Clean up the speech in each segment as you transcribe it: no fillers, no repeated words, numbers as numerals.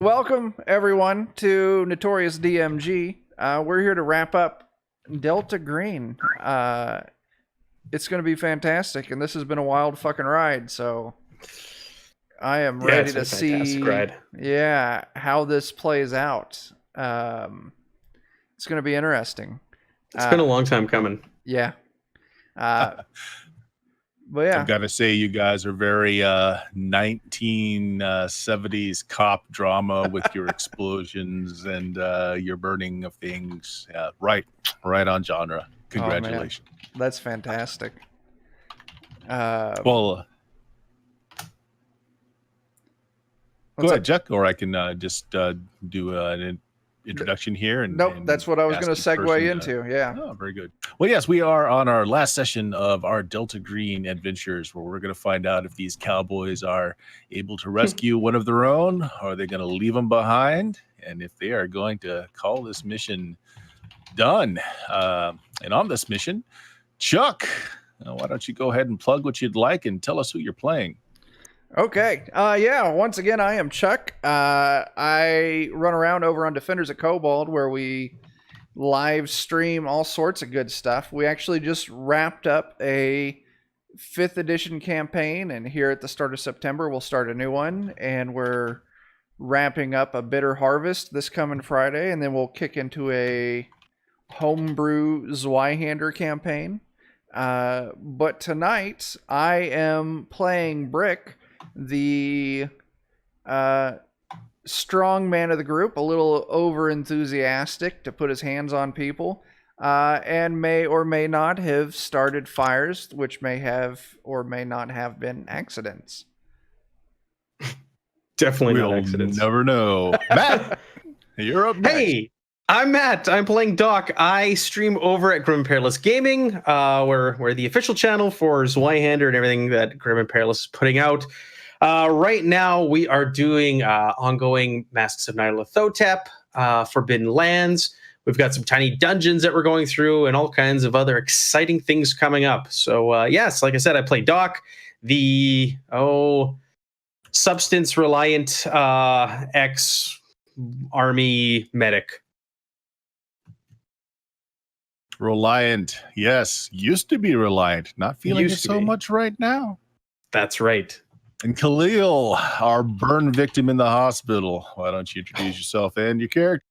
Welcome, everyone, to Notorious DMG. We're here to wrap up Delta Green. It's going to be fantastic, and this has been a wild fucking ride, so I am Yeah, ready it's been to a fantastic see, ride. how this plays out. It's going to be interesting. It's been a Uh, long time coming. yeah. Uh, but I've yeah, got to say, you guys are very 1970s cop drama with your explosions and your burning of things. Right on genre. oh man, Congratulations. that's fantastic. Uh, Well, go what's ahead, up? Chuck, or I can just do an introduction here Nope, and that's what I was going ask to each person. segue into. Yeah. Oh, very good. Well, yes, we are on our last session of our Delta Green adventures, where we're going to find out if these cowboys are able to rescue one of their own, or are they going to leave them behind, and if they are going to call this mission done. And on this mission, Chuck, why don't you go ahead and plug what you'd like and tell us who you're playing? Okay. Yeah. Once again, I am Chuck. I run around over on Defenders of Cobalt where we live stream all sorts of good stuff. We actually just wrapped up a 5th edition campaign, and here at the start of September, we'll start a new one. And we're wrapping up a Bitter Harvest this coming Friday, and then we'll kick into a homebrew Zweihander campaign. But tonight, I am playing Brick, the strong man of the group, a little over enthusiastic to put his hands on people, and may or may not have started fires, which may have or may not have been accidents. Definitely We'll not accidents. never know. Matt, you're up next. Hey, I'm Matt. I'm playing Doc. I stream over at Grim and Perilous Gaming. We're the official channel for Zweihander and everything that Grim and Perilous is putting out. Right now, we are doing ongoing Masks of Nyarlathotep, Forbidden Lands. We've got some tiny dungeons that we're going through and all kinds of other exciting things coming up. So, yes, like I said, I play Doc, the substance-reliant ex-army medic. Reliant. Yes. Used to be reliant. Not feeling it Used to so be. much right now. That's right. And Khalil, our burn victim in the hospital. Why don't you introduce yourself and your character?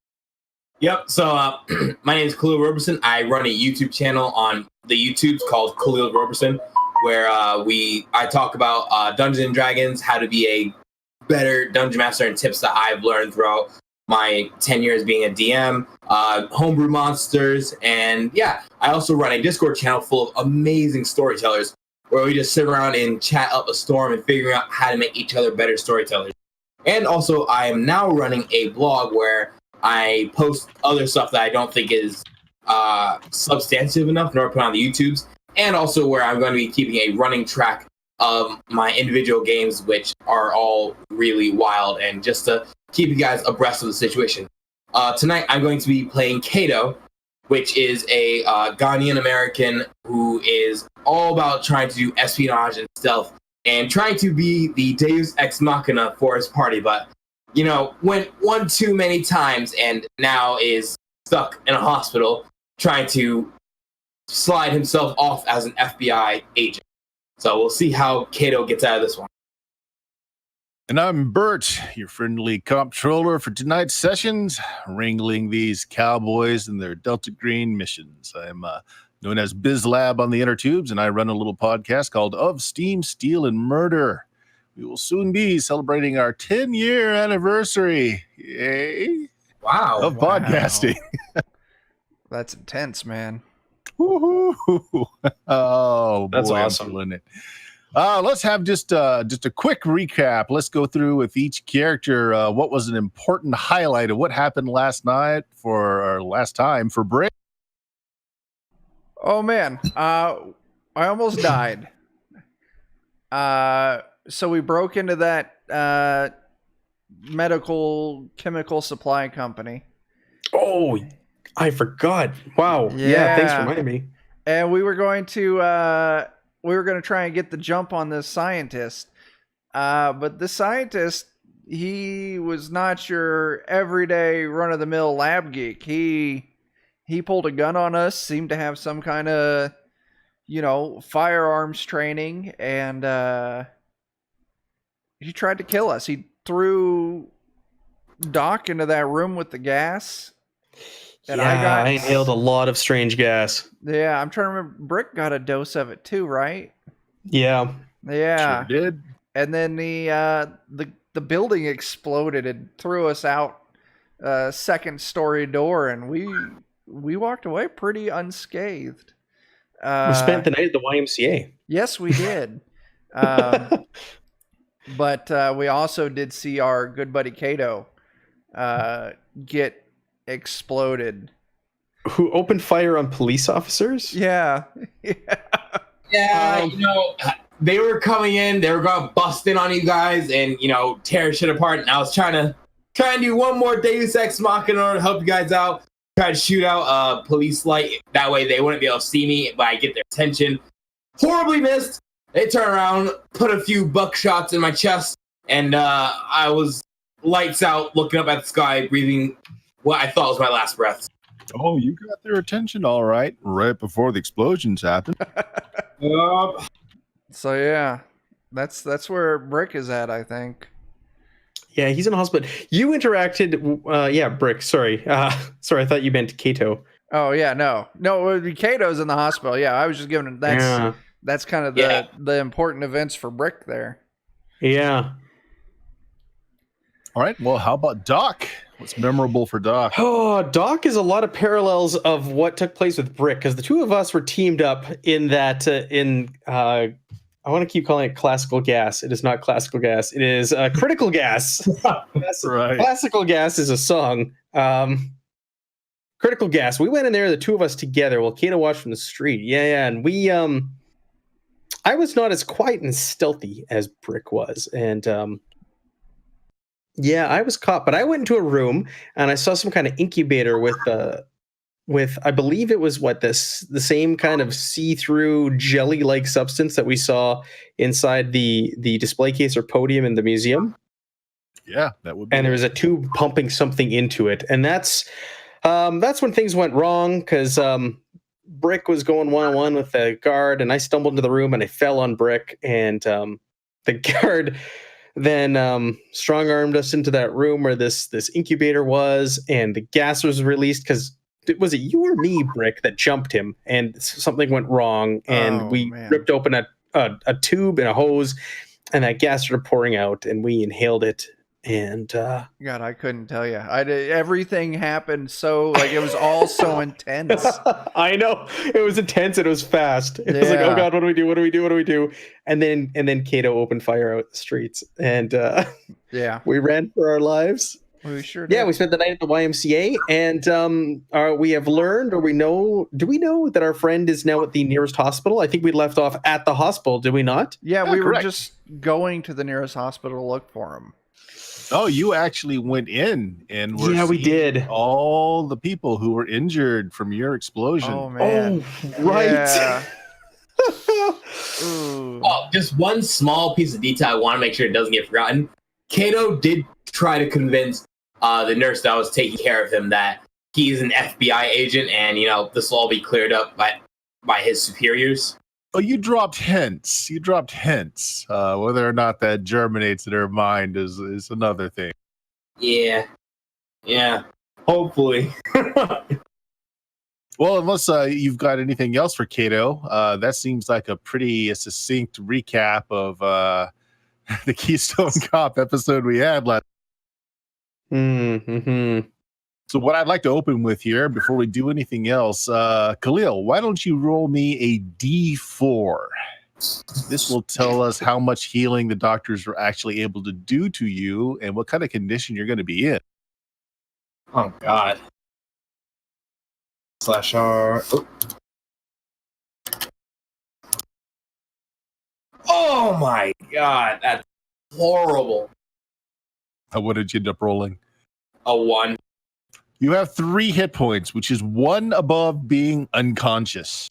Yep. So my name is Khalil Roberson. I run a YouTube channel on the YouTube's called Khalil Roberson, where I talk about Dungeons and Dragons, how to be a better dungeon master, and tips that I've learned throughout my 10 years being a DM, homebrew monsters, and yeah, I also run a Discord channel full of amazing storytellers where we just sit around and chat up a storm and figuring out how to make each other better storytellers. And also, I am now running a blog where I post other stuff that I don't think is substantive enough nor put on the YouTubes, and also where I'm going to be keeping a running track of my individual games, which are all really wild, and just to keep you guys abreast of the situation. Tonight, I'm going to be playing Kato, which is a Ghanaian American who is all about trying to do espionage and stealth and trying to be the Deus Ex Machina for his party, but went one too many times and now is stuck in a hospital trying to slide himself off as an FBI agent. So we'll see how Kato gets out of this one. And I'm Bert, your friendly comptroller for tonight's sessions, wrangling these cowboys and their Delta Green missions. I'm known as BizLab on the inner tubes, and I run a little podcast called Of Steam, Steel, and Murder. We will soon be celebrating our 10-year anniversary. Yay! Wow. Of podcasting. That's intense, man. Woo-hoo. Oh, That's boy, awesome. I'm feeling it. Let's have just a quick recap. Let's go through with each character what was an important highlight of what happened last time for Bray. Oh man, I almost died. So we broke into that medical chemical supply company. Oh, I forgot. Wow. Yeah, thanks for Yeah. reminding me. And we were going to try and get the jump on this scientist. But the scientist he was not your everyday run of the mill lab geek. He pulled a gun on us, seemed to have some kind of, firearms training, and he tried to kill us. He threw Doc into that room with the gas. And I inhaled a lot of strange gas. Yeah, I'm trying to remember. Brick got a dose of it too, right? Yeah. Yeah. Sure did. And then the building exploded and threw us out a second story door, and we walked away pretty unscathed. We spent the night at the YMCA. Yes, we did. But we also did see our good buddy Kato get exploded. Who opened fire on police officers? Yeah. Yeah, they were coming in, they were going to bust in on you guys and, tear shit apart. And I was trying to do one more Deus Ex Machina to help you guys out. Try to shoot out a police light. That way they wouldn't be able to see me, but I get their attention. Horribly missed. They turned around, put a few buckshots in my chest, and I was lights out, looking up at the sky, breathing what I thought was my last breath. Oh, you got their attention all right before the explosions happened. So yeah, that's where Brick is at, I think. Yeah, he's in the hospital. You interacted. Brick. Sorry, sorry. I thought you meant Kato. Oh yeah, no. Kato's in the hospital. Yeah, I was just giving that's kind of the important events for Brick there. Yeah. All right. Well, how about Doc? What's memorable for Doc? Oh, Doc is a lot of parallels of what took place with Brick, because the two of us were teamed up in that. I want to keep calling it classical gas. It is not classical gas. It is critical gas. That's right. Classical gas is a song. Critical gas. We went in there, the two of us together. Well, Kato watched from the street. Yeah, and we. I was not as quiet and stealthy as Brick was, and I was caught. But I went into a room and I saw some kind of incubator with I believe it was the same kind of see-through jelly-like substance that we saw inside the display case or podium in the museum. Yeah, that would be. And there was a tube pumping something into it, and that's when things went wrong, because Brick was going one-on-one with the guard, and I stumbled into the room and I fell on Brick, and the guard then strong-armed us into that room where this incubator was, and the gas was released because. Was it you or me, Brick, that jumped him and something went wrong, and we ripped open a tube and a hose, and that gas started pouring out, and we inhaled it, and God, I couldn't tell you. Everything happened so it was all so intense. I know, it was intense and it was fast. It was like, oh God, what do we do? And then Kato opened fire out the streets, and we ran for our lives. We sure did. Yeah, we spent the night at the YMCA, and we have learned, or do we know that our friend is now at the nearest hospital? I think we left off at the hospital, did we not? Yeah, we were just going to the nearest hospital to look for him. Oh, you actually went in and we did. All the people who were injured from your explosion. Oh, man. Oh, right. Yeah. Well, just one small piece of detail I want to make sure it doesn't get forgotten. Kato did try to convince the nurse that was taking care of him that he's an FBI agent, and this will all be cleared up by his superiors. Oh, you dropped hints. Whether or not that germinates in her mind is another thing. Yeah. Hopefully. Well, unless you've got anything else for Kato, that seems like a pretty succinct recap of the Keystone Cop episode we had last. Mm-hmm. So what I'd like to open with here before we do anything else, Khalil, why don't you roll me a D4? This will tell us how much healing the doctors were actually able to do to you and what kind of condition you're going to be in. Oh, God. /R. Oh, my God. That's horrible. What did you end up rolling? A 1. You have 3 hit points, which is 1 above being unconscious.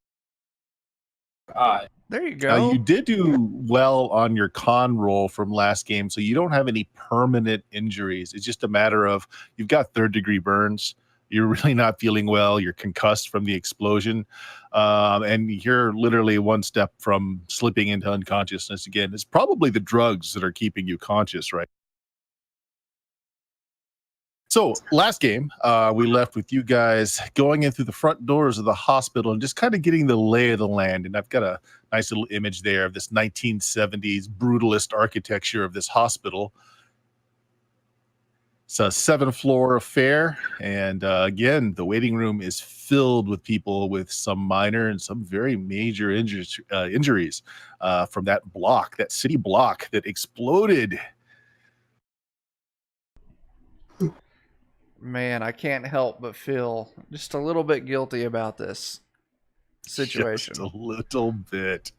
God. There you go. You did do well on your con roll from last game, so you don't have any permanent injuries. It's just a matter of you've got third-degree burns. You're really not feeling well. You're concussed from the explosion, and you're literally one step from slipping into unconsciousness again. It's probably the drugs that are keeping you conscious, right? So last game, we left with you guys going in through the front doors of the hospital and just kind of getting the lay of the land. And I've got a nice little image there of this 1970s brutalist architecture of this hospital. It's a 7th-floor affair. And again, the waiting room is filled with people with some minor and some very major injuries from that block, that city block that exploded. Man, I can't help but feel just a little bit guilty about this situation. Just a little bit.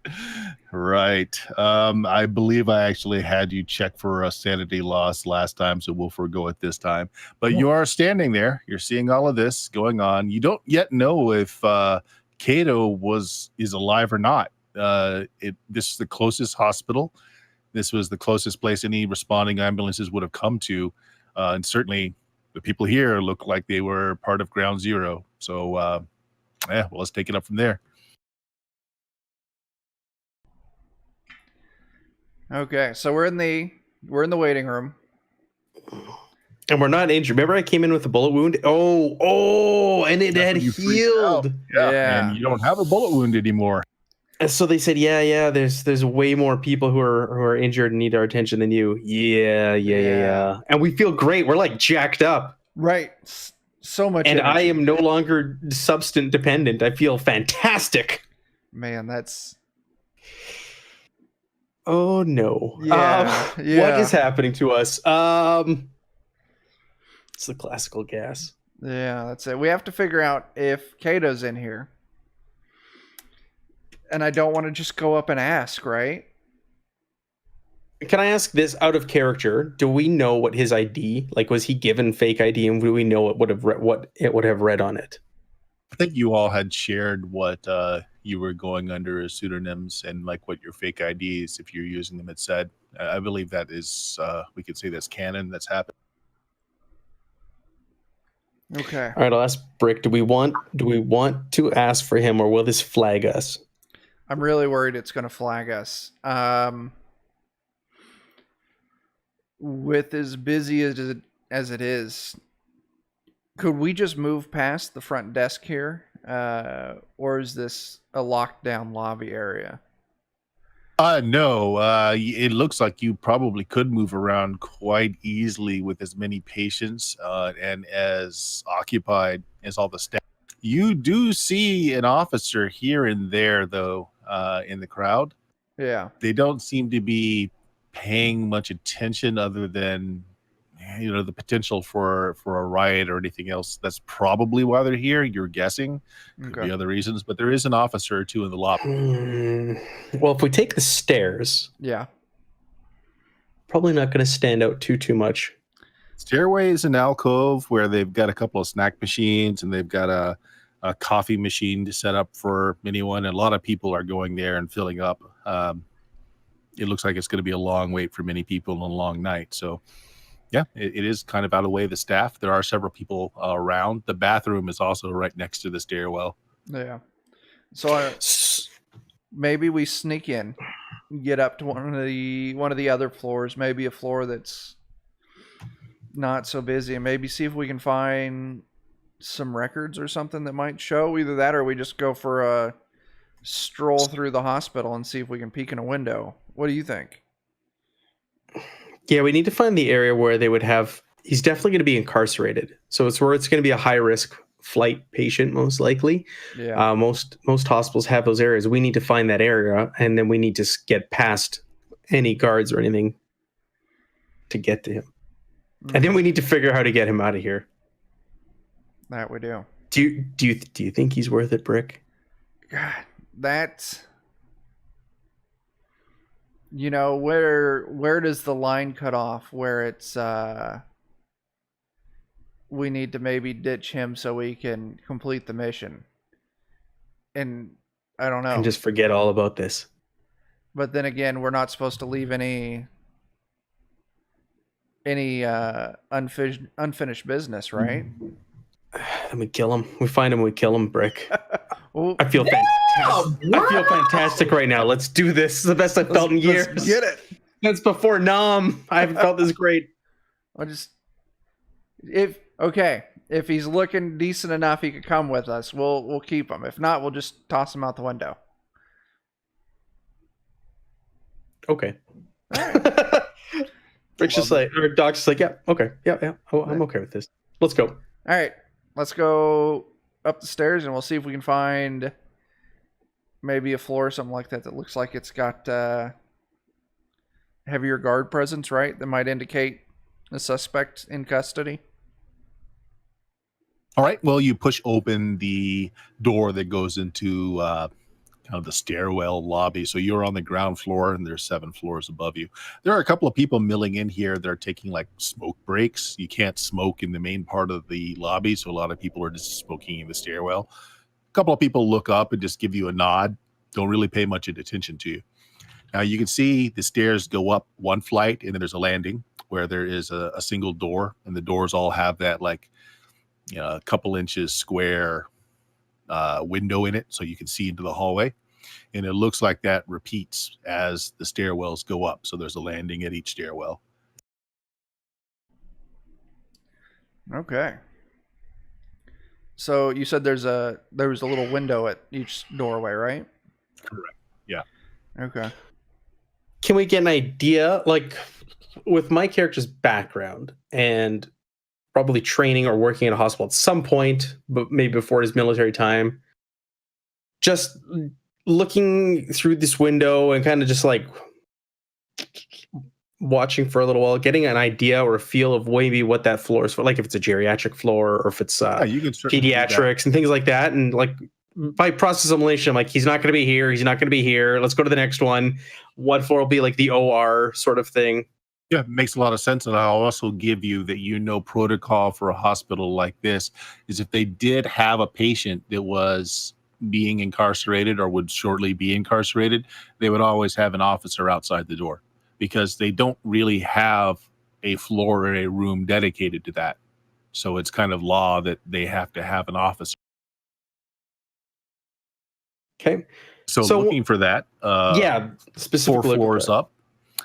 Right. I believe I actually had you check for a sanity loss last time, so we'll forego it this time. But you are standing there. You're seeing all of this going on. You don't yet know if Kato is alive or not. This is the closest hospital. This was the closest place any responding ambulances would have come to. And certainly the people here look like they were part of Ground Zero. So, well, let's take it up from there. Okay, so we're in the waiting room. And we're not injured. Remember, I came in with a bullet wound. And it had healed. Yeah. And you don't have a bullet wound anymore. And so they said, yeah. There's way more people who are injured and need our attention than you. Yeah. And we feel great. We're like jacked up. Right. So much. And energy. I am no longer substance dependent. I feel fantastic. Man, that's. Oh no. Yeah. What is happening to us? It's the classical gas. Yeah, that's it. We have to figure out if Kato's in here. And I don't want to just go up and ask, right? Can I ask this out of character? Do we know what his ID, like, was he given fake ID, and do we know what it would have read on it? I think you all had shared what you were going under as pseudonyms and like what your fake IDs, if you're using them, it said. I believe that is, we could say that's canon. That's happened. Okay. All right, I'll ask Brick. Do we want to ask for him, or will this flag us? I'm really worried it's going to flag us. With as busy as it is, could we just move past the front desk here? Or is this a locked down lobby area? No, it looks like you probably could move around quite easily with as many patients and as occupied as all the staff. You do see an officer here and there, though, in the crowd. Yeah. They don't seem to be paying much attention other than, the potential for a riot or anything else. That's probably why they're here. You're guessing. Could be other reasons, but there is an officer or two in the lobby. Well, if we take the stairs, Yeah. probably not going to stand out too much. Stairway is an alcove where they've got a couple of snack machines and they've got a coffee machine to set up for anyone. And a lot of people are going there and filling up. It looks like it's going to be a long wait for many people and a long night. So, yeah, it is kind of out of the way of the staff. There are several people around. The bathroom is also right next to the stairwell. Yeah. So maybe we sneak in, get up to one of the other floors, maybe a floor that's not so busy, and maybe see if we can find some records or something that might show. Either that or we just go for a stroll through the hospital and see if we can peek in a window. What do you think? Yeah, we need to find the area where they would have. He's definitely going to be incarcerated, so it's where it's going to be a high risk flight patient, most likely. Yeah. Most hospitals have those areas. We need to find that area, and then we need to get past any guards or anything to get to him. And then we need to figure out how to get him out of here. That we do. Do you think he's worth it, Brick? God, that's. Where does the line cut off where it's we need to maybe ditch him so we can complete the mission? And I don't know. And just forget all about this. But then again, we're not supposed to leave any unfinished business, right? And we kill him. We find him. We kill him. Brick. Well, I feel fantastic. Damn, I feel fantastic right now. Let's do this. This is the best I've felt in years. let's get it. That's before Nom. I haven't felt this great. I'll just if he's looking decent enough, he could come with us. We'll keep him. If not, we'll just toss him out the window. Okay. Brick's just like, or Doc's just like, yeah, okay, yeah. Oh, I'm okay with this. Let's go. All right, let's go up the stairs and we'll see if we can find maybe a floor or something like that that looks like it's got heavier guard presence, right? That might indicate the suspect in custody. All right. Well, you push open the door that goes into kind of the stairwell lobby. So you're on the ground floor and there's 7 floors above you. There are a couple of people milling in here that are taking like smoke breaks. You can't smoke in the main part of the lobby. So a lot of people are just smoking in the stairwell. A couple of people look up and just give you a nod. Don't really pay much attention to you. Now you can see the stairs go up 1 flight and then there's a landing where there is a single door, and the doors all have that like, you know, a couple inches square window in it so you can see into the hallway, and it looks like that repeats as the stairwells go up, so there's a landing at each stairwell. Okay, so you said there was a little window at each doorway, right? Correct. Yeah. Okay. Can we get an idea, like, with my character's background and probably training or working in a hospital at some point, but maybe before his military time, just looking through this window and kind of just like watching for a little while, getting an idea or a feel of maybe what that floor is for, like if it's a geriatric floor or if it's You can certainly do that. pediatrics and things like that. And like by process of elimination, I'm like, he's not going to be here. He's not going to be here. Let's go to the next one. What floor will be like the OR sort of thing? Yeah, it makes a lot of sense. And I'll also give you that, you know, protocol for a hospital like this is if they did have a patient that was being incarcerated or would shortly be incarcerated, they would always have an officer outside the door because they don't really have a floor or a room dedicated to that. So it's kind of law that they have to have an officer. Okay. So looking for that, yeah, 4 specifically floors up.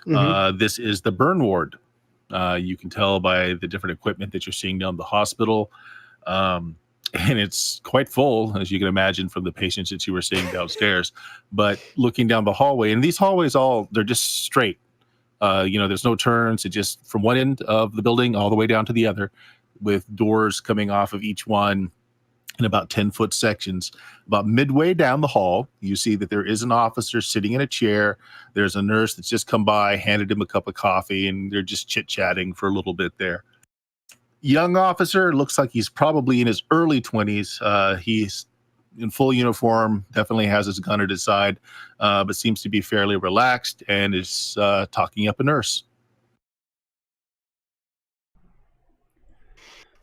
Mhm. This is the burn ward. You can tell by the different equipment that you're seeing down the hospital. And it's quite full, as you can imagine, from the patients that you were seeing downstairs. But looking down the hallway, and these hallways they're just straight. There's no turns. It just from one end of the building all the way down to the other, with doors coming off of each one in about 10-foot sections. About midway down the hall, you see that there is an officer sitting in a chair. There's a nurse that's just come by, handed him a cup of coffee, and they're just chit-chatting for a little bit there. Young officer, looks like he's probably in his early 20s. He's in full uniform, definitely has his gun at his side, but seems to be fairly relaxed and is talking up a nurse.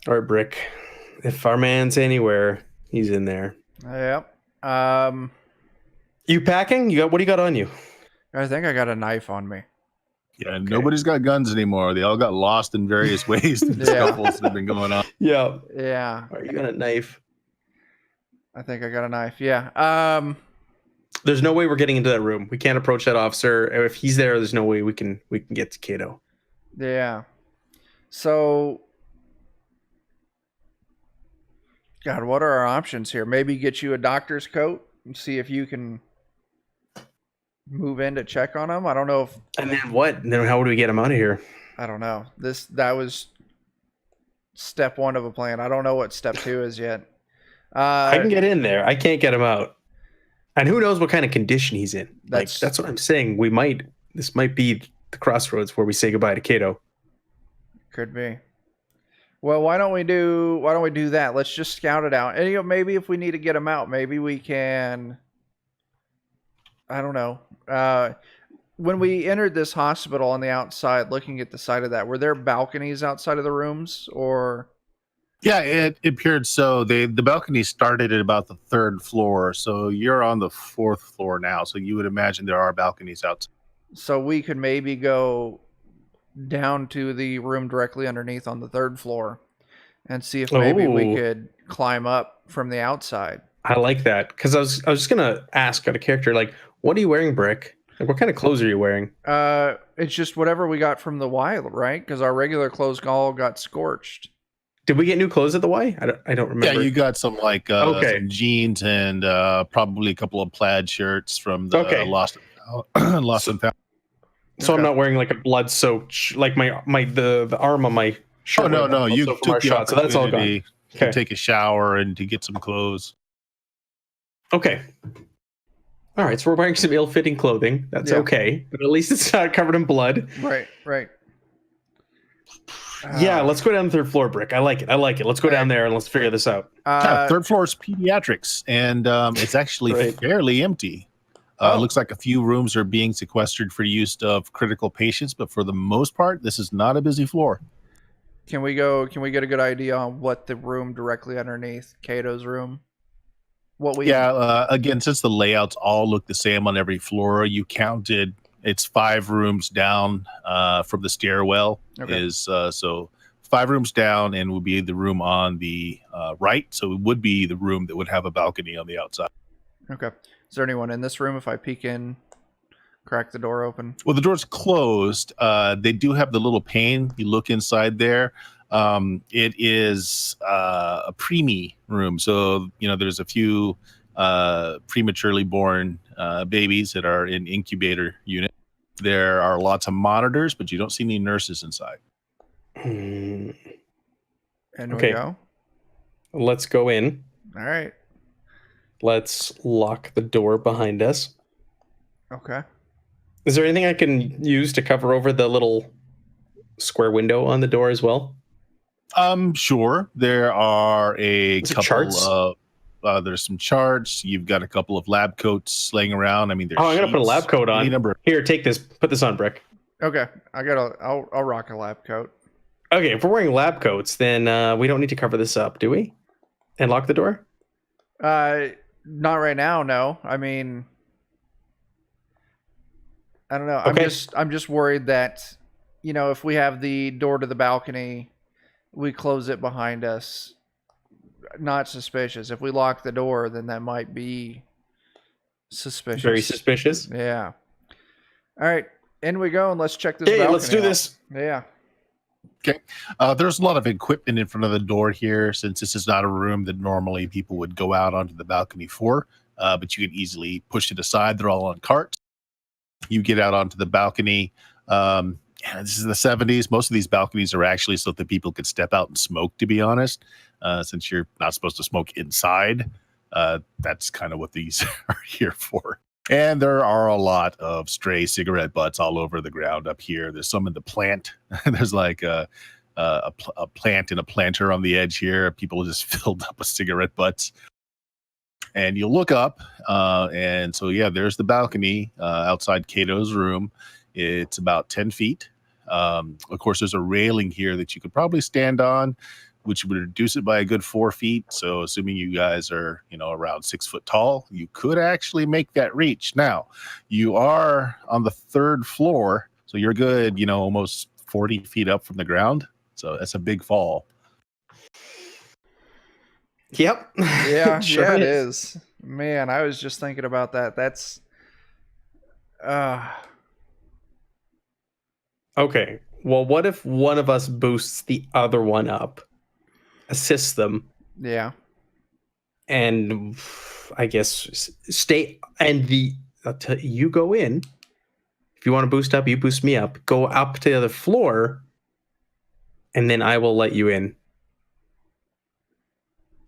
All right, Brick. If our man's anywhere, he's in there. Yep. You packing? What do you got on you? I think I got a knife on me. Yeah, nobody's got guns anymore. They all got lost in various ways. The scuffles that have been going on. Yeah. Yeah. Are you got a knife? I think I got a knife. Yeah. There's no way we're getting into that room. We can't approach that officer. If he's there, there's no way we can get to Kato. Yeah. So, God, what are our options here? Maybe get you a doctor's coat and see if you can move in to check on him. I don't know if. And then what? And then how would we get him out of here? I don't know. That was step 1 of a plan. I don't know what step 2 is yet. I can get in there. I can't get him out. And who knows what kind of condition he's in. That's what I'm saying. This might be the crossroads where we say goodbye to Kato. Could be. Well, why don't we do that? Let's just scout it out. And maybe if we need to get him out, maybe we can. I don't know. When we entered this hospital on the outside, looking at the side of that, were there balconies outside of the rooms, or Yeah, it appeared so. The balcony started at about the 3rd floor, so you're on the 4th floor now. So you would imagine there are balconies outside. So we could maybe go down to the room directly underneath on the 3rd floor and see if maybe we Oh, could climb up from the outside. I like that because I was just gonna ask out a character like, what are you wearing, Brick? Like, what kind of clothes are you wearing? It's just whatever we got from the wild, right? Because our regular clothes all got scorched. Did we get new clothes at the Y? I don't remember. Yeah, you got some like Okay. some jeans and probably a couple of plaid shirts from the Okay. Lost and Found. So I'm Okay. not wearing like a blood soaked like the arm on my shirt. Oh no, was no, also you from took our the shot, so that's all gone. opportunity Okay. to take a shower and to get some clothes. Okay. All right, so we're wearing some ill-fitting clothing. That's Yeah. okay, but at least it's not covered in blood. Right. Yeah, let's go down the 3rd floor, Brick. I like it. Let's go down there and let's figure this out. Yeah, 3rd floor is pediatrics, and it's actually Right. fairly empty. It looks like a few rooms are being sequestered for use of critical patients, but for the most part, this is not a busy floor. Can we get a good idea on what the room directly underneath Cato's room? Again, since the layouts all look the same on every floor, you counted it's 5 rooms down from the stairwell. Okay. So 5 rooms down, and would be the room on the right. So it would be the room that would have a balcony on the outside. Okay. Is there anyone in this room? If I peek in, crack the door open. Well, the door's closed. They do have the little pane. You look inside there. It is a preemie room, so there's a few prematurely born babies that are in incubator unit. There are lots of monitors, but you don't see any nurses inside. And Okay. we go. Let's go in. All right. Let's lock the door behind us. Okay. Is there anything I can use to cover over the little square window on the door as well? Sure. There are a Is it couple charts? of there's some charts. You've got a couple of lab coats laying around. I mean, there's I'm gonna put a lab coat on. any number. Here, take this. Put this on, Brick. Okay. I'll rock a lab coat. Okay, if we're wearing lab coats, then we don't need to cover this up, do we? And lock the door? Not right now. No. I mean, I don't know. Okay. I'm just worried that, if we have the door to the balcony, we close it behind us. Not suspicious. If we lock the door, then that might be suspicious. Very suspicious. Yeah. All right. In we go, and let's check this. Hey, balcony let's do out. this. Yeah. There's a lot of equipment in front of the door here, since this is not a room that normally people would go out onto the balcony for, but you can easily push it aside. They're all on carts. You get out onto the balcony. This is the 70s. Most of these balconies are actually so that people could step out and smoke, to be honest, since you're not supposed to smoke inside. That's kind of what these are here for. And there are a lot of stray cigarette butts all over the ground up here. There's some in the plant. There's like a plant and a planter on the edge here. People just filled up with cigarette butts. And you look up, and so, yeah, there's the balcony outside Cato's room. It's about 10 feet. Of course, there's a railing here that you could probably stand on, which would reduce it by a good 4 feet. So assuming you guys are, around 6 foot tall, you could actually make that reach. Now, you are on the 3rd floor, so you're good, almost 40 feet up from the ground. So that's a big fall. Yep. Yeah. Sure Yeah, it is. Man, I was just thinking about that. That's. Okay. Well, what if one of us boosts the other one up, assists them, Yeah. and I guess stay and you go in. If you want to boost up, you boost me up. Go up to the other floor, and then I will let you in.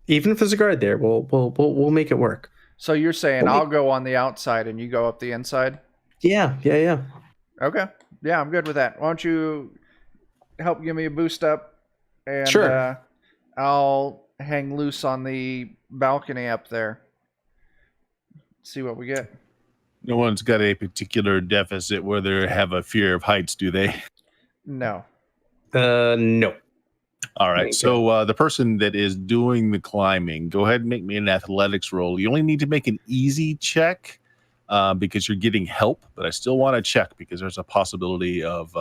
Even if there's a guard there, we'll make it work. So you're saying I'll go on the outside and you go up the inside? Yeah. Okay. Yeah, I'm good with that. Why don't you help give me a boost up, and Sure. I'll hang loose on the balcony up there. See what we get. No one's got a particular deficit where they have a fear of heights, do they? No. No. All right. Thank So the person that is doing the climbing, go ahead and make me an athletics roll. You only need to make an easy check because you're getting help, but I still want to check because there's a possibility of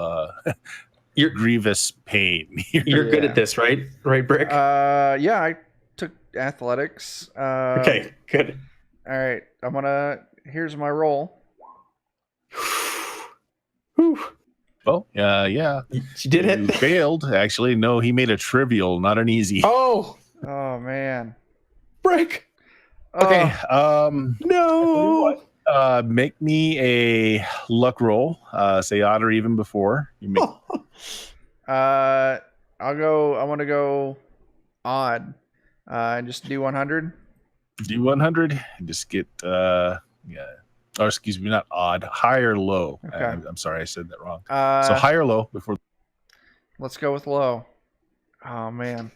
You're grievous pain. you're good Yeah. at this, right? Right, Brick? Yeah, I took athletics. Okay, good. All right, here's my roll. Whew. Well, yeah. You did You it. failed. Actually, no, he made a trivial, not an easy. Oh, Oh man. Brick. Okay. No. Make me a luck roll. Say odd or even before you make. I want to go odd. Just do 100. Do 100. Just get or excuse me, not odd, high or low. Okay. I'm sorry, I said that wrong. So So high or low before. let's go with low. Oh man.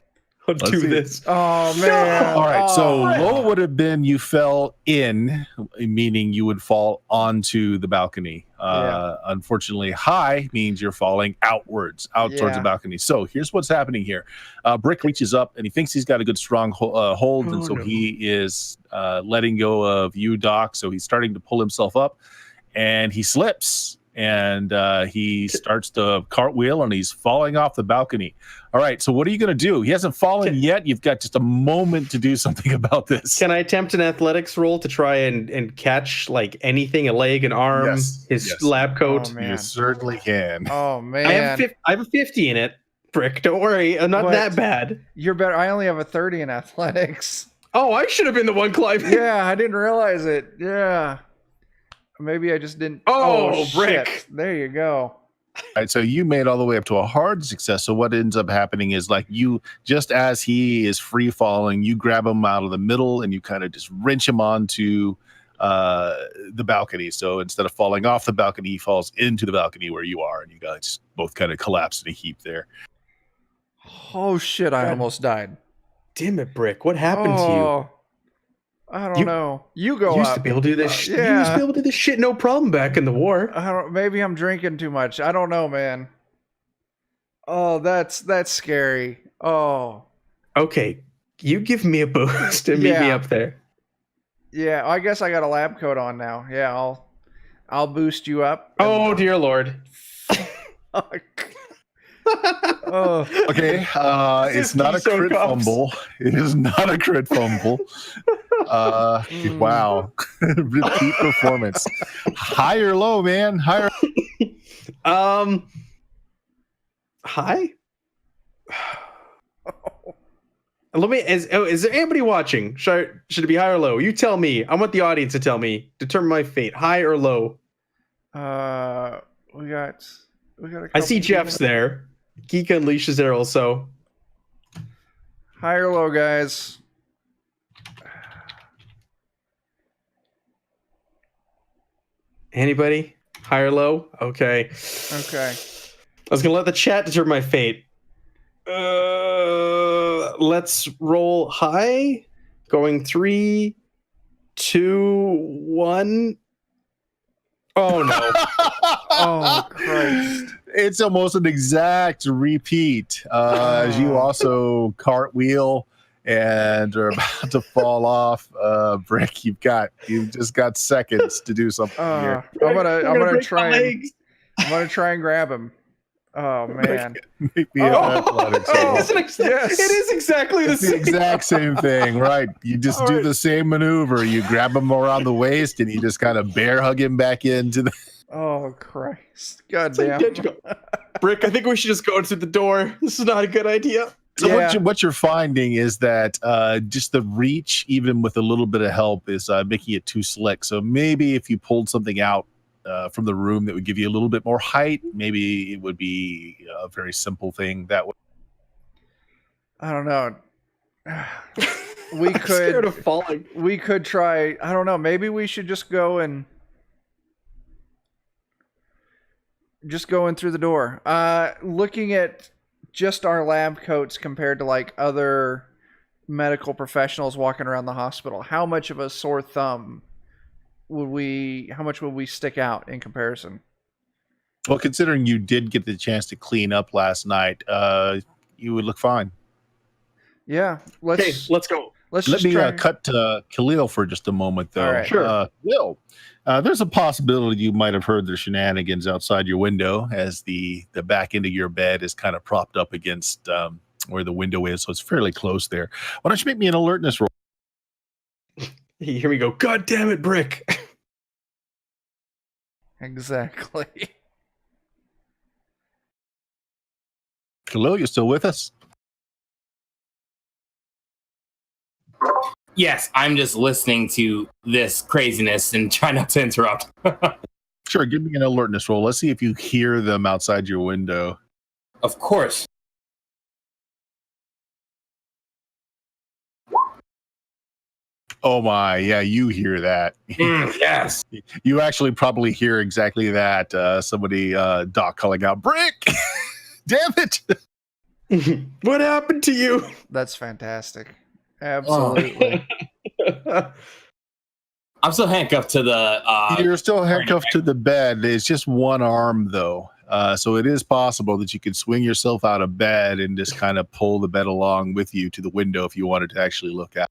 I'll Let's do see. this. Oh man. All right. So Oh. low would have been you fell in, meaning you would fall onto the balcony. Yeah. Unfortunately, high means you're falling outwards, out towards Yeah. the balcony. So here's what's happening here. Brick reaches up and he thinks he's got a good strong hold, and so no. he is letting go of you, Doc. So he's starting to pull himself up, and he slips. And he starts to cartwheel and he's falling off the balcony. All right, so what are you going to do? He hasn't fallen yet. You've got just a moment to do something about this. Can I attempt an athletics roll to try and catch like anything, a leg, an arm, Yes, his yes. lab coat? Oh, man. You certainly can. Oh man. I have a 50 in it, Brick. Don't worry, I'm not What? that bad. You're better. I only have a 30 in athletics. Oh, I should have been the one climbing. Yeah, I didn't realize it. Yeah. Maybe I just didn't. Oh, shit. Brick. There you go. All right, so you made all the way up to a hard success. So what ends up happening is like you, just as he is free falling, you grab him out of the middle and you kind of just wrench him onto the balcony. So instead of falling off the balcony, he falls into the balcony where you are, and you guys both kind of collapse in a heap there. Oh shit! I God. almost died. Damn it, Brick. What happened to you? I don't You- know. You You go used up. to be able to do this. You used yeah. to be able to do this shit no problem back in the war. I don't. Maybe I'm drinking too much. I don't know, man. Oh, that's scary. Oh, Okay, you give me a boost and meet me Yeah. up there. yeah. I guess I got a lab coat on now. Yeah, I'll boost you up. Oh dear lord. Oh. Okay, it's not a So crit cops. fumble. It is not a crit fumble. Wow. Repeat performance. High or low, man? Higher. Hi. Let me. Is there anybody watching? Should it be high or low? You tell me. I want the audience to tell me. Determine my fate. High or low. We got. A I see couple Jeff's people. there. Geek Unleashed is there also. High or low, guys? Anybody? High or low? Okay. Okay. I was gonna let the chat determine my fate. Let's roll high. Going 3, 2, 1. Oh no. Oh Christ. It's almost an exact repeat as you also cartwheel and are about to fall off. Brick, you've just got seconds to do something here. I'm gonna break try my and legs. I'm gonna try and grab him. Oh man. Make me an athletics roll. Yes. It is exactly the It's the same. exact same thing, right? You just All do right. the same maneuver. You grab him around the waist and you just kind of bear hug him back into the. Oh Christ. God It's like, damn. "Can't you go?" Brick, I think we should just go through the door. This is not a good idea. So Yeah. what you're finding is that just the reach, even with a little bit of help, is making it too slick. So maybe if you pulled something out from the room that would give you a little bit more height, maybe it would be a very simple thing that would. I don't know. We I'm scared of could falling. we could try. I don't know. Maybe we should just go in through the door. Looking at just our lab coats compared to like other medical professionals walking around the hospital, how much of a sore thumb would we stick out in comparison? Well, considering you did get the chance to clean up last night, you would look fine. Yeah. Okay, let's go. Let's Let just me try. cut to Khalil for just a moment, though. All right. Sure. Khalil, there's a possibility you might have heard the shenanigans outside your window as the back end of your bed is kind of propped up against where the window is, so it's fairly close there. Why don't you make me an alertness roll? You hear me go, God damn it, Brick. Exactly. Khalil, you still with us? Yes, I'm just listening to this craziness and try not to interrupt. Sure, give me an alertness roll. Let's see if you hear them outside your window. Of course. Oh my, yeah, you hear that. Yes. You actually probably hear exactly that. Somebody, Doc calling out, Brick! Damn it! What happened to you? That's fantastic. Absolutely. I'm still handcuffed to the. You're still handcuffed to the bed. It's just one arm, though. So it is possible that you could swing yourself out of bed and just kind of pull the bed along with you to the window if you wanted to actually look out.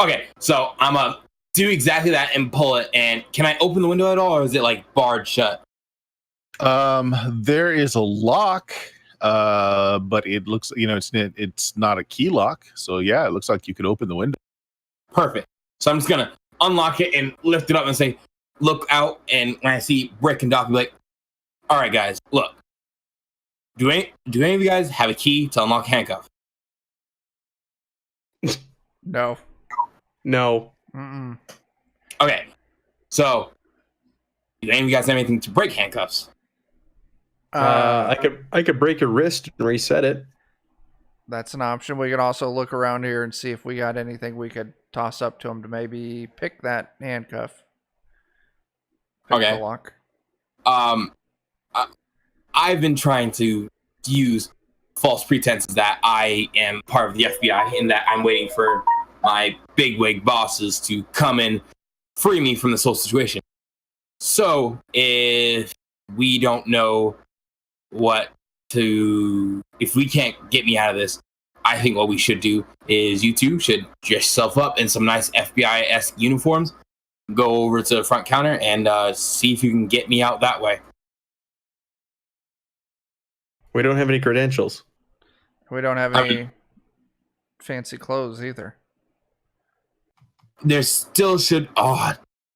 Okay, so I'm gonna do exactly that and pull it. And can I open the window at all, or is it like barred shut? There is a lock, but it looks, it's not a key lock. So yeah, it looks like you could open the window. Perfect. So I'm just gonna unlock it and lift it up and say, "Look out!" And when I see Brick and Doc, I'll be like, "All right, guys, look. Do any of you guys have a key to unlock handcuff?" No. No. Mm-mm. Okay. So, do any of you guys have anything to break handcuffs? I could break a wrist and reset it. That's an option. We can also look around here and see if we got anything we could toss up to him to maybe pick that handcuff. Pick Okay. the lock. I've been trying to use false pretenses that I am part of the FBI and that I'm waiting for my bigwig bosses to come and free me from this whole situation. So if we don't know if we can't get me out of this, I think what we should do is you two should dress yourself up in some nice FBI-esque uniforms, go over to the front counter and see if you can get me out that way. We don't have any credentials. We don't have any fancy clothes either. There still should. Oh,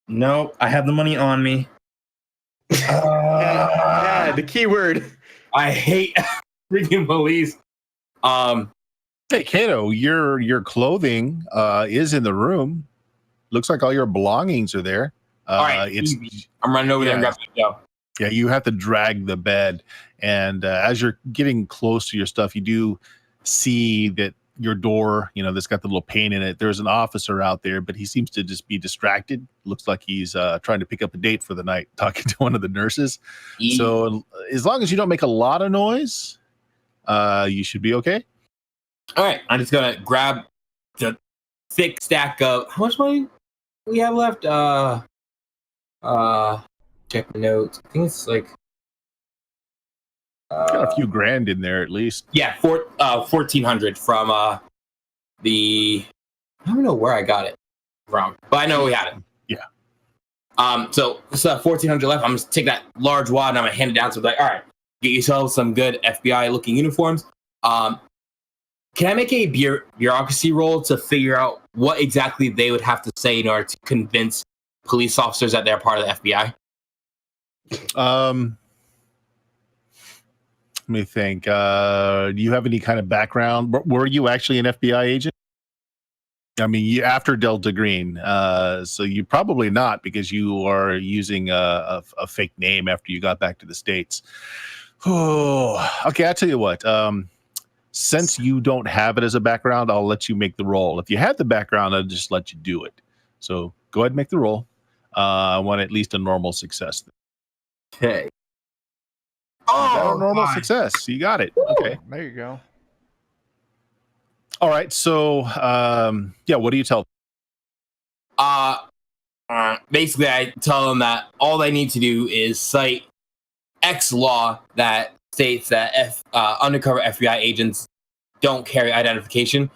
no, I have the money on me. Yeah, the keyword. I hate freaking police. Hey, Kato, your clothing is in the room. Looks like all your belongings are there. All right, I'm running over there and grabbing the dough. Yeah, you have to drag the bed, and as you're getting close to your stuff, you do see that your door, that's got the little pane in it. There's an officer out there, but he seems to just be distracted. Looks like he's trying to pick up a date for the night, talking to one of the nurses. So as long as you don't make a lot of noise, you should be okay. All right, I'm just gonna grab the thick stack of how much money we have left. Check the notes. I think it's like got a few grand in there at least. Yeah, 1,400 from the. I don't know where I got it from, but I know we had it. Yeah. So it's 1,400 left. I'm just take that large wad and I'm gonna hand it down. So like, all right, get yourselves some good FBI looking uniforms. Can I make a bureaucracy roll to figure out what exactly they would have to say in order to convince police officers that they're part of the FBI? Let me think. Do you have any kind of background? Were you actually an FBI agent? I mean, after Delta Green, so you probably not because you are using a fake name after you got back to the States. Oh, okay. I'll tell you what. Since you don't have it as a background, I'll let you make the roll. If you had the background, I'll just let you do it. So go ahead and make the roll. I want at least a normal success. Okay. Normal success. You got it. Okay. There you go. All right. So, what do you tell? Basically, I tell them that all they need to do is cite X law that states that undercover FBI agents don't carry identification.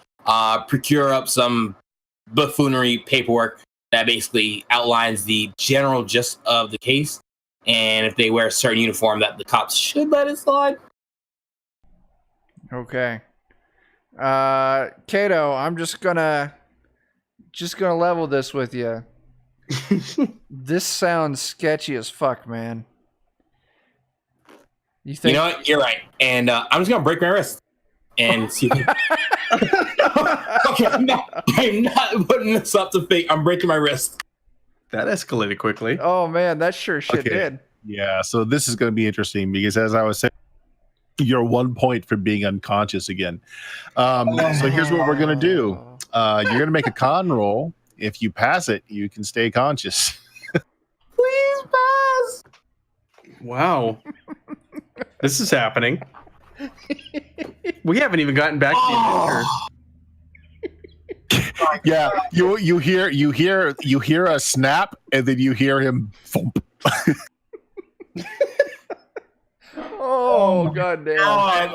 Procure up some buffoonery paperwork that basically outlines the general gist of the case, and if they wear a certain uniform, that the cops should let it slide. Okay. Kato, I'm just gonna level this with you. This sounds sketchy as fuck, man. You think? You know what? You're right. And I'm just gonna break my wrist and see. Okay, I'm not putting this up to fake. I'm breaking my wrist. That escalated quickly. Oh man, that sure shit did. Yeah, so this is going to be interesting because, as I was saying, you're 1 point for being unconscious again. So here's what we're going to do. You're going to make a con roll. If you pass it, you can stay conscious. Please pass. Wow. This is happening. We haven't even gotten back to the adventure. Yeah, you hear a snap, and then you hear him thump. Oh goddamn!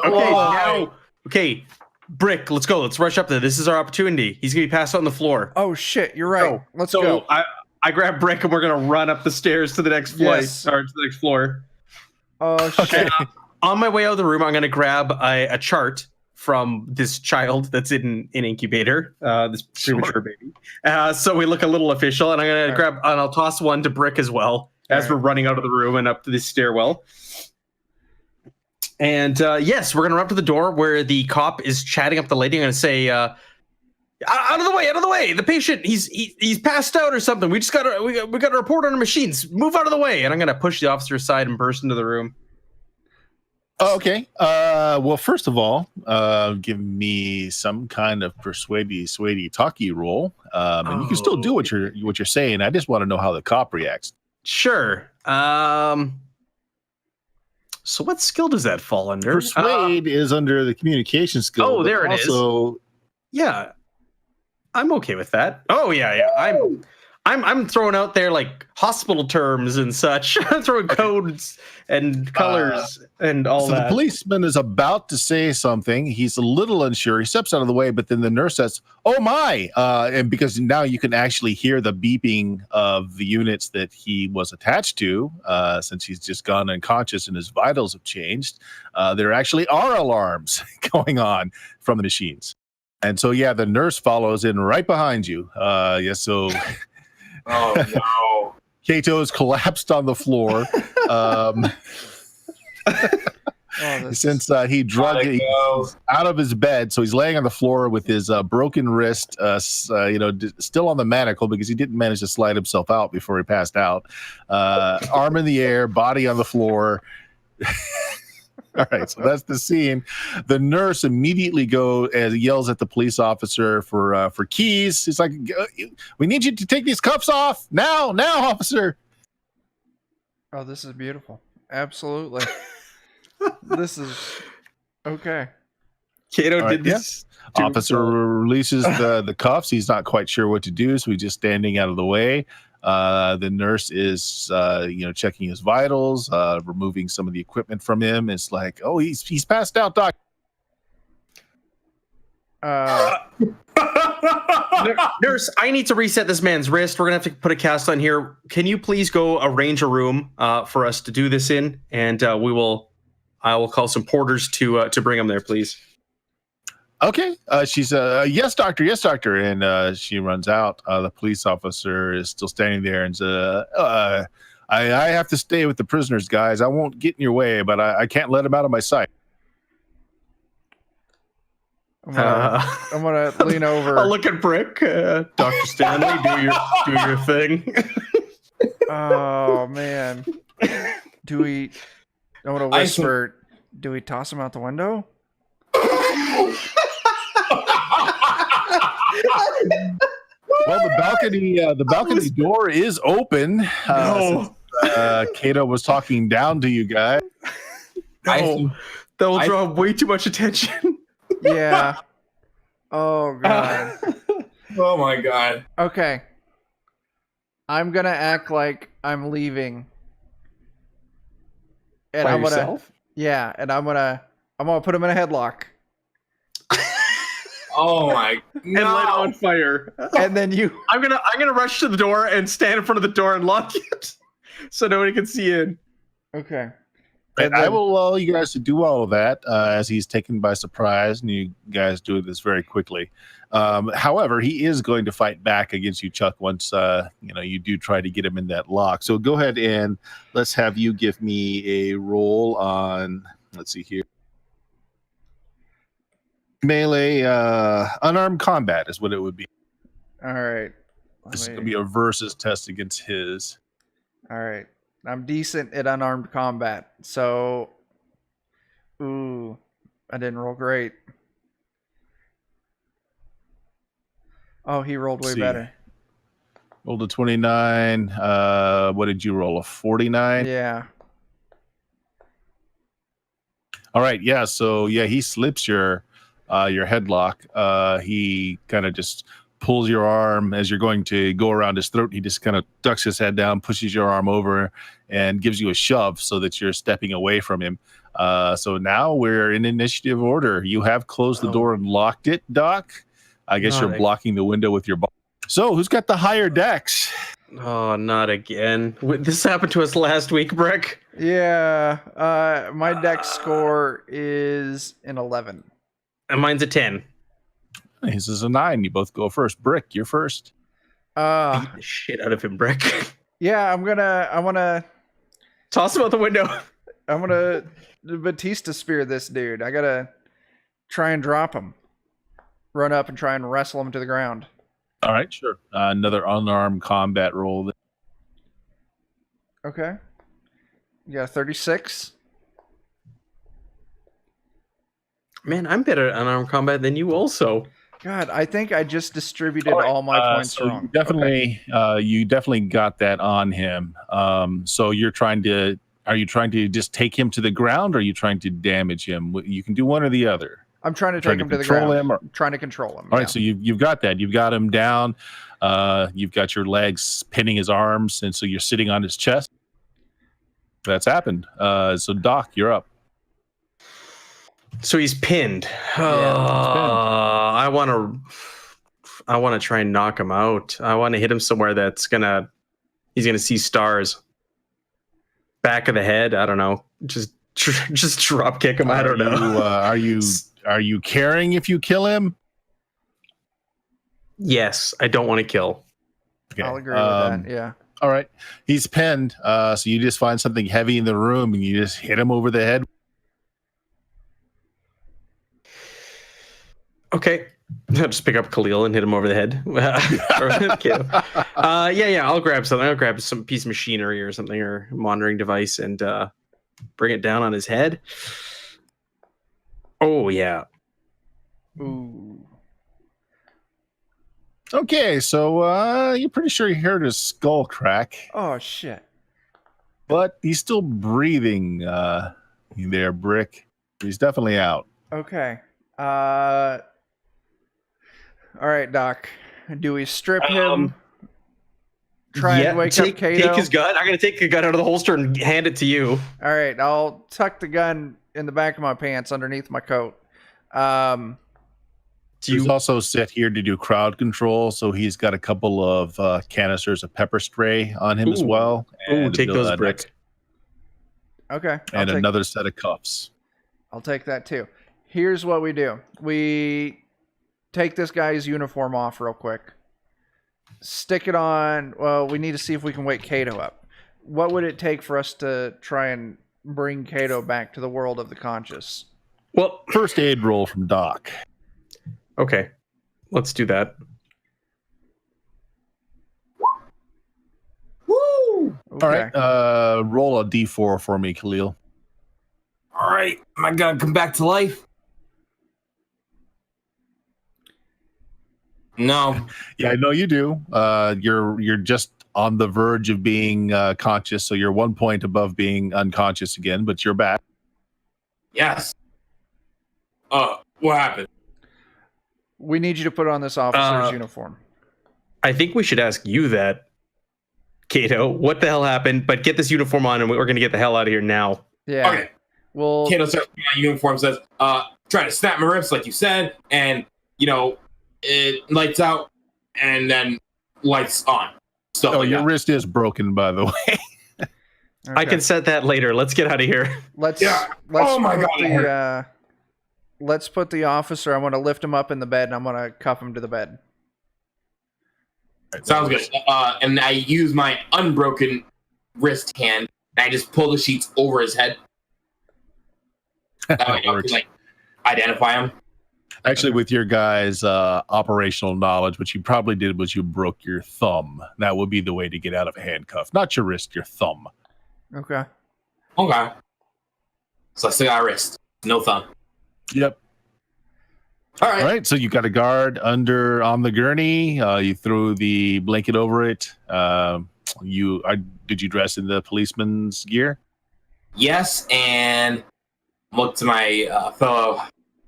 Okay, Brick, let's go. Let's rush up there. This is our opportunity. He's gonna be passed out on the floor. Oh shit, you're right. Let's so go. I grab Brick and we're gonna run up the stairs to the next flight, Yes. or to the next floor. Oh shit! Okay. On my way out of the room, I'm gonna grab a chart from this child that's in an incubator, this premature baby. So we look a little official, and I'm gonna grab and I'll toss one to Brick as well as we're running out of the room and up to this stairwell. And yes, we're gonna run up to the door where the cop is chatting up the lady. I'm gonna say, "Out of the way! Out of the way! The patient, he's passed out or something. We got a report on our machines. Move out of the way!" And I'm gonna push the officer aside and burst into the room. Okay. Well, first of all, give me some kind of persuady, talky roll, and you can still do what you're saying. I just want to know how the cop reacts. Sure. So what skill does that fall under? Persuade is under the communication skill. Oh, there it is. Yeah, I'm okay with that. Oh yeah. I'm throwing out there like hospital terms and such. I'm throwing codes and colors and all that. The policeman is about to say something. He's a little unsure. He steps out of the way, but then the nurse says, "Oh my!" And because now you can actually hear the beeping of the units that he was attached to, since he's just gone unconscious and his vitals have changed. There actually are alarms going on from the machines, and so yeah, the nurse follows in right behind you. Yes, so. Oh no! Kato's collapsed on the floor. Since he drug it out of his bed, so he's laying on the floor with his broken wrist, still on the manacle because he didn't manage to slide himself out before he passed out. Arm in the air, body on the floor. All right, so that's the scene. The nurse immediately yells at the police officer for keys. He's like, "We need you to take these cuffs off now, officer." Oh, this is beautiful. Absolutely. This is okay. Kato did this. Officer releases the cuffs. He's not quite sure what to do, so he's just standing out of the way. The nurse is, checking his vitals, removing some of the equipment from him. It's like, "Oh, he's passed out, doc." Nurse, I need to reset this man's wrist. We're gonna have to put a cast on here. Can you please go arrange a room for us to do this in, and I will call some porters to bring him there, please. Okay. She's yes, doctor, and she runs out. The police officer is still standing there and says, I have to stay with the prisoners, guys. I won't get in your way, but I can't let him out of my sight. I'm gonna lean over. I'll look at Brick. Dr. Stanley, do your thing. Oh man. I want to whisper. Do we toss him out the window? Well, the balcony door is open. No. Kato was talking down to you guys. No, that will draw way too much attention. Yeah. Oh god. Oh my god. Okay. I'm gonna act like I'm leaving. And By I'm yourself? Yeah, and I'm gonna put him in a headlock, Oh my! And light on fire. and then you. I'm gonna rush to the door and stand in front of the door and lock it, so nobody can see in. Okay. Right, And I then- will allow you guys to do all of that as he's taken by surprise, and you guys do this very quickly. However, he is going to fight back against you, Chuck, once you do try to get him in that lock. So go ahead and let's have you give me a roll on, let's see here. Melee, unarmed combat is what it would be. All right. This is going to be a versus test against his. All right. I'm decent at unarmed combat. So, ooh, I didn't roll great. Oh, he rolled way See. better. Rolled a 29. What did you roll? A 49? Yeah. All right. Yeah. So, yeah, he slips your headlock. He kind of just pulls your arm as you're going to go around his throat. He just kind of ducks his head down, pushes your arm over, and gives you a shove so that you're stepping away from him. So now we're in initiative order. You have closed the door and locked it, Doc. I guess you're blocking the window with your ball. So who's got the higher dex? Oh, not again. This happened to us last week, Brick. Yeah. My dex score is an 11. And mine's a 10. His is a 9. You both go first. Brick, you're first. Beat the shit out of him, Brick. Yeah, I wanna Toss him out the window. I'm gonna Batista spear this dude. I gotta try and drop him. Run up and try and wrestle him to the ground. All right, sure. Another unarmed combat roll. Okay. You got a 36. Man, I'm better at unarmed combat than you also. God, I think I just distributed all my points so wrong. you definitely got that on him. So are you trying to just take him to the ground, or are you trying to damage him? You can do one or the other. I'm trying to take him to the control ground. him, or- I'm trying to control him. All right, so you've got that. You've got him down. You've got your legs pinning his arms, and so you're sitting on his chest. That's happened. So Doc, you're up. So he's pinned. Yeah, I want to try and knock him out. I want to hit him somewhere he's gonna see stars. Back of the head. I don't know. Just drop kick him. I don't know. Are you caring if you kill him? Yes, I don't want to kill. Okay. I'll agree with that. Yeah. All right. He's pinned. So you just find something heavy in the room and you just hit him over the head. Okay. I'll just pick up Khalil and hit him over the head. Yeah. I'll grab something. I'll grab some piece of machinery or something, or monitoring device, and bring it down on his head. Oh, yeah. Ooh. Okay, so you're pretty sure you heard his skull crack, Oh shit. but he's still breathing there, Brick. He's definitely out. Okay. All right, Doc. Do we strip him? Try and wake up Kato? Take his gun. I'm going to take the gun out of the holster and hand it to you. All right, I'll tuck the gun in the back of my pants underneath my coat. He's also set here to do crowd control, so he's got a couple of canisters of pepper spray on him as well. Ooh, take those, Brick. Okay. And another set of cuffs. I'll take that too. Here's what we do. We take this guy's uniform off real quick. Stick it on. Well, we need to see if we can wake Kato up. What would it take for us to try and bring Kato back to the world of the conscious? Well, First aid roll from Doc. okay. Let's do that. Woo! Okay. All right, roll a d4 for me, Khalil. All right, am I gonna come back to life? No. Yeah, I know you do. You're just on the verge of being conscious, so you're 1 point above being unconscious again, but you're back. Yes. What happened? We need you to put on this officer's uniform. I think we should ask you that, Kato. What the hell happened? But get this uniform on, and we're going to get the hell out of here now. Yeah. Okay. Well, Kato starts putting on uniform, says, trying to snap my wrist like you said, and, it lights out and then lights on. Stuff like your that. wrist is broken, by the way. I can set that later. Let's get out of here. Let's Oh my God, let's put the officer. I'm gonna lift him up in the bed and I'm gonna cuff him to the bed. Sounds good. And I use my unbroken wrist hand, and I just pull the sheets over his head. That way I can, identify him. Actually, with your guys' operational knowledge, what you probably did was you broke your thumb. That would be the way to get out of a handcuff. Not your wrist, your thumb. Okay. Okay. So I still got a wrist, no thumb. Yep. All right. All right. So you got a guard on the gurney. You threw the blanket over it. Did you dress in the policeman's gear? Yes, and look to my fellow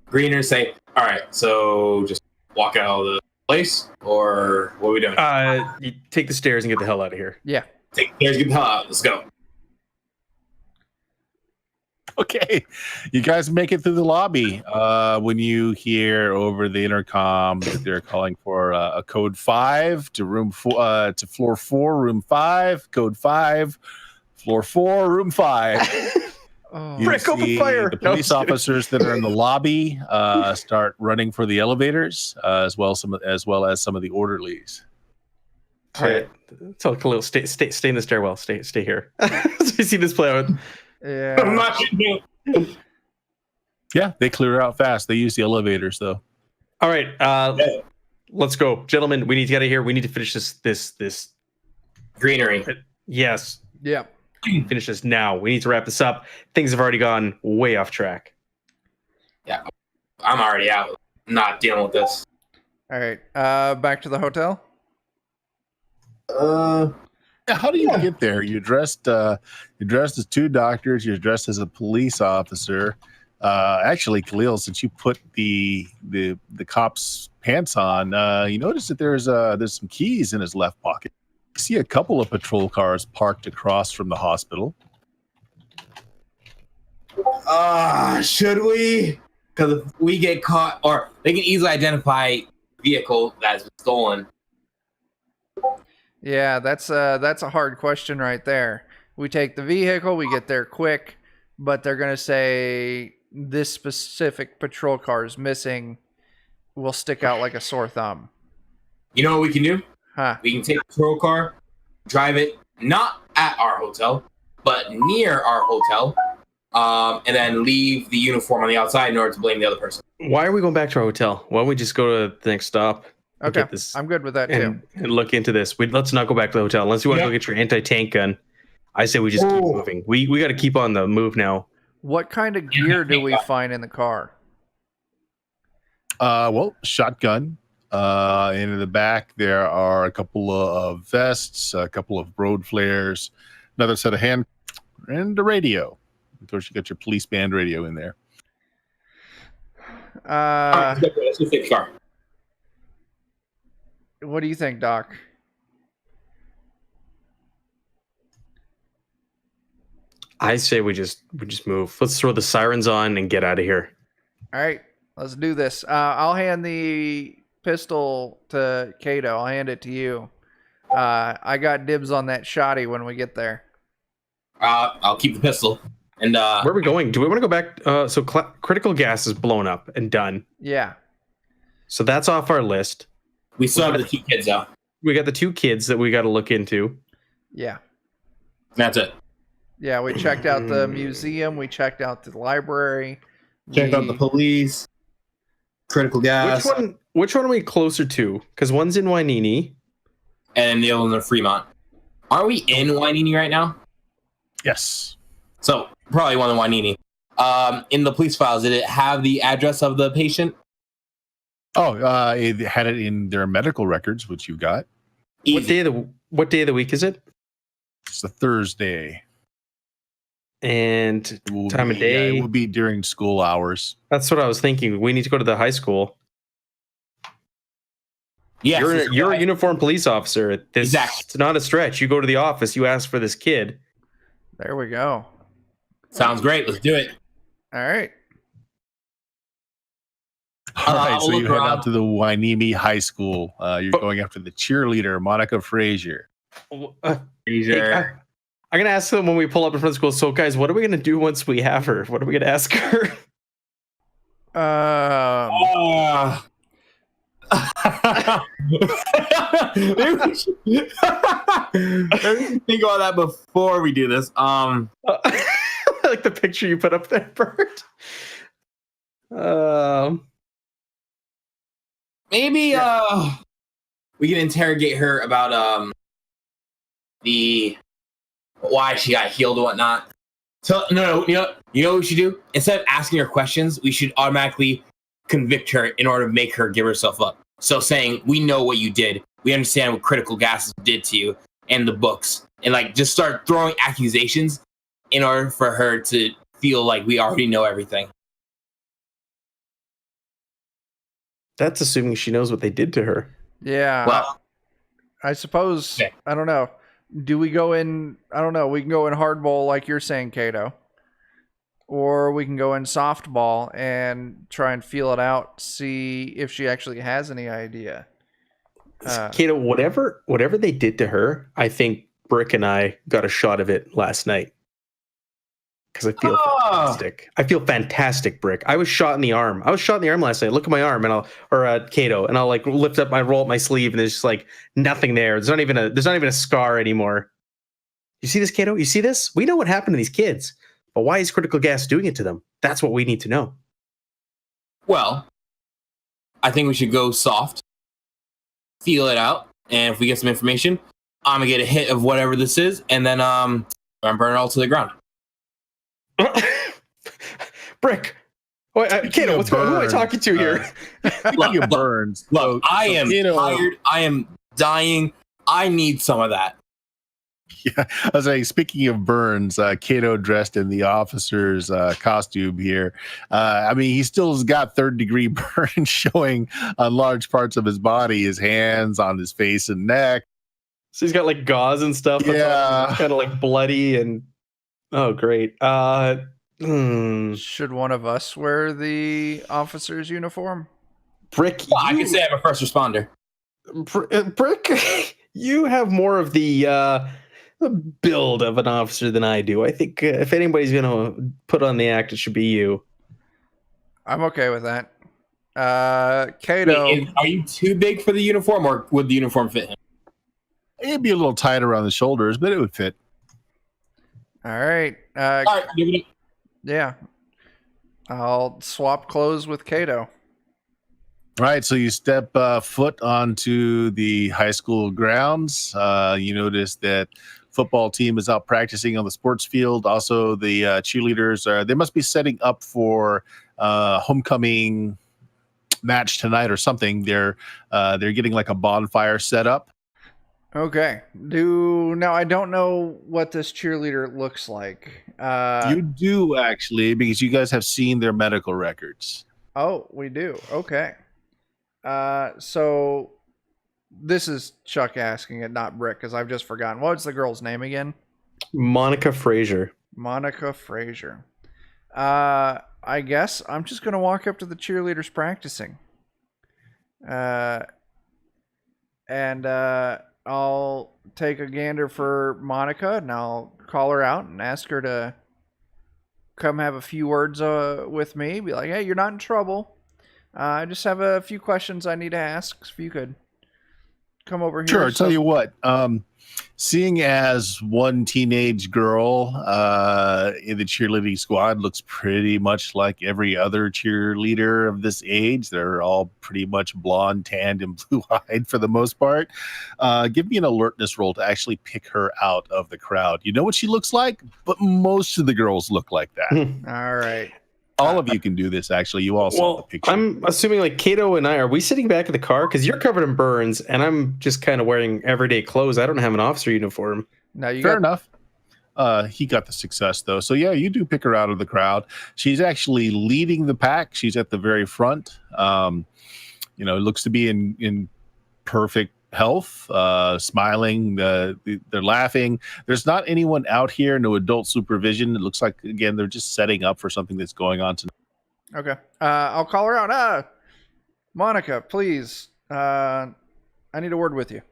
greeners, say, all right, so just walk out of the place, or what are we doing? You take the stairs and get the hell out of here. Yeah. Take the stairs, get the hell out. Let's go. Okay, you guys make it through the lobby. When you hear over the intercom that they're calling for a code 5 to to floor 4, room 5. Code 5, floor 4, room 5. You Frick, open see fire! the No, police I'm kidding. officers that are in the lobby start running for the elevators, as well as some of the orderlies. All right. Tell Khalil, stay in the stairwell. Stay here. So you see this play out. I'm Yeah. not gonna do it. Yeah, they clear out fast. They use the elevators though. All right. Let's go, gentlemen. We need to get out of here. We need to finish this. Greenery. Yes. Yeah. Finish this now. We need to wrap this up. Things have already gone way off track. Yeah, I'm already out. Not dealing with this. All right. Back to the hotel. How do you get there? You're dressed as two doctors. You're dressed as a police officer. Actually, Khalil, since you put the cop's pants on, you notice that there's some keys in his left pocket. You see a couple of patrol cars parked across from the hospital. Should we? Because if we get caught, or they can easily identify vehicle that's been stolen. Yeah, that's a hard question right there. We take the vehicle, we get there quick, but they're gonna say this specific patrol car is missing. Will stick out like a sore thumb. You know what we can do? Huh? We can take a patrol car, drive it not at our hotel, but near our hotel, and then leave the uniform on the outside in order to blame the other person. Why are we going back to our hotel? Why don't we just go to the next stop? and Okay, get this I'm good with that too. and look into this. Let's not go back to the hotel unless you want to go get your anti-tank gun. I say we just keep moving. We got to keep on the move now. What kind of gear do we find in the car? Well, shotgun. And in the back, there are a couple of vests, a couple of road flares, another set of hand, and a radio. Of course, you got your police band radio in there. Let's just take the car. What do you think, Doc? I say we just move. Let's throw the sirens on and get out of here. All right, let's do this. I'll hand the pistol to Kato. I'll hand it to you. I got dibs on that shotty when we get there. I'll keep the pistol. And Where are we going? Do we want to go back? So critical gas is blown up and done. Yeah. So that's off our list. we still have the 2 kids out. We got the 2 kids that we got to look into. Yeah. That's it. Yeah, we checked out the museum. We checked out the library. Check out the police. Critical gas. Which one are we closer to? Because one's in Wainini. And the other one's in Fremont. Are we in Wainini right now? Yes. So probably one in Wainini. In the police files, did it have the address of the patient? Oh, it had it in their medical records, which you got. Easy. What day of the week is it? It's a Thursday. And time of day? It will be during school hours. That's what I was thinking. We need to go to the high school. Yes, You're a uniformed police officer. Exactly. It's not a stretch. You go to the office, you ask for this kid. There we go. Sounds great. Let's do it. All right. All right, I'll so you look head around. out to the Wainimi High School. You're going after the cheerleader, Monica Frazier. Fraser. I'm gonna ask them when we pull up in front of school. So, guys, what are we gonna do once we have her? What are we gonna ask her? Maybe we should think about that before we do this. Like the picture you put up there, Bert. Maybe we can interrogate her about the why she got healed and whatnot. So no, you know what we should do? Instead of asking her questions, we should automatically convict her in order to make her give herself up. So saying, we know what you did, we understand what critical gases did to you, and the books, and like just start throwing accusations in order for her to feel like we already know everything. That's assuming she knows what they did to her. Yeah. Well, I suppose. Okay. I don't know. Do we go in? I don't know. We can go in hardball like you're saying, Kato, or we can go in softball and try and feel it out, see if she actually has any idea. Kato, whatever they did to her, I think Brick and I got a shot of it last night. Because I feel fantastic. I feel fantastic, Brick. I was shot in the arm. Last night. Look at my arm, and Kato, and I'll like roll up my sleeve, and there's just like nothing there. There's not even a scar anymore. You see this, Kato? You see this? We know what happened to these kids, but why is critical gas doing it to them? That's what we need to know. well, I think we should go soft, feel it out, and if we get some information, I'm gonna get a hit of whatever this is, and then I'm gonna burn it all to the ground. Brick. Kato, what's going on? Who am I talking to here? Speaking of burns, Look, I am Kato, tired. I am dying. I need some of that. Yeah, I was saying, speaking of burns, Kato dressed in the officer's costume here. I mean, he still has got third-degree burns showing on large parts of his body, his hands, on his face and neck. So he's got like gauze and stuff. Yeah. Kind of like bloody and oh, great. Should one of us wear the officer's uniform? Brick, Well, I can say I'm a first responder. Brick, you have more of the build of an officer than I do. I think if anybody's going to put on the act, it should be you. I'm okay with that. Kato. Wait, are you too big for the uniform, or would the uniform fit him? It'd be a little tight around the shoulders, but it would fit. All right. All right, give it. Yeah. I'll swap clothes with Kato. All right, so you step foot onto the high school grounds. You notice that football team is out practicing on the sports field. Also, the cheerleaders they must be setting up for homecoming match tonight or something. They're getting like a bonfire set up. Okay. Now I don't know what this cheerleader looks like. You do actually, because you guys have seen their medical records. Oh, we do. Okay. So this is Chuck asking it, not Brick, because I've just forgotten. What's the girl's name again? Monica Frazier. Monica Frazier. I guess I'm just gonna walk up to the cheerleaders practicing. And I'll take a gander for Monica, and I'll call her out and ask her to come have a few words with me. Be like, hey, you're not in trouble. I just have a few questions I need to ask. If you could come over here. Sure. I'll tell you what. Seeing as one teenage girl in the cheerleading squad looks pretty much like every other cheerleader of this age. They're all pretty much blonde, tanned, and blue-eyed for the most part. Give me an alertness roll to actually pick her out of the crowd. You know what she looks like, but most of the girls look like that. All right. All of you can do this, actually. You all saw the picture. I'm assuming like Kato and I, are we sitting back in the car? Because you're covered in burns, and I'm just kind of wearing everyday clothes. I don't have an officer uniform. Now you Fair enough. He got the success, though. So, yeah, you do pick her out of the crowd. She's actually leading the pack. She's at the very front. It looks to be in perfect health, smiling. They're laughing. There's not anyone out here. No adult supervision. It looks like again they're just setting up for something that's going on tonight. Okay. I'll call her out. Monica, please. I need a word with you.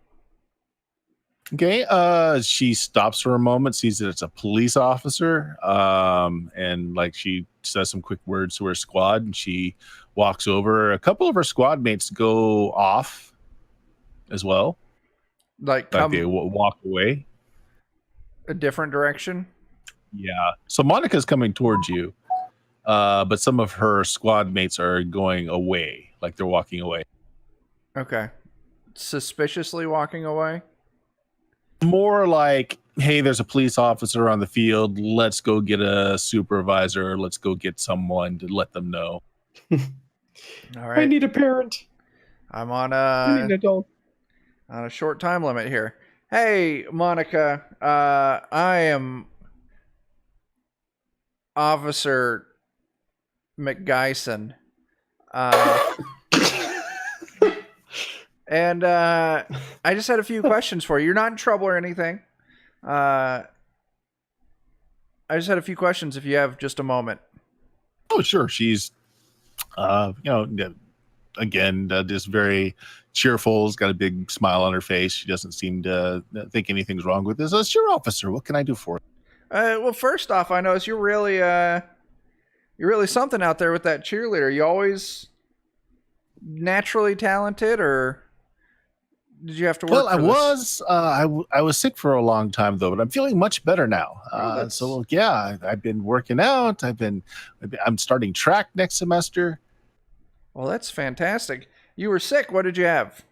Okay. She stops for a moment, sees that it's a police officer, and like she says some quick words to her squad, and she walks over. A couple of her squad mates go off as well, Like like they come walk away. a different direction. Yeah. So Monica's coming towards you, but some of her squad mates are going away, like they're walking away. Okay. Suspiciously walking away. More like, hey, there's a police officer on the field. Let's go get a supervisor. Let's go get someone to let them know. All right. I need a parent. I'm on I need an adult. on a short time limit here. Hey, Monica. I am Officer McGyson. And I just had a few questions for you. You're not in trouble or anything. I just had a few questions if you have just a moment. Oh, sure. She's, again, just very cheerful. Has got a big smile on her face. She doesn't seem to think anything's wrong with this. It's your officer. What can I do for you? Well, first off, I notice you're really something out there with that cheerleader. You always naturally talented, or did you have to work? Well, for this? I was sick for a long time though, but I'm feeling much better now. that's- So yeah, I've been working out. I'm starting track next semester. Well, that's fantastic. You were sick. What did you have?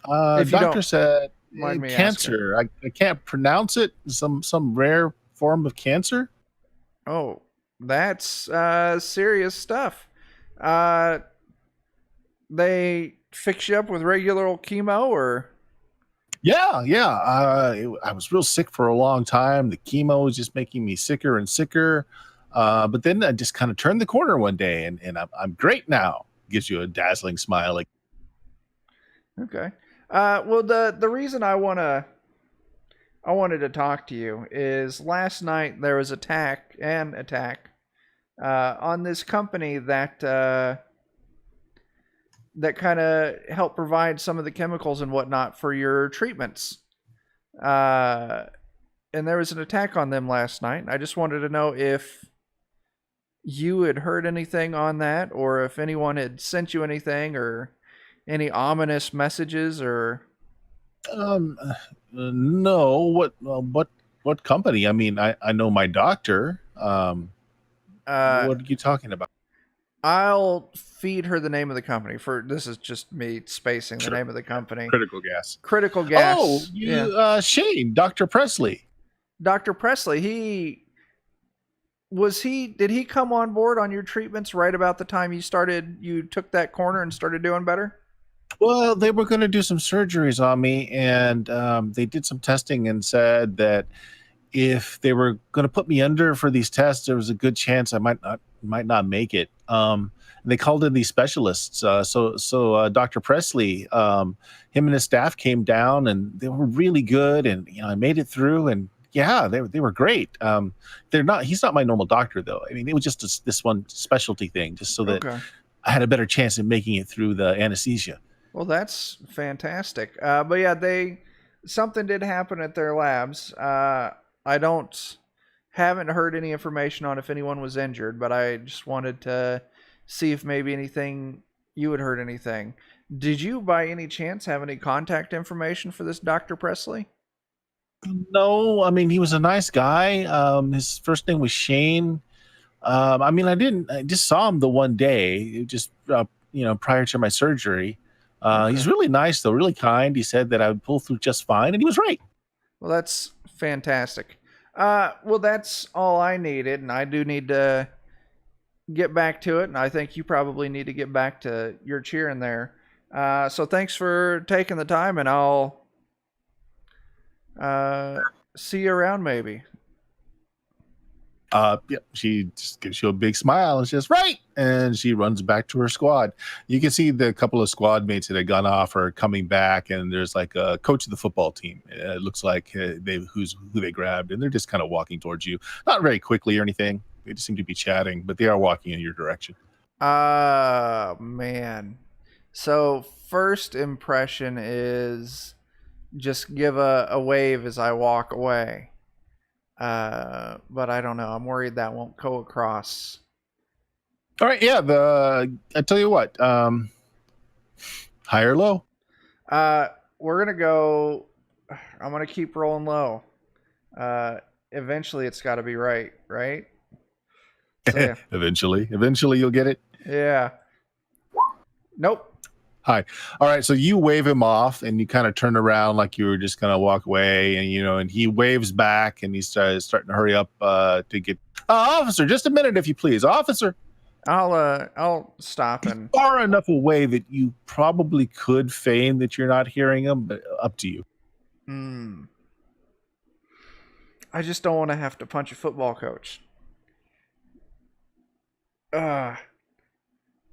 If you Doctor don't said mind me cancer. I can't pronounce it. Some rare form of cancer. Oh, that's serious stuff. They fix you up with regular old chemo, or Yeah. I was real sick for a long time. The chemo was just making me sicker and sicker. But then I just kind of turned the corner one day, and I'm great now. Gives you a dazzling smile. Like, okay. Well, the reason I wanted to talk to you is last night there was attack on this company that kind of helped provide some of the chemicals and whatnot for your treatments. And there was an attack on them last night. I just wanted to know if you had heard anything on that, or if anyone had sent you anything, or any ominous messages, or no. What company? I mean, I know my doctor. What are you talking about? I'll feed her the name of the company. For this is just me spacing the Sure. name of the company. Critical gas. Critical Gas. Oh, Shane, Dr. Presley. Dr. Presley, did he come on board on your treatments right about the time you took that corner and started doing better? Well, they were going to do some surgeries on me, and they did some testing and said that if they were going to put me under for these tests, there was a good chance I might not make it. And they called in these specialists. So Dr. Presley, him and his staff came down, and they were really good, and I made it through, and yeah, they were great. He's not my normal doctor though. I mean, it was just this one specialty thing, just so that Okay. I had a better chance of making it through the anesthesia. Well, that's fantastic. But yeah, something did happen at their labs. Haven't heard any information on if anyone was injured, but I just wanted to see if maybe you had heard anything. Did you by any chance have any contact information for this Dr. Presley? No, I mean, he was a nice guy. His first name was Shane. I just saw him the one day, just prior to my surgery. He's really nice though, really kind. He said that I would pull through just fine, and he was right. Well, that's fantastic. Well, that's all I needed, and I do need to get back to it, and I think you probably need to get back to your cheering there. So thanks for taking the time, and I'll see you around maybe. Yeah, she just gives you a big smile and says, right. And she runs back to her squad. You can see the couple of squad mates that had gone off are coming baback, and there's like a coach of the football team. It looks like who they grabbed, and they're just kind of walking towards you. Not very quickly or anything. They just seem to be chatting, but they are walking in your direction. Man. So first impression is just give a wave as I walk away. But I don't know. I'm worried that won't go across. All right, yeah. I tell you what, high or low? We're gonna go. I'm gonna keep rolling low. Eventually it's got to be right? So, yeah. Eventually you'll get it. Yeah. Nope. Hi. All right. So you wave him off, and you kind of turn around like you were just going to walk away, and he waves back, and he's starting to hurry up to get officer. Just a minute, if you please, officer. I'll stop and far enough away that you probably could feign that you're not hearing him, but up to you. I just don't want to have to punch a football coach.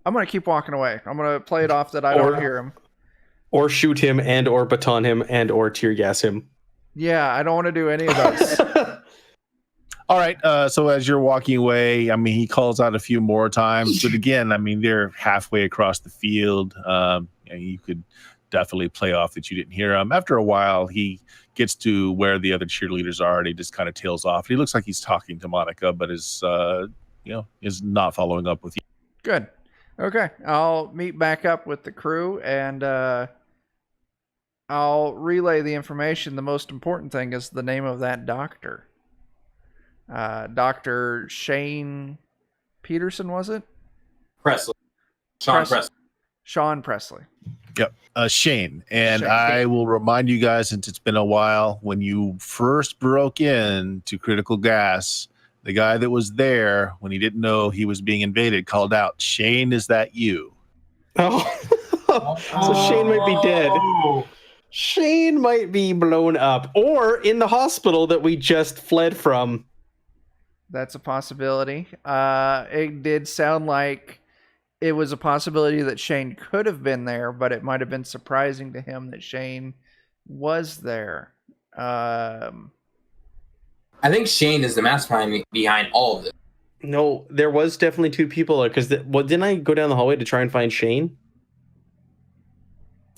I'm going to keep walking away. I'm going to play it off that I don't hear him. Or shoot him and or baton him and or tear gas him. Yeah, I don't want to do any of those. All right. So as you're walking away, I mean, he calls out a few more times. But again, I mean, they're halfway across the field. You could definitely play off that you didn't hear him. After a while, he gets to where the other cheerleaders are, and he just kind of tails off. He looks like he's talking to Monica, but is not following up with you. Good. Okay, I'll meet back up with the crew, and I'll relay the information. The most important thing is the name of that doctor. Dr. Shane Peterson, was it? Presley. Presley. Sean Presley. Yep. Shane. And Shane. I will remind you guys, since it's been a while, when you first broke in to Critical Gas, the guy that was there when he didn't know he was being invaded called out, Shane, is that you? Oh, so Shane might be dead. Shane might be blown up or in the hospital that we just fled from. That's a possibility. It did sound like it was a possibility that Shane could have been there, but it might have been surprising to him that Shane was there. I think Shane is the mastermind behind all of this. No, there was definitely two people there because didn't I go down the hallway to try and find Shane?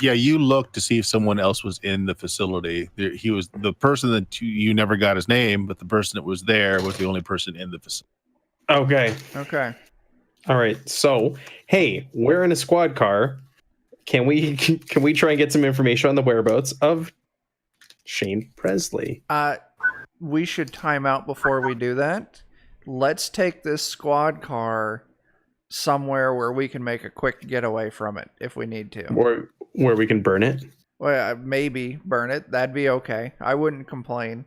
Yeah, you looked to see if someone else was in the facility. He was the person that you never got his name, but the person that was there was the only person in the facility. Okay. All right. So, hey, we're in a squad car. Can we try and get some information on the whereabouts of Shane Presley? We should time out before we do that. Let's take this squad car somewhere where we can make a quick getaway from it if we need to. Or where we can burn it. Well, maybe burn it. That'd be okay. I wouldn't complain.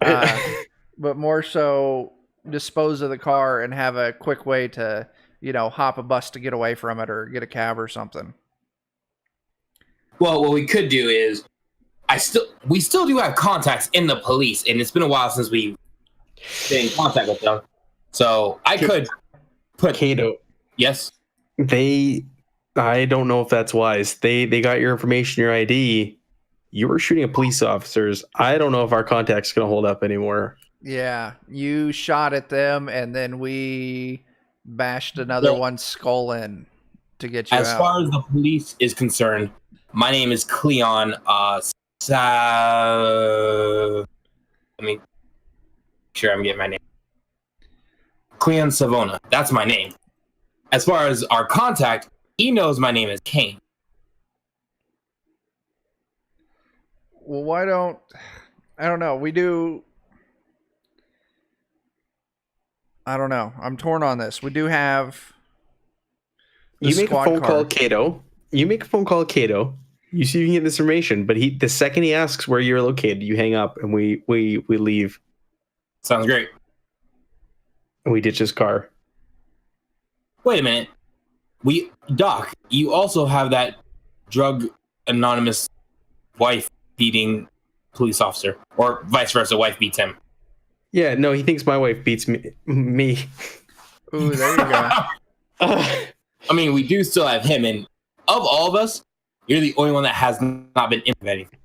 But more so dispose of the car and have a quick way to, hop a bus to get away from it or get a cab or something. Well, what we could do is we still do have contacts in the police, and it's been a while since we've been in contact with them. So I could put Kato. Yes. I don't know if that's wise. They got your information, your ID. You were shooting at police officers. I don't know if our contact's gonna hold up anymore. Yeah, you shot at them, and then we bashed another one's skull in to get you out. As far as the police is concerned, my name is Cleon. Let me make sure I'm getting my name. Cleon Savona. That's my name. As far as our contact, he knows my name is Kane. Well, I don't know. We do. I don't know. I'm torn on this. We do have. You make a phone call, Kato. You make a phone call, Kato. You see if you can get this information, but the second he asks where you're located, you hang up and we leave. Sounds great. And we ditch his car. Wait a minute. Doc, you also have that drug anonymous wife beating police officer, or vice versa, wife beats him. Yeah, no, he thinks my wife beats me. Ooh, there you go. I mean, we do still have him, and of all of us, you're the only one that has not been in anything.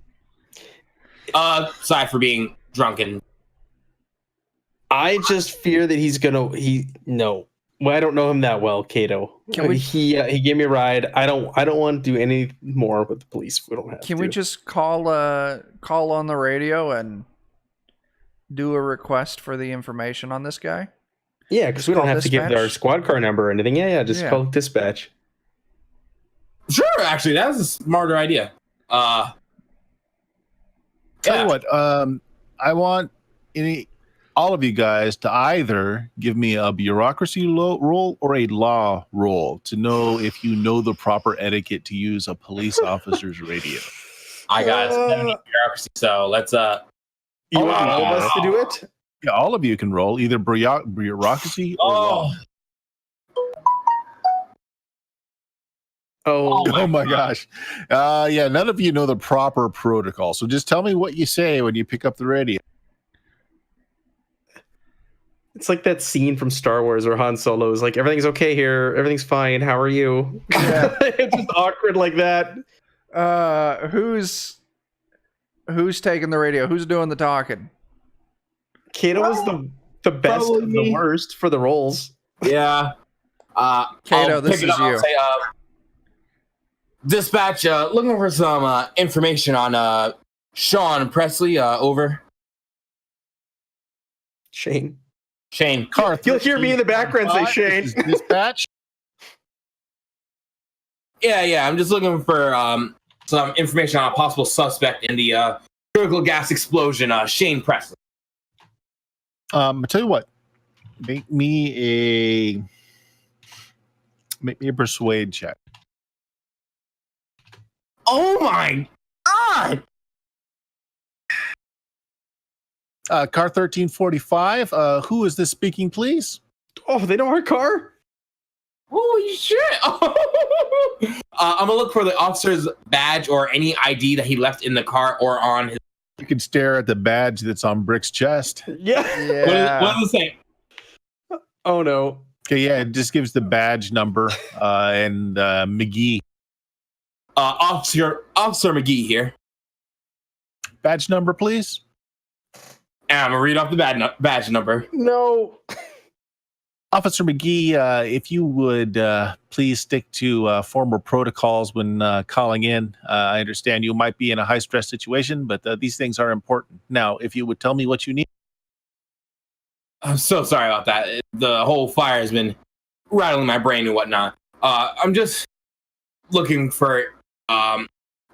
Aside for being drunk and. I just fear that he's gonna. No. Well, I don't know him that well, Kato. He gave me a ride. I don't want to do any more with the police. We don't have. Can we just call on the radio and do a request for the information on this guy? Yeah, because we don't have to give our squad car number or anything. Yeah, just call dispatch. Sure, actually, that's a smarter idea. Tell you what, I want all of you guys to either give me a bureaucracy roll or a law roll to know if you know the proper etiquette to use a police officer's radio. I got 70 bureaucracy, so let's You want all of us to do it? Yeah, all of you can roll either bureaucracy or law. Oh my gosh. Yeah, none of you know the proper protocol. So just tell me what you say when you pick up the radio. It's like that scene from Star Wars where Han Solo is like, everything's okay here. Everything's fine. How are you? Yeah. It's just awkward like that. Who's taking the radio? Who's doing the talking? Kato was the best and the worst for the roles. Yeah. Kato, this is you. Say, dispatch, looking for some information on Sean Presley, over. Shane. Car. You'll hear me in the background say Shane. Dispatch. Yeah. I'm just looking for some information on a possible suspect in the critical gas explosion, Shane Presley. I'll tell you what. Make me a persuade check. Oh my God! Car 1345. Who is this speaking, please? Oh, they know our car? Holy shit! I'm gonna look for the officer's badge or any ID that he left in the car or on his. You can stare at the badge that's on Brick's chest. Yeah. What does it say? Oh no. Okay, yeah, it just gives the badge number and McGee. Officer McGee here. Badge number, please. And I'm gonna read off the badge number. No. Officer McGee, if you would please stick to former protocols when calling in. I understand you might be in a high-stress situation, but these things are important. Now, if you would tell me what you need. I'm so sorry about that. The whole fire has been rattling my brain and whatnot. I'm just looking for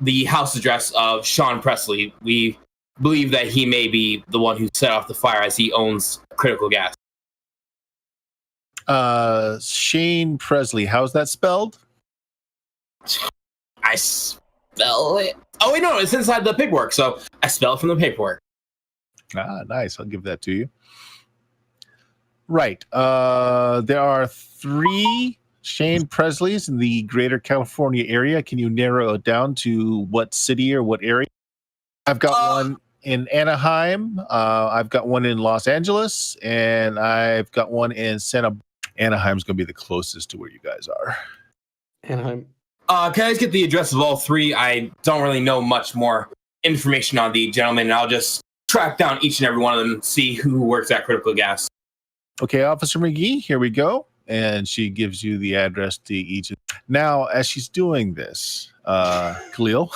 the house address of Sean Presley. We believe that he may be the one who set off the fire, as he owns critical gas. Shane Presley, how's that spelled? I spell it. Oh wait, no, it's inside the paperwork, so I spell it from the paperwork. Nice. I'll give that to you. Right. There are 3 Shane Presleys in the greater California area. Can you narrow it down to what city or what area? I've got one in Anaheim. I've got one in Los Angeles, and I've got one in Santa. Anaheim's going to be the closest to where you guys are. Anaheim. Can I just get the address of all 3? I don't really know much more information on the gentleman, and I'll just track down each and every one of them, see who works at Critical Gas. Okay, Officer McGee, here we go. And she gives you the address to each. Now, as she's doing this, Khalil,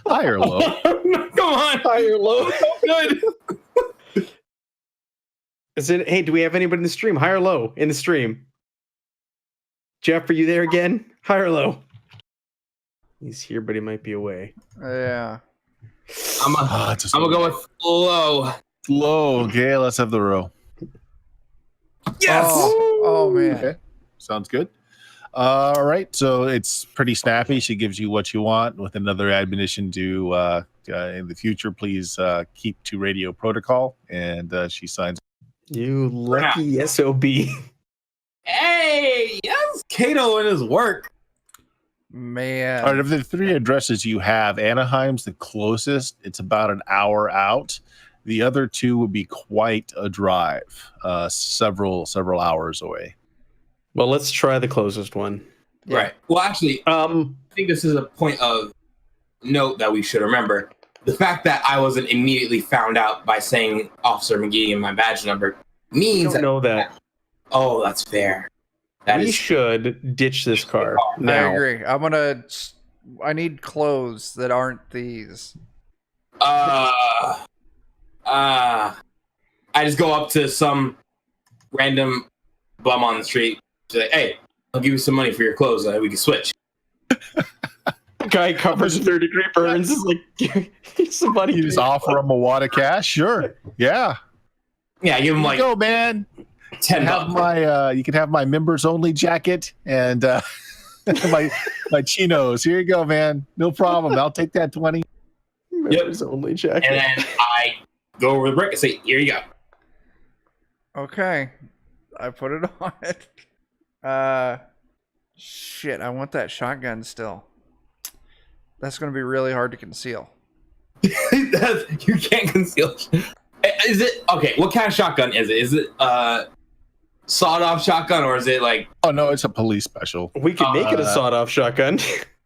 high or low? Come on, high or low? Good. Is it? Hey, do we have anybody in the stream? High or low in the stream? Jeff, are you there again? High or low? He's here, but he might be away. Yeah. I'm gonna go with low. Low. Okay, let's have the row. Yes. Oh man. Okay. Sounds good. All right. So it's pretty snappy. She gives you what you want with another admonition to in the future, please keep to radio protocol. And she signs. You lucky SOB. Hey, yes, Kato and his work. Man. All right, of the 3 addresses you have, Anaheim's the closest. It's about an hour out. The other two would be quite a drive, several hours away. Well, let's try the closest one. Yeah. Right. Well, actually, I think this is a point of note that we should remember. The fact that I wasn't immediately found out by saying Officer McGee and my badge number means I don't know that. Oh, that's fair. We should ditch this car I now. agree. I need clothes that aren't these. I just go up to some random bum on the street, say, "Hey, I'll give you some money for your clothes, and we can switch." Guy covers 30-degree burns. Is like, somebody. You just offer him a wad of cash? Sure. Yeah. Yeah, give him like go, man. $10. You can have my members only jacket and my chinos. Here you go, man. No problem. I'll take that 20. Members only jacket. And then I go over the brick and say, "Here you go." Okay. I put it on it. Shit, I want that shotgun still. That's going to be really hard to conceal. You can't conceal. Is it okay? What kind of shotgun is it? Is it sawed-off shotgun, or is it like? Oh no, it's a police special. We can make it a sawed-off shotgun.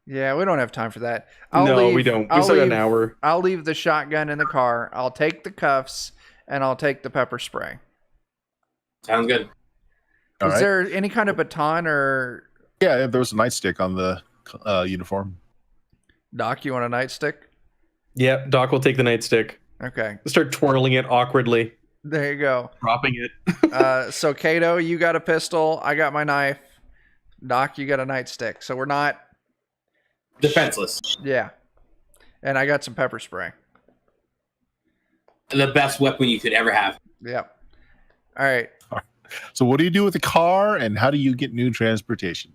Yeah, we don't have time for that. We don't. We still got an hour. I'll leave the shotgun in the car. I'll take the cuffs and I'll take the pepper spray. Sounds good. Is there any kind of baton or? Yeah, there was a nightstick on the uniform. Doc, you want a nightstick? Yeah, Doc will take the nightstick. Okay. Start twirling it awkwardly. There you go. Dropping it. So Kato, you got a pistol. I got my knife. Doc, you got a nightstick. So we're not defenseless. Yeah. And I got some pepper spray. The best weapon you could ever have. Yep. All right. So what do you do with the car, and how do you get new transportation?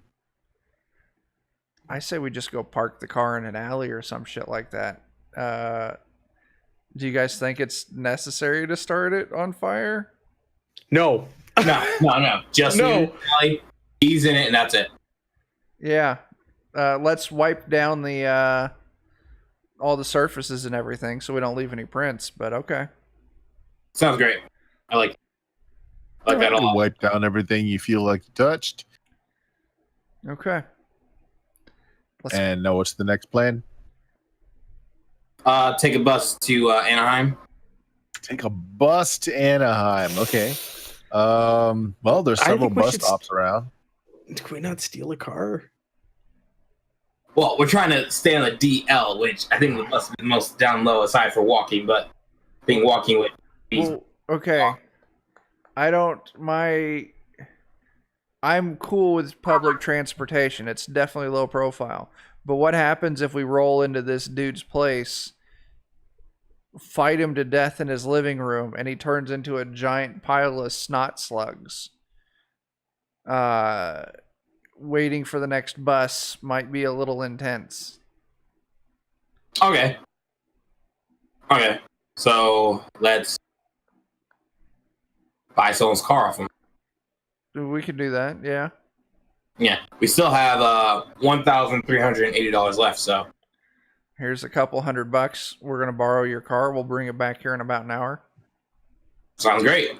I say we just go park the car in an alley or some shit like that. Do you guys think it's necessary to start it on fire? No. No. Just no. He's in it, and that's it. Yeah. Let's wipe down the all the surfaces and everything so we don't leave any prints. But okay. Sounds great. I like that a lot. Wipe down everything you feel like you touched. Okay. And now what's the next plan? Take a bus to Anaheim. Take a bus to Anaheim. Okay. Well, there's several bus stops around. Can we not steal a car? Well, we're trying to stay on the DL, which I think the bus is the most down low aside for walking, but I think walking would be... Well, okay. I'm cool with public transportation. It's definitely low profile. But what happens if we roll into this dude's place, fight him to death in his living room, and he turns into a giant pile of snot slugs? Waiting for the next bus might be a little intense. Okay. So let's buy someone's car off him. We could do that, yeah. Yeah, we still have $1,380 left, so. Here's a couple $100. We're going to borrow your car. We'll bring it back here in about an hour. Sounds great.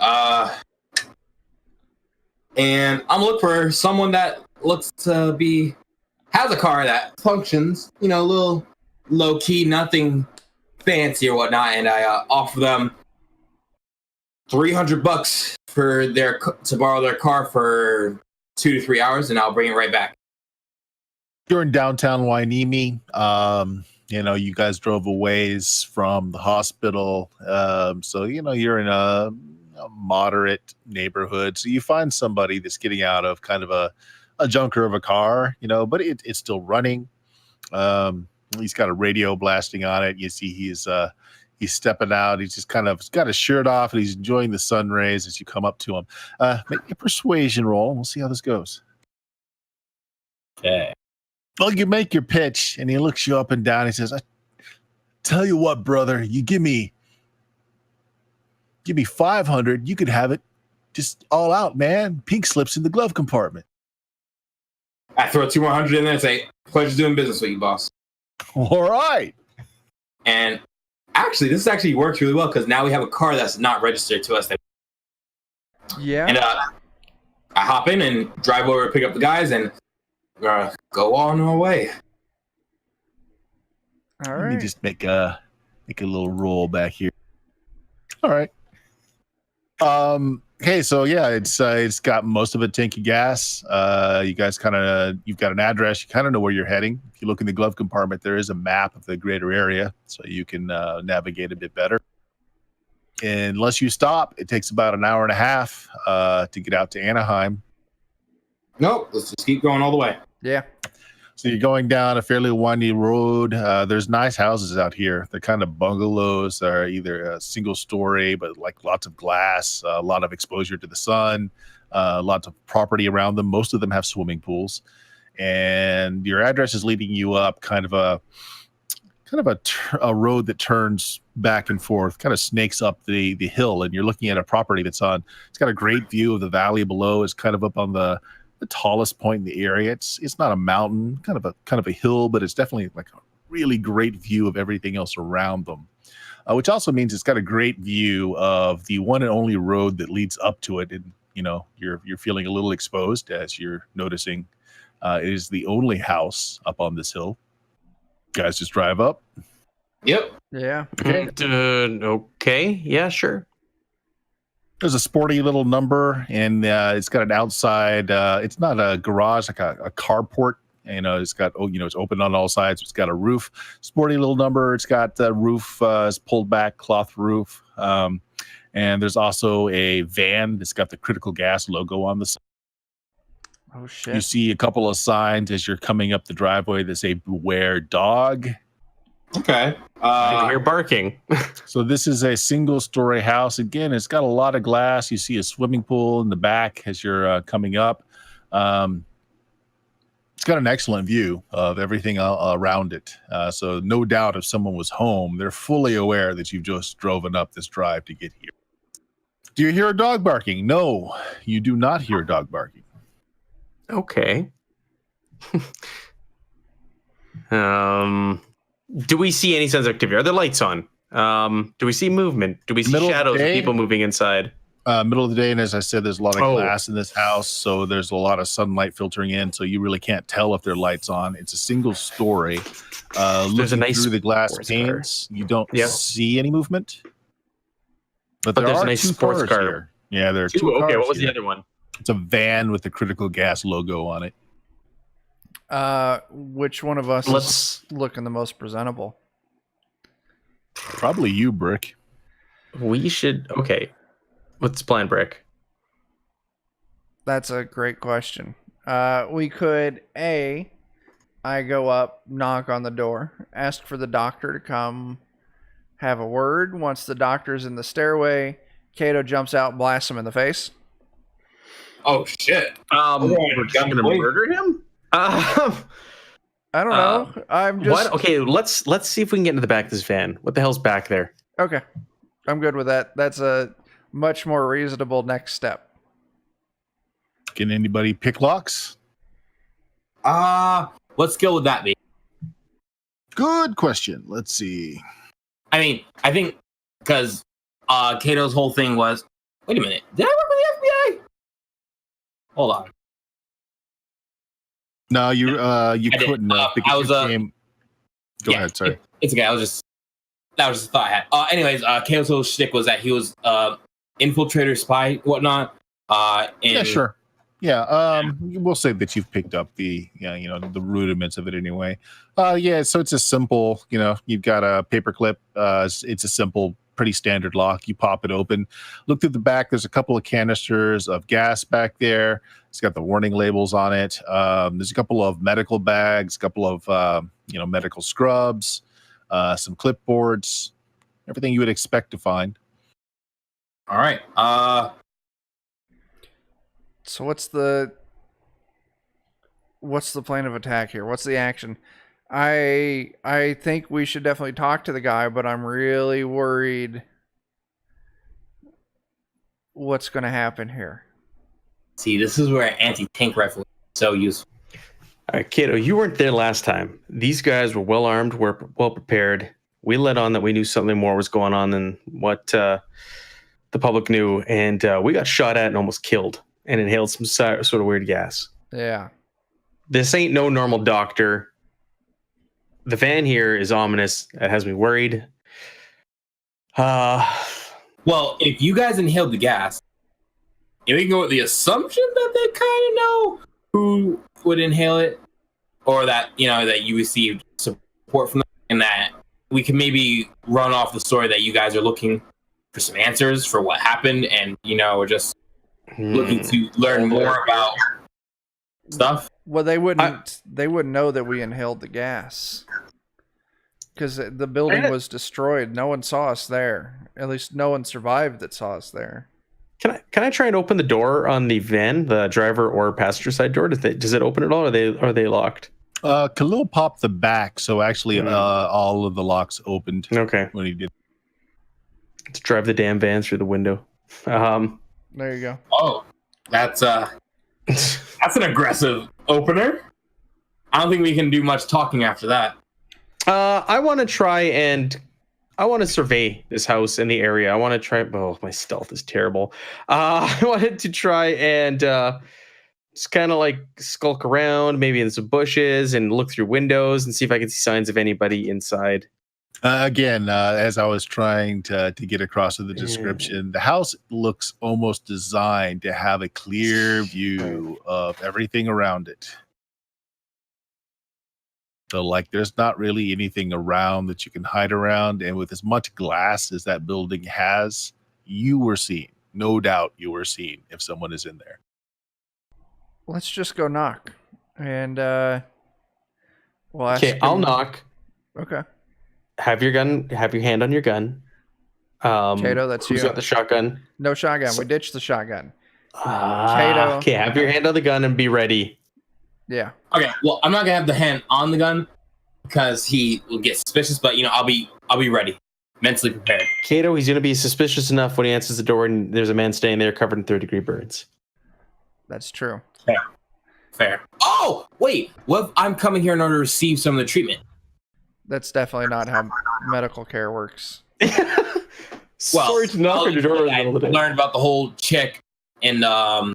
And I'm looking for someone that looks to has a car that functions, a little low key, nothing fancy or whatnot, and I offer them $300 to borrow their car for 2 to 3 hours, and I'll bring it right back. You're in downtown Wainimi. You guys drove a ways from the hospital, so you're in a moderate neighborhood. So you find somebody that's getting out of kind of a junker of a car, but it's still running. He's got a radio blasting on it. You see he's stepping out. He's just kind of got his shirt off, and he's enjoying the sun rays as you come up to him. Make a persuasion roll. We'll see how this goes. Okay. Well, you make your pitch, and he looks you up and down. He says, "I tell you what, brother, you give me 500, you could have it just all out, man. Pink slips in the glove compartment." I throw 200 in there and say, "Pleasure doing business with you, boss." All right. And Actually, this actually works really well because now we have a car that's not registered to us. Yeah. And I hop in and drive over to pick up the guys and go on our way. All Let me right. just make a little roll back here. All right. Okay, so yeah, it's got most of a tank of gas. You guys you've got an address. You kind of know where you're heading. If you look in the glove compartment, there is a map of the greater area, so you can navigate a bit better. And unless you stop, it takes about an hour and a half to get out to Anaheim. Nope, let's just keep going all the way. Yeah. So you're going down a fairly windy road. There's nice houses out here. They're kind of bungalows. They're either a single story, but like lots of glass, a lot of exposure to the sun, lots of property around them. Most of them have swimming pools. And your address is leading you up a road that turns back and forth, kind of snakes up the hill. And you're looking at a property it's got a great view of the valley below. It's kind of up on the tallest point in the area. It's not a mountain, kind of a hill, but it's definitely like a really great view of everything else around them, which also means it's got a great view of the one and only road that leads up to it. And you're feeling a little exposed as you're noticing it is the only house up on this hill. Guys, just drive up. Yep. Yeah. Okay. Okay. Yeah, sure. There's a sporty little number, and it's got an outside. It's not a garage, like a carport. It's got it's open on all sides. It's got a roof. Sporty little number. It's got the roof is pulled back, cloth roof, and there's also a van that's got the critical gas logo on the side. Oh shit. You see a couple of signs as you're coming up the driveway that say "Beware dog." Okay. I hear barking. So this is a single-story house. Again, it's got a lot of glass. You see a swimming pool in the back as you're coming up. It's got an excellent view of everything around it. So no doubt if someone was home, they're fully aware that you've just driven up this drive to get here. Do you hear a dog barking? No, you do not hear a dog barking. Okay. Do we see any sense of activity? Are the lights on? Do we see movement? Do we see shadows of people moving inside? Middle of the day, and as I said, there's a lot of glass in this house, so there's a lot of sunlight filtering in, so you really can't tell if there are lights on. It's a single story. There's a nice through the glass sports panes, you don't Yep. see any movement. But there there's are a nice two sports cars car. here. Yeah, there are two Okay, cars what was the here. other one? It's a van with the critical gas logo on it. Which one of us is looking the most presentable? Probably you, Brick. We should. Okay. What's the plan, Brick? That's a great question. We could I go up, knock on the door, ask for the doctor to come have a word. Once the doctor's in the stairway, Kato jumps out and blasts him in the face. Oh shit. We're just gonna murder him? I don't know. I'm just What? Okay, let's see if we can get into the back of this van. What the hell's back there? okay. I'm good with that. That's a much more reasonable next step. Can anybody pick locks? What skill would that be? Good question. Let's see. I think because Kato's whole thing was, wait a minute, did I work with the FBI? Hold on. No, you couldn't I because was, you came. Go ahead, sorry. It's okay. That was just a thought I had. Anyways, Kato's whole shtick was that he was infiltrator, spy, whatnot. Yeah, sure. Yeah, we'll say that you've picked up the the rudiments of it anyway. Yeah, so it's a simple, you've got a paper clip. It's a simple, pretty standard lock. You pop it open. Look through the back. There's a couple of canisters of gas back there. It's got the warning labels on it. There's a couple of medical bags, a couple of medical scrubs, some clipboards, everything you would expect to find. All right. So what's the plan of attack here? What's the action? I think we should definitely talk to the guy, but I'm really worried what's going to happen here. See, this is where anti-tank rifle is so useful. All right, Kato, you weren't there last time. These guys were well armed, were well prepared. we let on that we knew something more was going on than what the public knew, and we got shot at and almost killed and inhaled some sort of weird gas. Yeah. This ain't no normal doctor. The van here is ominous. It has me worried. Well, if you guys inhaled the gas, we can go with the assumption that they kind of know who would inhale it, or that that you received support from them, and that we can maybe run off the story that you guys are looking for some answers for what happened, and we're just looking to learn more about stuff. Well, they wouldn't know that we inhaled the gas because the building was destroyed. No one saw us there. At least no one survived that saw us there. Can I try and open the door on the van, the driver or passenger side door? Does it open at all? Or are they locked? Khalil popped the back, so actually all of the locks opened. Okay. When he did. Let's drive the damn van through the window. There you go. Oh, that's an aggressive opener. I don't think we can do much talking after that. I want to try and survey this house in the area. I want to try. Oh, my stealth is terrible. I wanted to try and just kind of like skulk around, maybe in some bushes, and look through windows and see if I can see signs of anybody inside. Again, as I was trying to get across with the description, the house looks almost designed to have a clear view of everything around it. So, like, there's not really anything around that you can hide around. And with as much glass as that building has, you were seen. No doubt you were seen if someone is in there. Let's just go knock. And we'll ask Okay, I'll knock. Okay. Have your gun. Have your hand on your gun. Kato, that's who's you. got the shotgun? No shotgun. We ditched the shotgun. Kato. Okay, have your hand on the gun and be ready. Yeah. Okay. Well, I'm not gonna have the hand on the gun because he will get suspicious. But I'll be ready, mentally prepared. Kato, he's gonna be suspicious enough when he answers the door and there's a man standing there covered in 3rd-degree burns. That's true. Fair. Oh, wait. What if I'm coming here in order to receive some of the treatment? That's definitely not how medical care works. Sorry to knock on your door in the I middle of the day. learned about the whole chick in the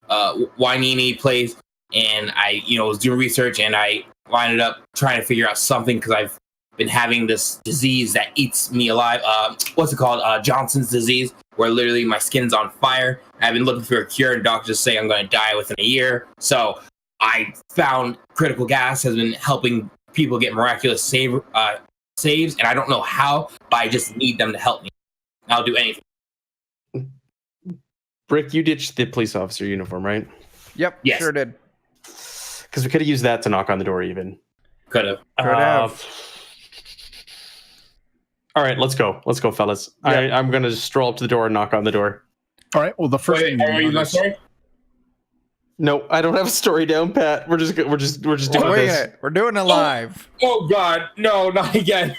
Wainini place, and I was doing research, and I ended up trying to figure out something because I've been having this disease that eats me alive. What's it called? Johnson's disease, where literally my skin's on fire. I've been looking for a cure, and doctors say I'm going to die within a year. So I found critical gas has been helping people get miraculous saves, and I don't know how, but I just need them to help me. I'll do anything. Brick, you ditched the police officer uniform, right? Yep. Yes. Sure did. Because we could have used that to knock on the door even. Could have. Could have. All right, let's go. Let's go, fellas. Yep. I'm going to stroll up to the door and knock on the door. All right. Well, the first Wait, thing are you not sorry? No, I don't have a story down, Pat. We're just doing Wait this. it. We're doing it live. Oh God, no, not again.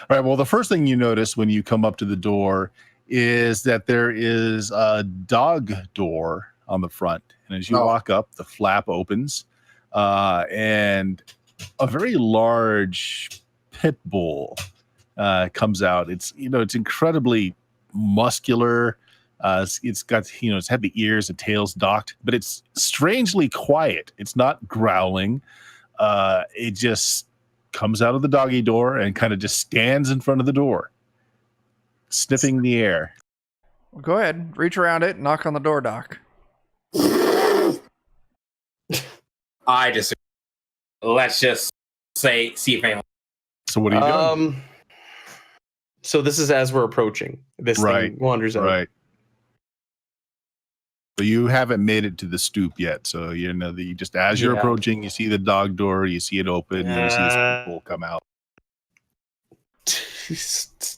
All right. Well, the first thing you notice when you come up to the door is that there is a dog door on the front. And as you walk up, the flap opens and a very large pit bull comes out. It's incredibly muscular. It's got it's had the ears, the tail's docked, but it's strangely quiet. It's not growling. It just comes out of the doggy door and kind of just stands in front of the door, sniffing the air. Well, go ahead. Reach around it. Knock on the door, Doc. I just let's just see if anyone. So what are you doing? So this is as we're approaching. This thing wanders out. Right. But you haven't made it to the stoop yet. So that you just as you're approaching, you see the dog door, you see it open, and you see this bull come out.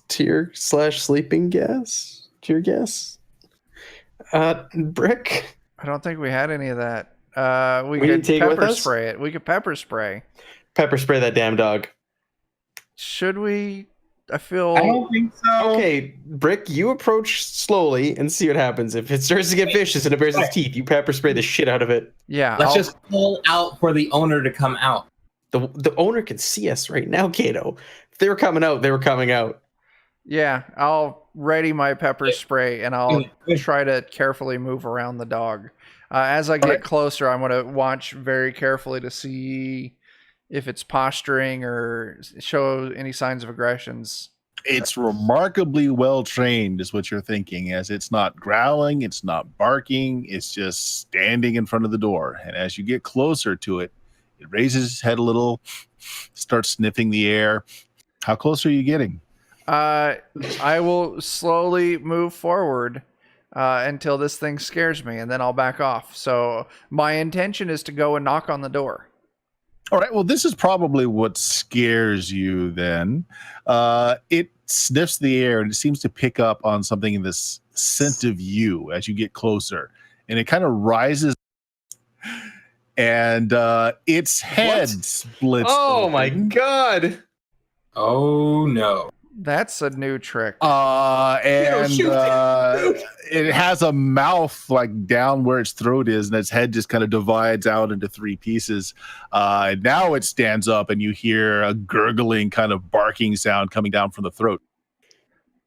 Tear/sleeping gas? Tear gas? Brick? I don't think we had any of that. We Will you could take it with pepper us? spray it. We could pepper spray. Pepper spray that damn dog. Should we? I feel. I don't think so. Okay, Brick, you approach slowly and see what happens. If it starts to get vicious and it bares its teeth, you pepper spray the shit out of it. Yeah. Let's just pull out for the owner to come out. The owner can see us right now, Kato. If they were coming out, they were coming out. Yeah, I'll ready my pepper spray and I'll try to carefully move around the dog. As I get closer, I'm going to watch very carefully to see if it's posturing or show any signs of aggressions. It's remarkably well trained, is what you're thinking, as it's not growling, it's not barking, it's just standing in front of the door. And as you get closer to it, it raises its head a little, starts sniffing the air. How close are you getting? I will slowly move forward until this thing scares me, and then I'll back off. So my intention is to go and knock on the door. All right. Well, this is probably what scares you then. It sniffs the air and it seems to pick up on something in this scent of you as you get closer. And it kind of rises and its head splits. Oh, open. my God. Oh, no. That's a new trick. And it has a mouth like down where its throat is, and its head just kind of divides out into three pieces. And now it stands up, and you hear a gurgling kind of barking sound coming down from the throat.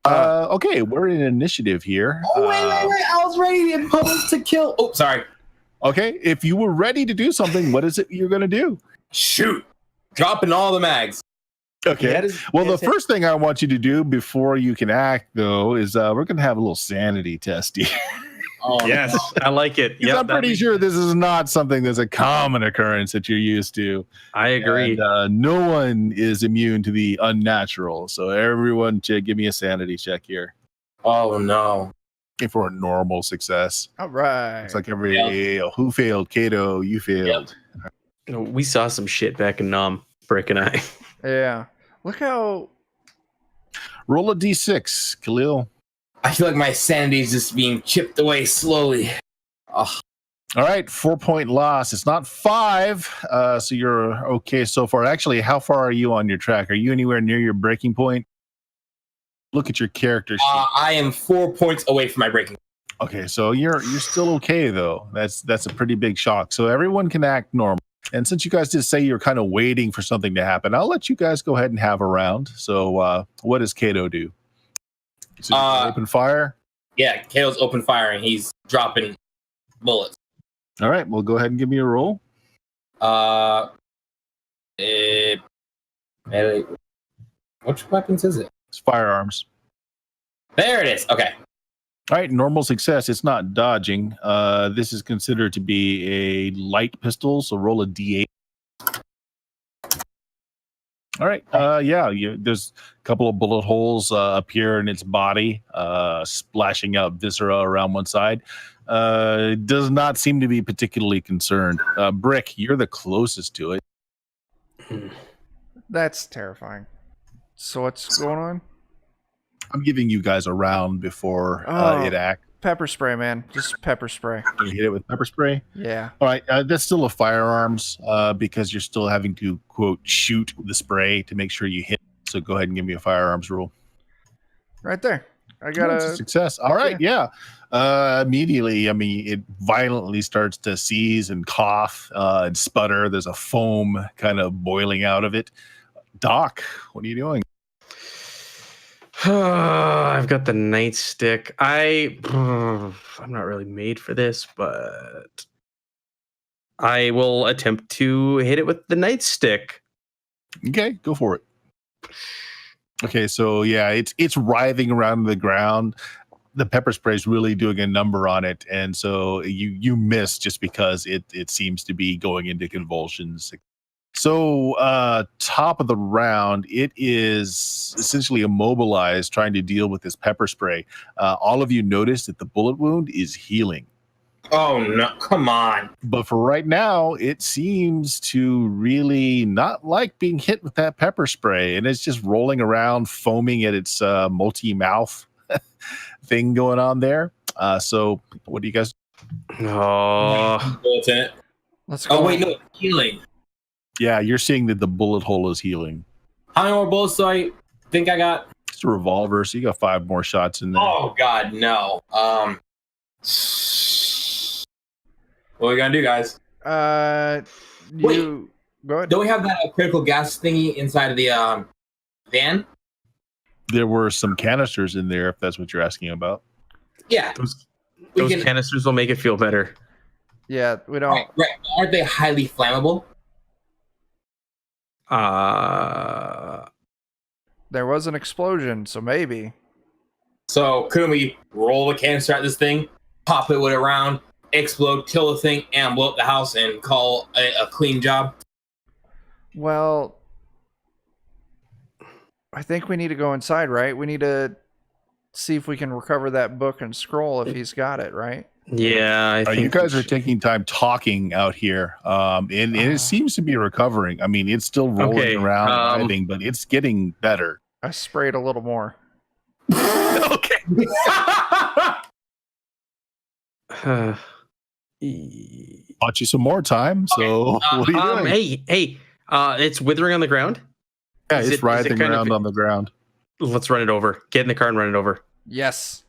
Okay, we're in initiative here. Oh, wait. I was ready in public to kill. Oh, sorry. Okay, if you were ready to do something, what is it you're going to do? Shoot. Dropping all the mags. Okay. Well, the first thing I want you to do before you can act, though, is we're going to have a little sanity test here. Oh, yes, no. I like it. Yep, I'm pretty sure this is not something that's a common occurrence that you're used to. I agree. And, no one is immune to the unnatural. So everyone, give me a sanity check here. Oh, no. For a normal success. All right. It's like who failed? Kato, you failed. Yep. You know, we saw some shit back in Nam, Brick and I. Yeah. Look how... Roll a d6, Khalil. I feel like my sanity is just being chipped away slowly. Oh. All right, 4-point loss. It's not 5, so you're okay so far. Actually, how far are you on your track? Are you anywhere near your breaking point? Look at your character sheet. I am 4 points away from my breaking. Okay, so you're still okay though. That's a pretty big shock. So everyone can act normal. And since you guys did say you're kind of waiting for something to happen, I'll let you guys go ahead and have a round. So what does Kato do? So open fire? Yeah, Kato's open fire and he's dropping bullets. All right, well, go ahead and give me a roll. Which weapons is it? It's firearms. There it is. Okay. All right, normal success. It's not dodging. This is considered to be a light pistol, so roll a d8. All right. There's a couple of bullet holes up here in its body, splashing out viscera around one side. Does not seem to be particularly concerned. Brick, you're the closest to it. That's terrifying. So what's going on? I'm giving you guys a round before it acts. Pepper spray, man. Just pepper spray. You hit it with pepper spray? Yeah. All right. That's still a firearms because you're still having to, quote, shoot the spray to make sure you hit. So go ahead and give me a firearms roll. Right there. I got a success. All right. Yeah. Immediately, I mean, it violently starts to seize and cough and sputter. There's a foam kind of boiling out of it. Doc, what are you doing? I've got the nightstick. I'm not really made for this, but I will attempt to hit it with the nightstick. Okay, go for it. Okay, so yeah, it's writhing around the ground. The pepper spray is really doing a number on it, and so you miss just because it seems to be going into convulsions. So top of the round, it is essentially immobilized, trying to deal with this pepper spray. All of you notice that the bullet wound is healing. Oh, no. Come on. But for right now, it seems to really not like being hit with that pepper spray. And it's just rolling around, foaming at its multi-mouth thing going on there. So what do you guys do? Oh. Bullets in it. Let's go. Oh, wait, no. Healing. Yeah, you're seeing that the bullet hole is healing. How many more bullets do I think I got? It's a revolver, so you got 5 more shots in there. Oh, God, no. What are we going to do, guys? You Go ahead. Don't we have that critical gas thingy inside of the van? There were some canisters in there, if that's what you're asking about. Yeah. Those canisters will make it feel better. Yeah, we don't. Right. Aren't they highly flammable? There was an explosion, so maybe. So couldn't we roll the canister at this thing, pop it with a round, explode, kill the thing, and blow up the house and call a clean job? Well, I think we need to go inside, right? We need to see if we can recover that book and scroll if he's got it, right? Yeah, I think you guys are taking time talking out here, and it seems to be recovering. I mean, it's still rolling around, writhing, but it's getting better. I sprayed a little more. Okay. Bought you some more time, so what are you doing? Hey, it's withering on the ground. Yeah, it's writhing around on the ground. Let's run it over. Get in the car and run it over. Yes.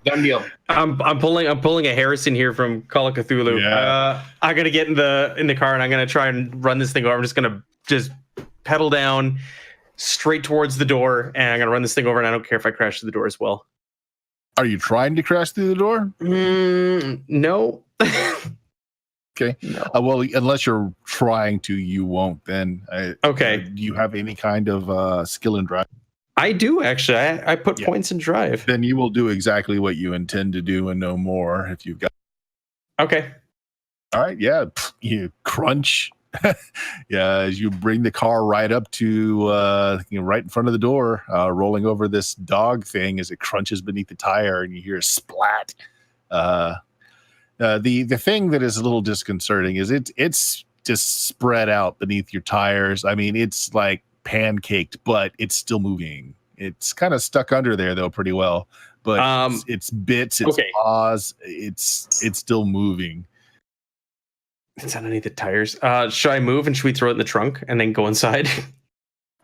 Done deal. I'm pulling a Harrison here from Call of Cthulhu. Yeah. I'm gonna get in the car and I'm gonna try and run this thing over. I'm just gonna pedal down straight towards the door and I'm gonna run this thing over and I don't care if I crash through the door as well. Are you trying to crash through the door? No. Okay. No. Well, unless you're trying to, you won't. Then. Okay. Do you have any kind of skill in drive? I do actually. I put points in drive. Then you will do exactly what you intend to do and no more if you've got. Okay. All right. Yeah. You crunch. Yeah. As you bring the car right up to right in front of the door, rolling over this dog thing as it crunches beneath the tire, and you hear a splat. The thing that is a little disconcerting is it's just spread out beneath your tires. I mean, it's like pancaked, but it's still moving. It's kind of stuck under there though pretty well, but it's bits, it's paws, it's still moving. It's underneath the tires. Should I move and should we throw it in the trunk and then go inside?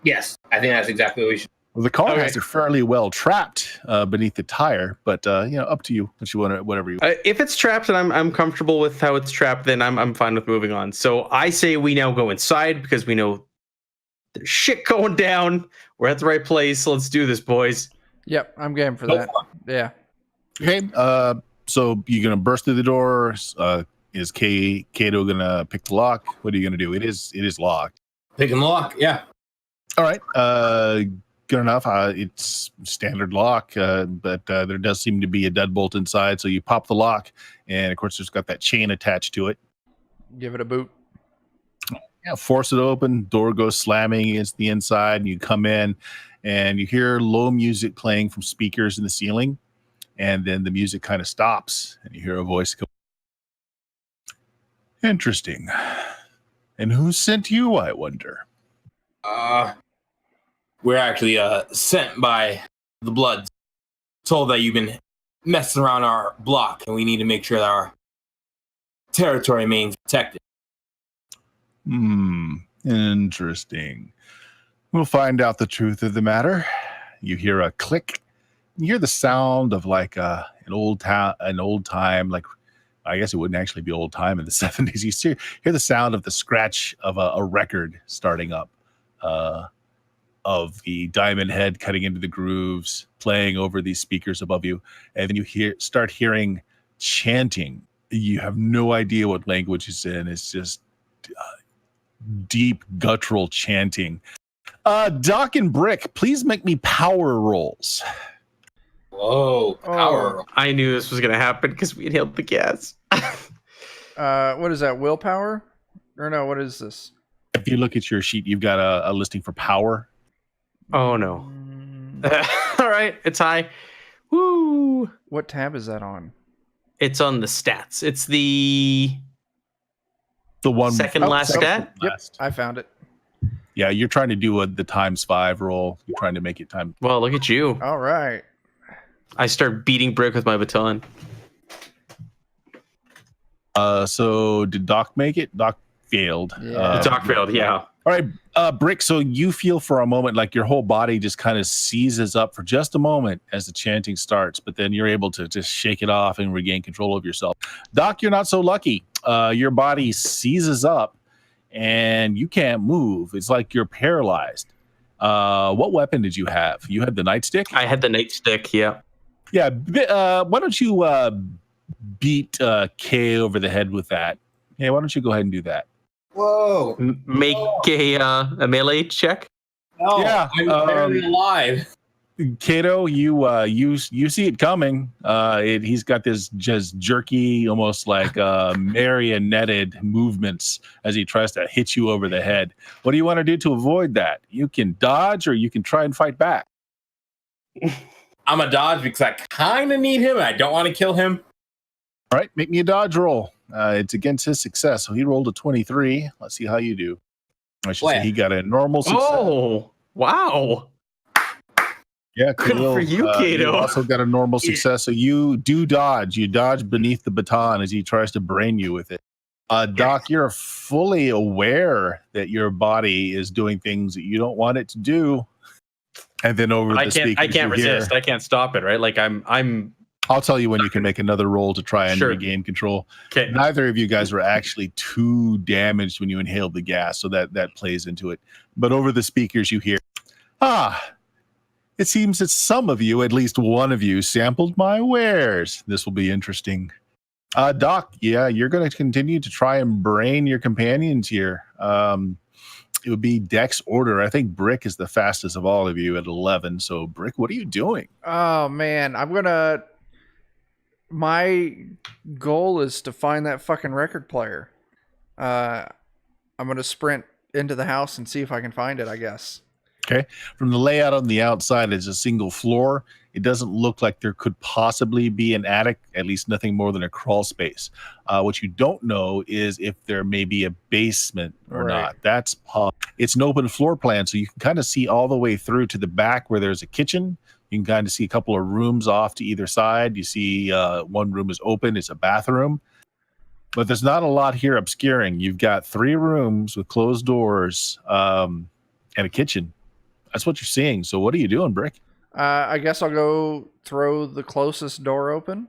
Yes, I think that's exactly what we should. Well, the car is fairly well trapped beneath the tire, but up to you. What you want, whatever you. If it's trapped and I'm comfortable with how it's trapped, then I'm fine with moving on. So I say we now go inside because we know there's shit going down. We're at the right place. Let's do this, boys. Yep, I'm game for that. Yeah. Okay. So you're gonna burst through the door. Is Kato gonna pick the lock? What are you gonna do? It is locked. Picking the lock. Yeah. All right. Good enough. It's standard lock, but there does seem to be a deadbolt inside. So you pop the lock, and of course, there's got that chain attached to it. Give it a boot. Yeah, force it open. Door goes slamming against the inside, and you come in, and you hear low music playing from speakers in the ceiling, and then the music kind of stops, and you hear a voice go. Interesting. And who sent you, I wonder? We're actually sent by the Bloods. Told that you've been messing around our block, and we need to make sure that our territory remains protected. Interesting. We'll find out the truth of the matter. You hear a click. You hear the sound of like an old time, like I guess it wouldn't actually be old time in the 70s. You hear the sound of the scratch of a record starting up, of the diamond head cutting into the grooves, playing over these speakers above you, and then you start hearing chanting. You have no idea what language it's in. It's just deep guttural chanting. Doc and Brick, please make me power rolls. Whoa, power. I knew this was going to happen because we inhaled the gas. What is that, willpower? Or no, what is this? If you look at your sheet, you've got a listing for power. Oh, no. All right, it's high. Woo! What tab is that on? It's on the stats. It's the one second last stat. Yep, I found it. Yeah, you're trying to do the ×5 roll. You're trying to make it time. Well, look at you. All right. I start beating Brick with my baton. So did Doc make it? Doc failed. Yeah. Doc failed, yeah. All right, Brick, so you feel for a moment like your whole body just kind of seizes up for just a moment as the chanting starts, but then you're able to just shake it off and regain control of yourself. Doc, you're not so lucky. Your body seizes up, and you can't move. It's like you're paralyzed. What weapon did you have? You had the nightstick? I had the nightstick, yeah. Yeah. Why don't you beat Kay over the head with that? Yeah, why don't you go ahead and do that? Whoa. Make a melee check. No, Yeah, I'm barely alive. Kato, you see it coming. He's got this just jerky, almost like marionetted movements as he tries to hit you over the head. What do you want to do to avoid that? You can dodge, or you can try and fight back. I'm a dodge because I kind of need him. And I don't want to kill him. All right, make me a dodge roll. It's against his success, so he rolled a 23. Let's see how you do. I should say he got a normal success. Oh, wow. Yeah, Good for you, Kato. You also got a normal success, so you do dodge. You dodge beneath the baton as he tries to brain you with it. Doc, you're fully aware that your body is doing things that you don't want it to do. And then over the speakers, I can't resist. I can't stop it, right? Like I'm I'll tell you when you can make another roll to try and regain control. Okay. Neither of you guys were actually too damaged when you inhaled the gas, so that plays into it. But over the speakers, you hear, it seems that some of you, at least one of you, sampled my wares. This will be interesting. Doc, yeah, you're going to continue to try and brain your companions here. It would be Dex order. I think Brick is the fastest of all of you at 11. So, Brick, what are you doing? Oh, man. My goal is to find that fucking record player. I'm going to sprint into the house and see if I can find it, I guess. Okay. From the layout on the outside, it's a single floor. It doesn't look like there could possibly be an attic, at least nothing more than a crawl space. What you don't know is if there may be a basement or not. That's it's an open floor plan, so you can kind of see all the way through to the back where there's a kitchen. You can kind of see a couple of rooms off to either side. You see one room is open. It's a bathroom. But there's not a lot here obscuring. You've got 3 rooms with closed doors and a kitchen. That's what you're seeing. So what are you doing, Brick? I guess I'll go throw the closest door open.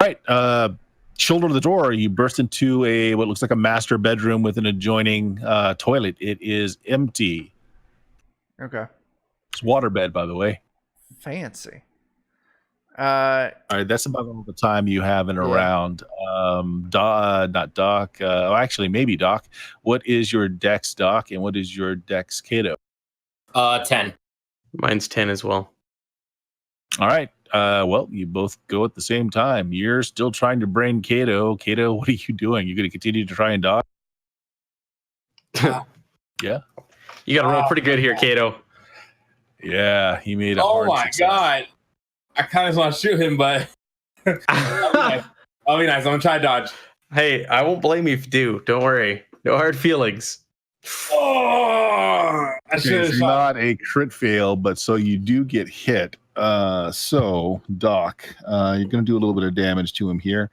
Right. Shoulder to the door, you burst into what looks like a master bedroom with an adjoining toilet. It is empty. Okay. It's waterbed, by the way. Fancy. All right, that's about all the time you have in around. Not Doc. Actually, maybe Doc. What is your Dex, Doc, and what is your Dex, Kato? 10. Mine's 10 as well. All right. Well, you both go at the same time. You're still trying to brain Kato. Kato, what are you doing? You're going to continue to try and dodge? Yeah. You got to roll pretty good here, Kato. Yeah, he made a Oh hard my success. god. I kind of want to shoot him, but I'll be nice. I'm going to try to dodge. Hey, I won't blame you if you do. Don't worry. No hard feelings. Oh, I should have It's shot. not a crit fail, but so you do get hit. So, Doc, you're going to do a little bit of damage to him here.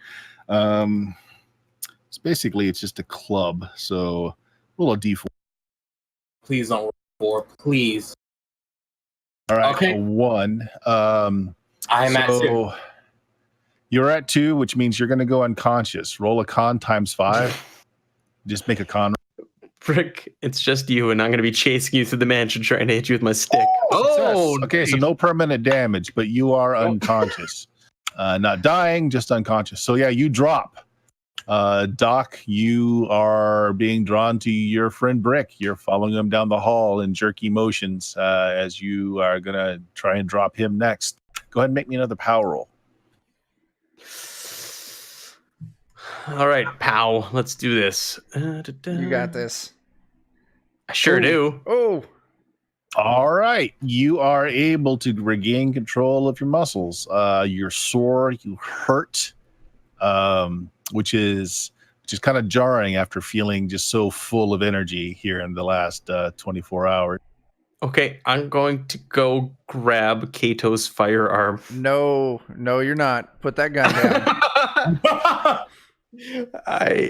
It's basically, it's just a club. So, roll a d4. Please don't roll 4. Please. All right, Okay. a 1. I'm at 2. You're at 2, which means you're going to go unconscious. Roll a con times 5. Just make a con. Frick, it's just you, and I'm going to be chasing you through the mansion trying to hit you with my stick. Oh, okay. So no permanent damage, but you are unconscious. Not dying, just unconscious. So yeah, you drop. Doc, you are being drawn to your friend Brick. You're following him down the hall in jerky motions as you are going to try and drop him next. Go ahead and make me another power roll. All right, pal, let's do this. You got this. I sure do. Oh. All right. You are able to regain control of your muscles. You're sore, you hurt, which is kind of jarring after feeling just so full of energy here in the last 24 hours. Okay, I'm going to go grab Kato's firearm. No, you're not. Put that gun down. I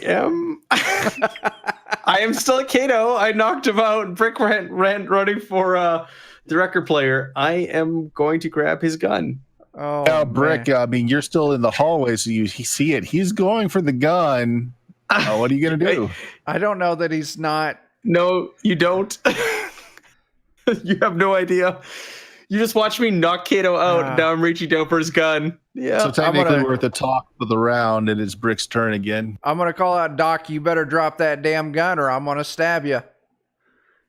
am still a Kato. I knocked him out. Brick ran running for the record player. I am going to grab his gun. Oh, Now, Brick, man. I mean, you're still in the hallway, so you see it. He's going for the gun. What are you gonna do? I don't know that he's not. No, you don't. You have no idea. You just watched me knock Kato out. Now I'm reaching down for his gun. Yeah. So technically, gonna- we're at the top of the round, and it's Brick's turn again. I'm gonna call out Doc. You better drop that damn gun, or I'm gonna stab you.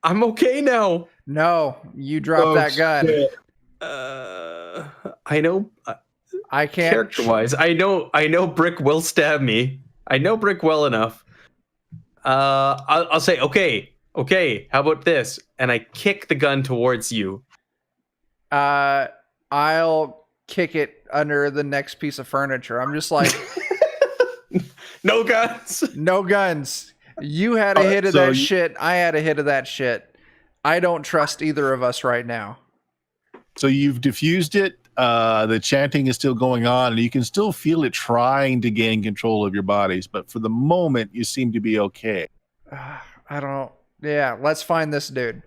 I'm okay now. No, you drop that gun. shit. I know. I can't. Character-wise, I know Brick will stab me. I know Brick well enough. I'll say, okay. How about this? And I kick the gun towards you. I'll kick it under the next piece of furniture. I'm just like, No guns. no guns. You had a hit of so that shit. I had a hit of that shit. I don't trust either of us right now. So you've diffused it. The chanting is still going on, and you can still feel it trying to gain control of your bodies. But for the moment, you seem to be okay. I don't. Yeah, let's find this dude.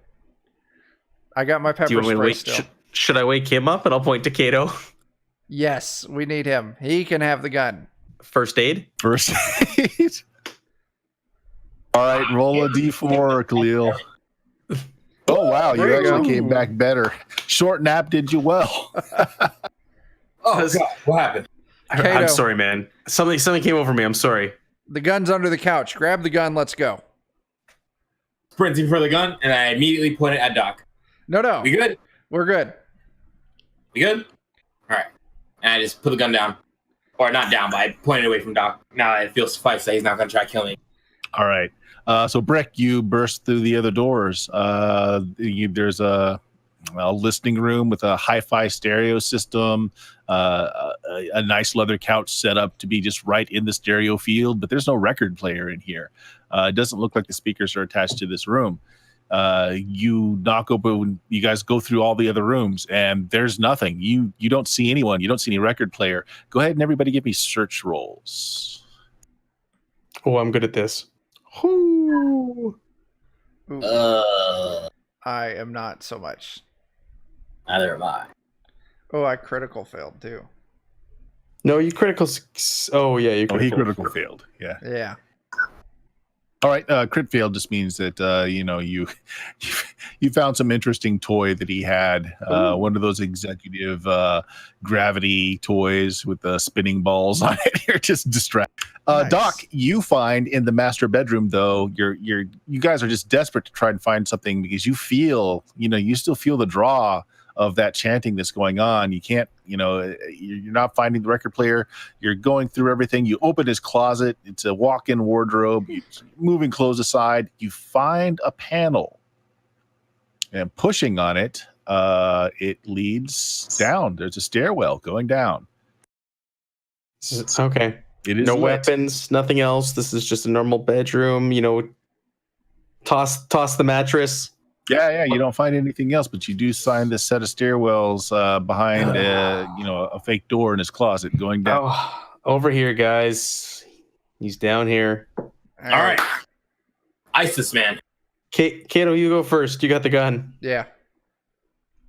I got my Do you pepper want me to spray wake? still. Should I wake him up? And I'll point to Kato. Yes, we need him. He can have the gun. First aid. First aid. All right, roll a d4, Khalil. Oh, wow, you There you actually go. came back better. Short nap did you well. Oh, God. What happened? Kato. I'm sorry, man. Something came over me. I'm sorry. The gun's under the couch. Grab the gun. Let's go. Sprinting for the gun, and I immediately point it at Doc. No. We good? We're good. We good? All right. And I just put the gun down. Or not down, but I pointed away from Doc. Now I feel suffice that he's not going to try to kill me. All right. So, Brick, you burst through the other doors. There's a listening room with a hi-fi stereo system, a nice leather couch set up to be just right in the stereo field, but there's no record player in here. It doesn't look like the speakers are attached to this room. You knock open, you guys go through all the other rooms, and there's nothing. You don't see anyone. You don't see any record player. Go ahead and everybody give me search rolls. Oh, I'm good at this. Ooh. Ooh, I am not so much. Neither am I. Oh, I critical failed too. No, you critical. Oh yeah, you Oh, he critical. critical failed. Yeah. Yeah. All right, crit fail just means that you found some interesting toy that he had. One of those executive gravity toys with the spinning balls on it. You're just distracted. Nice. Doc, you find in the master bedroom though, you guys are just desperate to try and find something because you feel, you still feel the draw of that chanting that's going on. You can't, you're not finding the record player. You're going through everything. You open his closet. It's a walk-in wardrobe. You're moving clothes aside. You find a panel, and pushing on it, it leads down. There's a stairwell going down. Okay. It is No lit. weapons, nothing else. This is just a normal bedroom. Toss the mattress. Yeah. You don't find anything else, but you do find this set of stairwells behind, a fake door in his closet going down. Oh, over here, guys. He's down here. All right. Ice this man. Kato, you go first. You got the gun. Yeah.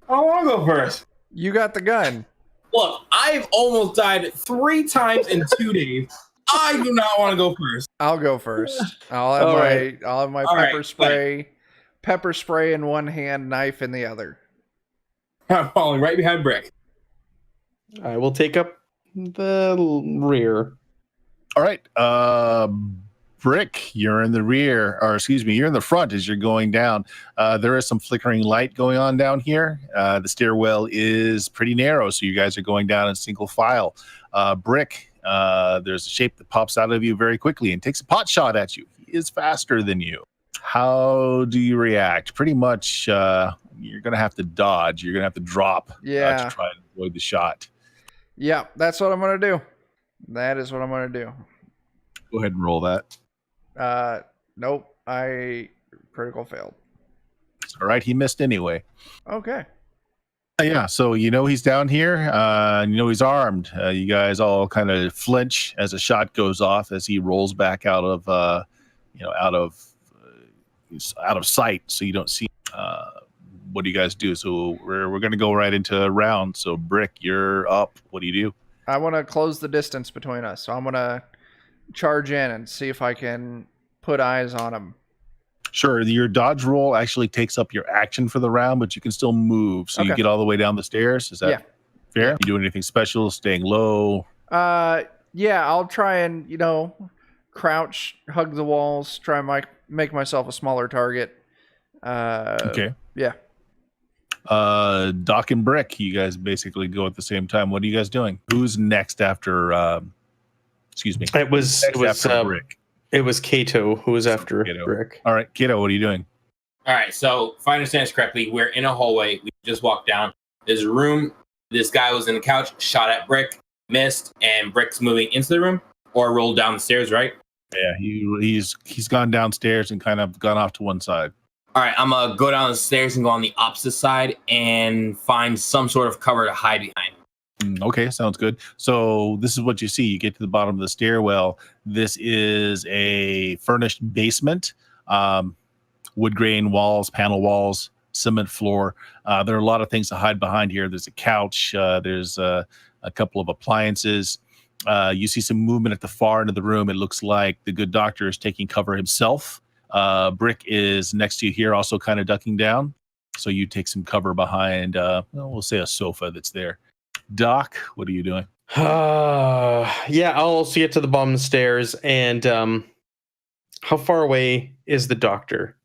I don't want to go first. You got the gun. Look, I've almost died 3 times in 2 days. I do not want to go first. I'll go first. I'll have All my right. I'll have my All pepper right, spray. Pepper spray in one hand, knife in the other. I'm falling right behind Brick. I will take up the rear. All right. Brick, you're in the rear, or excuse me, you're in the front as you're going down. There is some flickering light going on down here. The stairwell is pretty narrow, so you guys are going down in single file. Brick, there's a shape that pops out of you very quickly and takes a pot shot at you. He is faster than you. How do you react? Pretty much, you're going to have to dodge. You're going to have to drop Yeah. to try and avoid the shot. Yeah, that's what I'm gonna do. That is what I'm gonna do. Go ahead and roll that. Nope. I critical failed. It's all right. He missed anyway. Okay. Yeah, so he's down here. He's armed. You guys all kind of flinch as a shot goes off as he rolls back out of sight, so you don't see. What do you guys do? So we're going to go right into a round. So Brick, you're up. What do you do? I want to close the distance between us, so I'm gonna charge in and see if I can put eyes on him. Sure. Your dodge roll actually takes up your action for the round, but you can still move. So you get all the way down the stairs. Is that fair? You do anything special? Staying low? Yeah, I'll try and, crouch, hug the walls, try and make myself a smaller target. Okay. Yeah. Doc and Brick, you guys basically go at the same time. What are you guys doing? Who's next after? Excuse me. It was Brick. It was Kato who was after Kato. Brick. All right, Kato, what are you doing? All right, so if I understand this correctly, we're in a hallway. We just walked down. There's a room. This guy was in the couch, shot at Brick, missed, and Brick's moving into the room or rolled down the stairs, right? Yeah, he's gone downstairs and kind of gone off to one side. All right, I'm gonna go down the stairs and go on the opposite side and find some sort of cover to hide behind. Okay, sounds good. So this is what you see. You get to the bottom of the stairwell. This is a furnished basement. Wood grain walls, panel walls, cement floor. There are a lot of things to hide behind here. There's a couch. There's a couple of appliances. You see some movement at the far end of the room. It looks like the good doctor is taking cover himself. Brick is next to you here, also kind of ducking down. So you take some cover behind, we'll say a sofa that's there. Doc, what are you doing? Yeah, I'll also get to the bottom of the stairs. And how far away is the doctor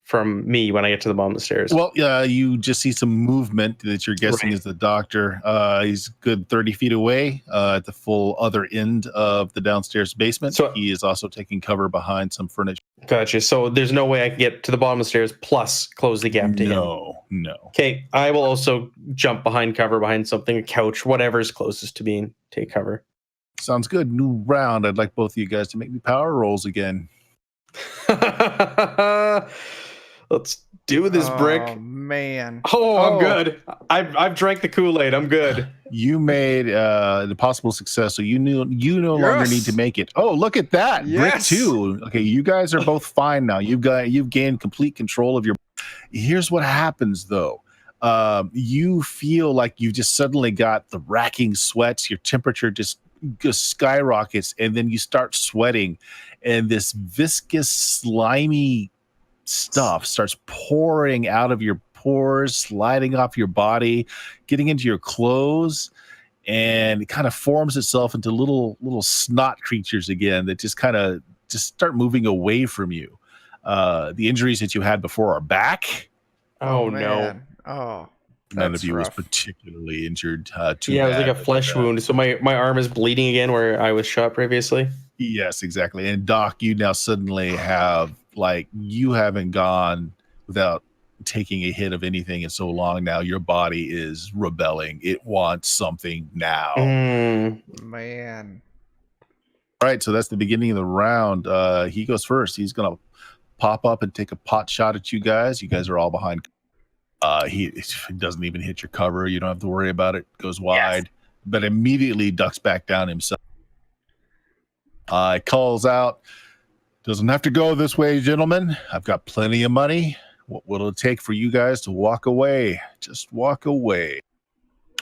from me when I get to the bottom of the stairs? Well, you just see some movement that you're guessing is the doctor. He's good 30 feet away at the full other end of the downstairs basement. So he is also taking cover behind some furniture. Gotcha. So there's no way I can get to the bottom of the stairs plus close the gap to him. No. Okay, I will also jump behind cover, behind something, a couch, whatever's closest to me, and take cover. Sounds good. New round. I'd like both of you guys to make me power rolls again. Let's do this, Brick. Oh, man. Oh, I'm good. I've drank the Kool-Aid. I'm good. You made the possible success, so you no longer need to make it. Oh, look at that. Yes. Brick 2. Okay, you guys are both fine now. You've gained complete control of your. Here's what happens though. You feel like you just suddenly got the racking sweats, your temperature just skyrockets, and then you start sweating, and this viscous, slimy stuff starts pouring out of your pores, sliding off your body, getting into your clothes, and it kind of forms itself into little snot creatures again that just start moving away from you. The injuries that you had before are back. Oh no. Oh, none of you rough. was particularly injured. It was like a flesh wound. So my arm is bleeding again where I was shot previously. Yes, exactly. And Doc, you now suddenly have, like, you haven't gone without taking a hit of anything in so long now. Your body is rebelling. It wants something now. Man. All right, so that's the beginning of the round. He goes first. He's going to pop up and take a pot shot at you guys. You guys are all behind. He doesn't even hit your cover. You don't have to worry about it. Goes wide, but immediately ducks back down himself. Calls out, doesn't have to go this way, gentlemen. I've got plenty of money. What will it take for you guys to walk away? Just walk away.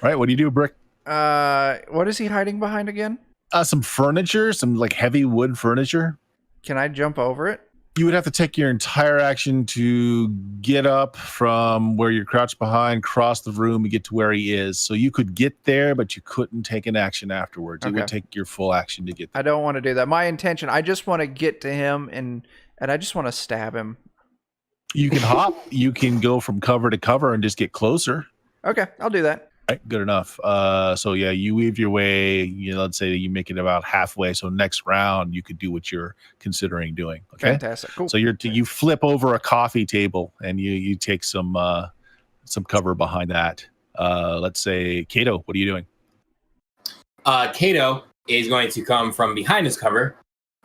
All right, what do you do, Brick? What is he hiding behind again? Some furniture, some like heavy wood furniture. Can I jump over it? You would have to take your entire action to get up from where you're crouched behind, cross the room, and get to where he is. So you could get there, but you couldn't take an action afterwards. It would take your full action to get there. I don't want to do that. My intention, I just want to get to him and I just want to stab him. You can hop. You can go from cover to cover and just get closer. Okay, I'll do that. Right, good enough. So yeah, you weave your way. Let's say you make it about halfway. So next round, you could do what you're considering doing. Okay, fantastic, cool. So you flip over a coffee table and you take some cover behind that. Let's say Kato, what are you doing? Kato is going to come from behind his cover,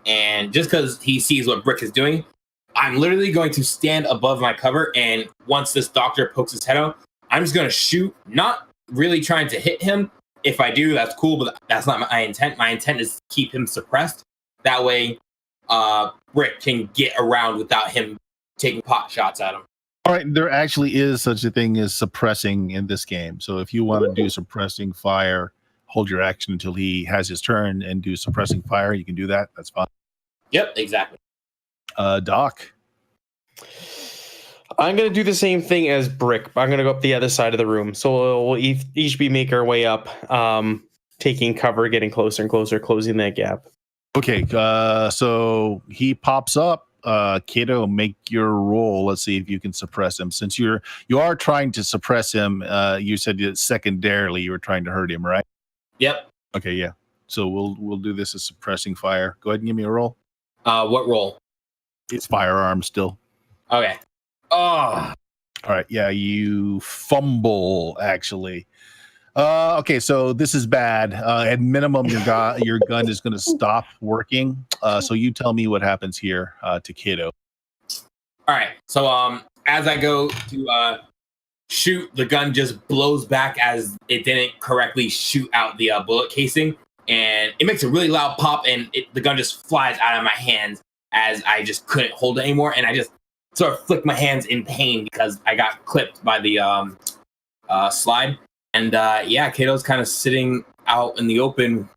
and just because he sees what Brick is doing, I'm literally going to stand above my cover. And once this doctor pokes his head out, I'm just going to shoot, not really trying to hit him. If I do, that's cool, but that's not my intent. My intent is to keep him suppressed. That way, Brick can get around without him taking pot shots at him. All right, there actually is such a thing as suppressing in this game. So if you want to do suppressing fire, hold your action until he has his turn and do suppressing fire, you can do that. That's fine. Yep, exactly. Doc. I'm going to do the same thing as Brick, but I'm going to go up the other side of the room. So we'll each be make our way up, taking cover, getting closer and closer, closing that gap. Okay, so he pops up. Kato, make your roll. Let's see if you can suppress him. Since you are trying to suppress him, you said that secondarily you were trying to hurt him, right? Yep. Okay, yeah. So we'll do this as suppressing fire. Go ahead and give me a roll. What roll? It's firearm still. Okay. Oh. All right, yeah, you fumble actually. Okay, so this is bad. At minimum, your gun is going to stop working. So you tell me what happens here to Kato. All right. So as I go to shoot, the gun just blows back as it didn't correctly shoot out the bullet casing, and it makes a really loud pop, and the gun just flies out of my hands as I just couldn't hold it anymore, and I just sort of flick my hands in pain because I got clipped by the slide. And yeah, Kato's kind of sitting out in the open,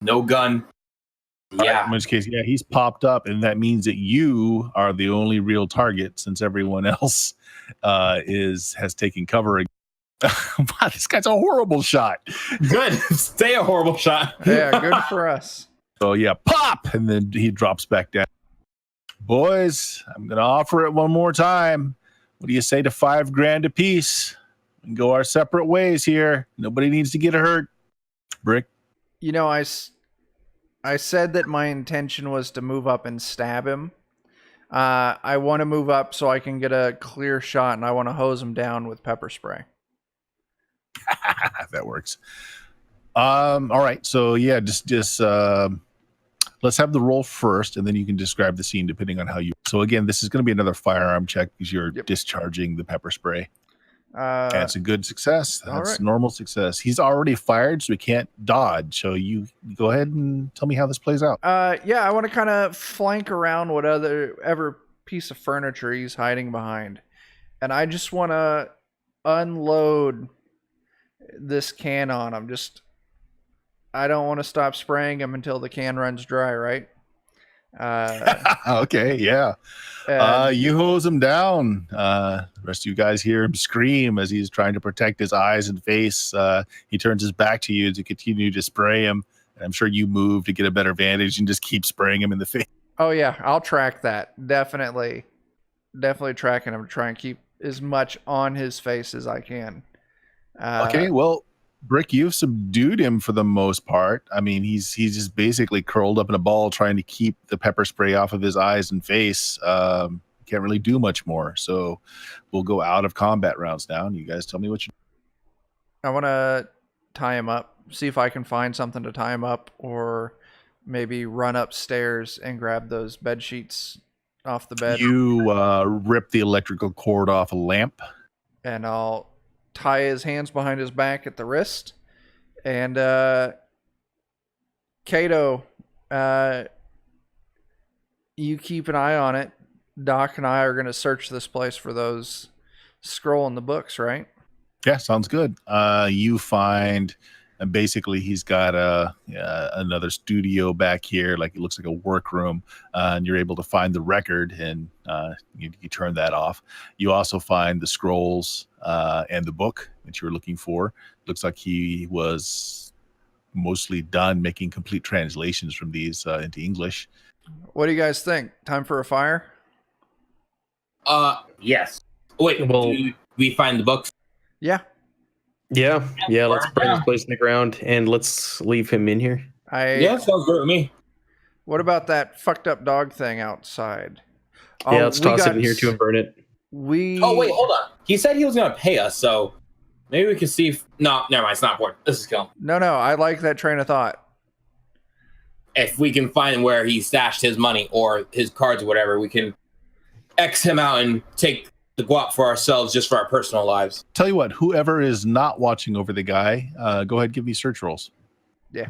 no gun. Yeah. Right, in which case, yeah, he's popped up, and that means that you are the only real target since everyone else has taken cover. Wow, this guy's a horrible shot. Good. Stay a horrible shot. Yeah, good for us. So yeah, pop, and then he drops back down. Boys, I'm gonna offer it one more time. What do you say to $5,000 a piece? We can go our separate ways here. Nobody needs to get hurt. Brick. You know, I said that my intention was to move up and stab him. I want to move up so I can get a clear shot, and I want to hose him down with pepper spray. That works. All right. So yeah, just let's have the roll first, and then you can describe the scene depending on how you. So again, this is going to be another firearm check because you're discharging the pepper spray. That's a good success. That's normal success. He's already fired, so he can't dodge. So you go ahead and tell me how this plays out. Yeah, I want to kind of flank around whatever piece of furniture he's hiding behind, and I just want to unload this can on him. I don't want to stop spraying him until the can runs dry, right? Okay, yeah. You hose him down. The rest of you guys hear him scream as he's trying to protect his eyes and face. He turns his back to you to continue to spray him. And I'm sure you move to get a better vantage and just keep spraying him in the face. Oh yeah, I'll track that. Definitely tracking him to try and keep as much on his face as I can. Okay, well, Brick, you've subdued him for the most part. I mean, he's just basically curled up in a ball trying to keep the pepper spray off of his eyes and face. Can't really do much more. So we'll go out of combat rounds now, and you guys tell me what you. I want to tie him up, see if I can find something to tie him up, or maybe run upstairs and grab those bed sheets off the bed. You rip the electrical cord off a lamp. And I'll tie his hands behind his back at the wrist. And Kato, you keep an eye on it. Doc and I are going to search this place for those scroll in the books, right? Yeah, sounds good. You find, and basically he's got another studio back here, like it looks like a workroom, and you're able to find the record, and you turn that off. You also find the scrolls and the book that you were looking for. Looks like he was mostly done making complete translations from these into English. What do you guys think? Time for a fire? Yes. Wait, Well, do we find the books? Yeah. Yeah. Let's burn this place in the ground and let's leave him in here. Yeah, sounds good with me. What about that fucked up dog thing outside? Yeah, let's toss it in here too and burn it. Oh wait, hold on. He said he was gonna pay us, so maybe we can see if. No, never mind. It's not important. This is kill. No, I like that train of thought. If we can find where he stashed his money or his cards or whatever, we can X him out and take the guap for ourselves, just for our personal lives. Tell you what, whoever is not watching over the guy, go ahead and give me search rolls. Yeah.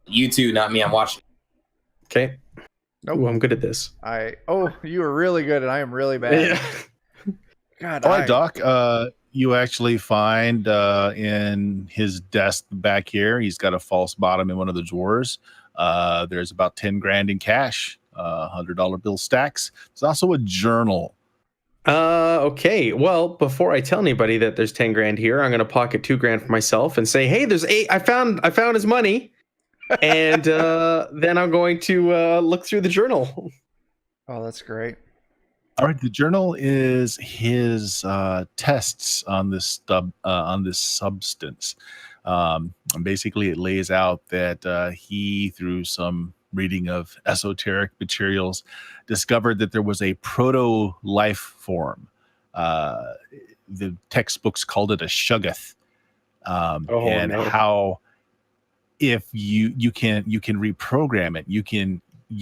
You two, not me. I'm watching. Okay. Nope. Ooh, I'm good at this. You were really good and I am really bad. Yeah. God. All right, Doc. You actually find in his desk back here, he's got a false bottom in one of the drawers. There's about 10 grand in cash, $100 bill stacks. There's also a journal. Okay. Well, before I tell anybody that there's 10 grand here, I'm gonna pocket 2 grand for myself and say, hey, there's 8. I found his money. And then I'm going to look through the journal. Oh, that's great. All right, the journal is his tests on this substance. And basically, it lays out that he, through some reading of esoteric materials, discovered that there was a proto life form. The textbooks called it a shuggoth, and no. how if you can reprogram it, you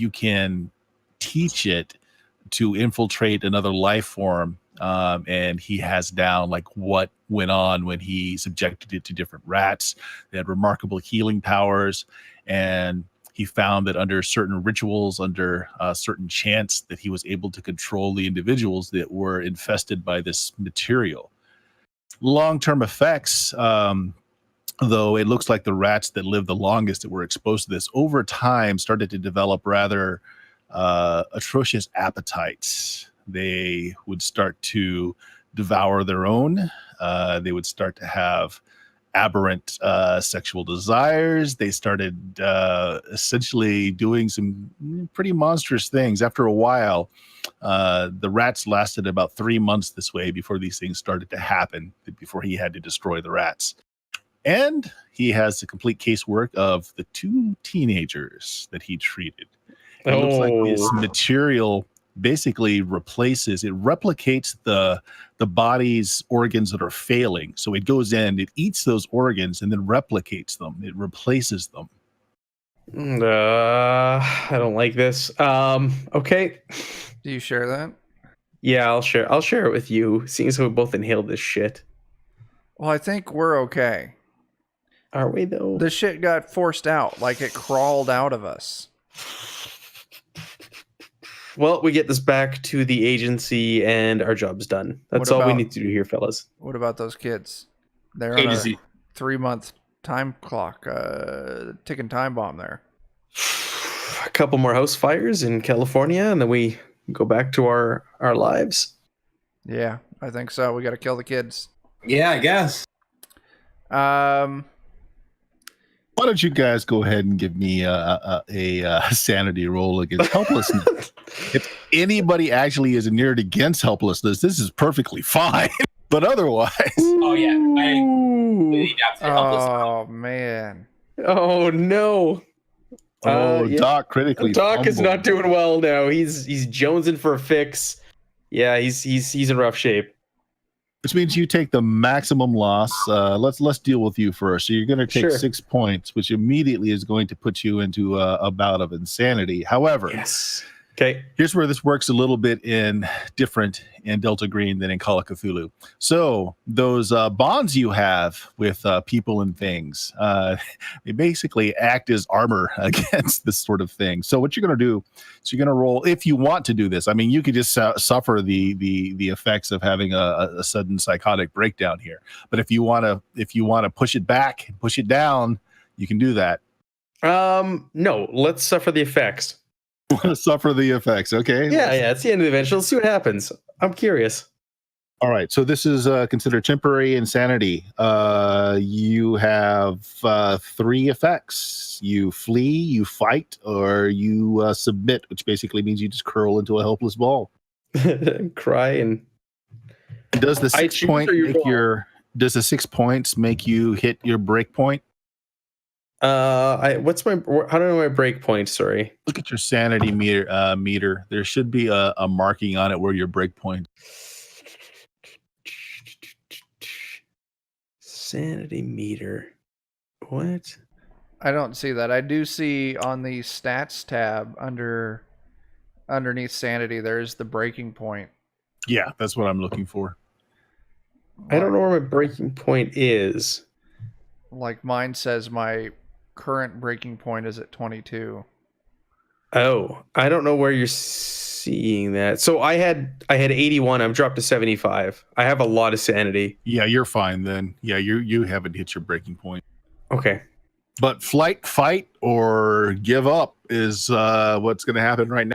can teach it to infiltrate another life form, and he has down like what went on when he subjected it to different rats. They had remarkable healing powers, and he found that under certain rituals, under certain chants, that he was able to control the individuals that were infested by this material. Long-term effects, though it looks like the rats that lived the longest that were exposed to this over time started to develop rather atrocious appetites. They would start to devour their own. They would start to have aberrant sexual desires. They started essentially doing some pretty monstrous things. After a while, the rats lasted about 3 months this way before these things started to happen, before he had to destroy the rats. And he has the complete casework of the 2 teenagers that he treated. It looks like this material basically replicates the body's organs that are failing. So it goes in, it eats those organs and then replicates them. It replaces them. I don't like this. Okay. Do you share that? Yeah, I'll share it with you, seeing as we both inhaled this shit. Well, I think we're okay. Are we though? The shit got forced out, like it crawled out of us. Well, we get this back to the agency and our job's done. That's all we need to do here, fellas. What about those kids? They're on a 3-month time clock, ticking time bomb there. A couple more house fires in California, and then we go back to our lives. Yeah, I think so. We got to kill the kids. Yeah, I guess. Why don't you guys go ahead and give me a sanity roll against helplessness? If anybody actually is neared against helplessness, this is perfectly fine. But otherwise, oh yeah, oh man, oh no. Yeah. Doc critically. Doc is not doing well now. He's jonesing for a fix. Yeah, he's in rough shape. Which means you take the maximum loss. Let's deal with you first. So you're going to take 6 points, which immediately is going to put you into a bout of insanity. However, yes. Okay. Here's where this works a little bit different in Delta Green than in Call of Cthulhu. So those bonds you have with people and things, they basically act as armor against this sort of thing. So what you're going to do is you're going to roll, if you want to do this. I mean, you could just suffer the effects of having a sudden psychotic breakdown here. But if you want to push it back, push it down, you can do that. No, let's suffer the effects. Suffer the effects. Okay. Yeah. It's the end of the event. Let's see what happens. I'm curious. All right. So this is considered temporary insanity. You have 3 effects. You flee, you fight, or you submit, which basically means you just curl into a helpless ball. Cry and. Does the 6 point make does the 6 points make you hit your break point? How do I know my break point? Sorry. Look at your sanity meter. There should be a marking on it where your break point. Sanity meter. What? I don't see that. I do see on the stats tab underneath sanity, there's the breaking point. Yeah, that's what I'm looking for. I don't know where my breaking point is. Like mine says my current breaking point is at 22. Oh, I don't know where you're seeing that. So I had 81. I've dropped to 75. I have a lot of sanity. Yeah, you're fine then. Yeah, you haven't hit your breaking point. Okay. But flight, fight, or give up is what's going to happen right now.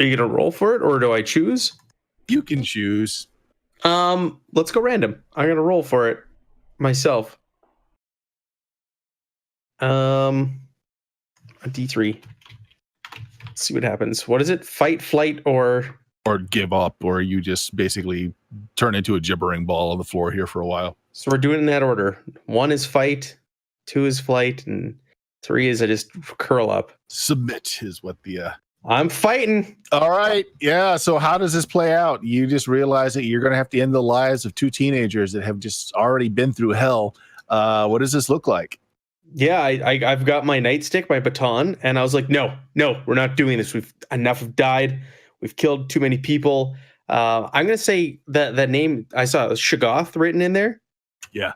Are you gonna roll for it, or do I choose? You can choose. Let's go random. I'm gonna roll for it myself. A D3. Let's see what happens. What is it? Fight, flight, or give up, or you just basically turn into a gibbering ball on the floor here for a while. so we're doing it in that order. 1 is fight, 2 is flight, and 3 is I just curl up. Submit is what the I'm fighting. All right. Yeah. So how does this play out? You just realize that you're going to have to end the lives of 2 teenagers that have just already been through hell. What does this look like? Yeah, I've got my nightstick, my baton, and I was like, no, we're not doing this. Enough have died. We've killed too many people. I'm gonna say that name I saw Shoggoth written in there. Yeah.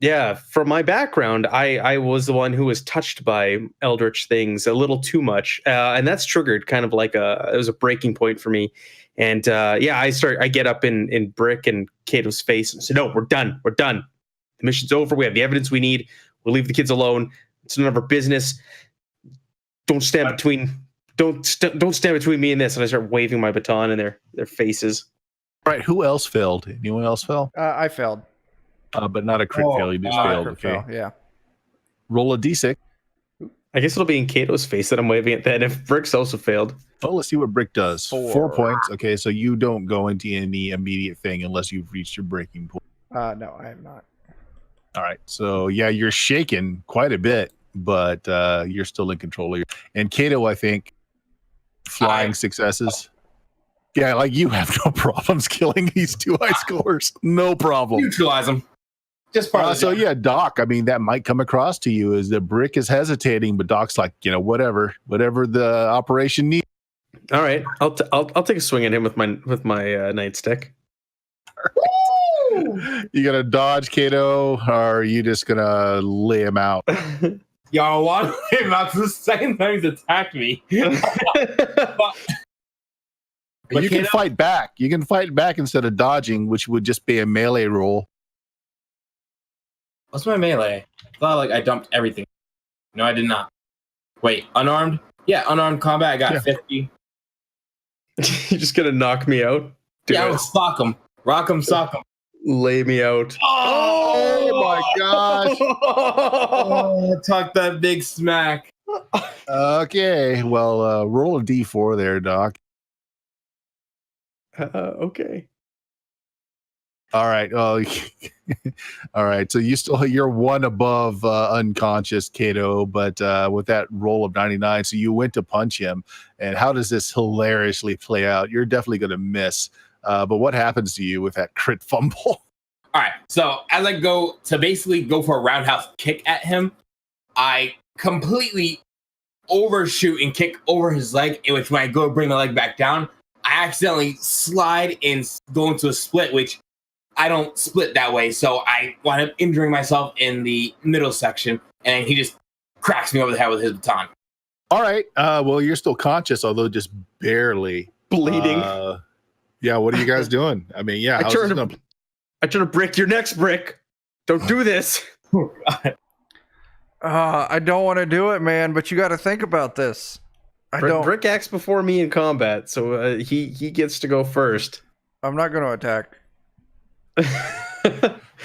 Yeah. From my background, I was the one who was touched by eldritch things a little too much, and that's triggered kind of like it was a breaking point for me. And I get up in Brick and Kato's face and say, no, we're done. The mission's over. We have the evidence we need. We'll leave the kids alone. It's none of our business. Don't stand between me and this. And I start waving my baton in their faces. All right. Who else failed? Anyone else fell? I failed. But not a crit fail. You just failed. Okay. Fail, yeah. Roll a d6. I guess it'll be in Kato's face that I'm waving at then if Brick's also failed. Oh, let's see what Brick does. 4. 4 points. Okay. So you don't go into any immediate thing unless you've reached your breaking point. No, I have not. All right. So yeah, you're shaken quite a bit, but you're still in control of your. And Kato, I think, flying successes. Yeah, like you have no problems killing these 2 high scores. No problem. Neutralize them. Just part of the So job. yeah, Doc. I mean, that might come across to you as the Brick is hesitating, but Doc's like, whatever the operation needs. All right, I'll take a swing at him with my nightstick. You gonna dodge Kato, or are you just gonna lay him out? Y'all want him out the second time he's attacked me. But You can Kato- fight back. You can fight back instead of dodging, which would just be a melee roll. What's my melee? I thought I dumped everything. No, I did not. Wait, unarmed? Yeah, unarmed combat. I got 50. You're just gonna knock me out? Yeah, I will sock him. Rock him, sock him. Lay me out. Oh my gosh. Oh, talk that big smack. Okay, well, roll a d4 there, Doc. Okay. All right. Oh, all right. So you're 1 above unconscious, Kato, but with that roll of 99, so you went to punch him. And how does this hilariously play out? You're definitely going to miss. But what happens to you with that crit fumble? All right. So as I go to basically go for a roundhouse kick at him, I completely overshoot and kick over his leg, in which when I go to bring my leg back down, I accidentally slide and go into a split, which I don't split that way. So I wind up injuring myself in the middle section, and he just cracks me over the head with his baton. All right. Well, you're still conscious, although just barely Bleeding. Yeah. What are you guys doing? I mean, yeah. I turn to Brick. Your next Brick. Don't do this. I don't want to do it, man, but you got to think about this. Brick acts before me in combat, so he gets to go first. I'm not going to attack.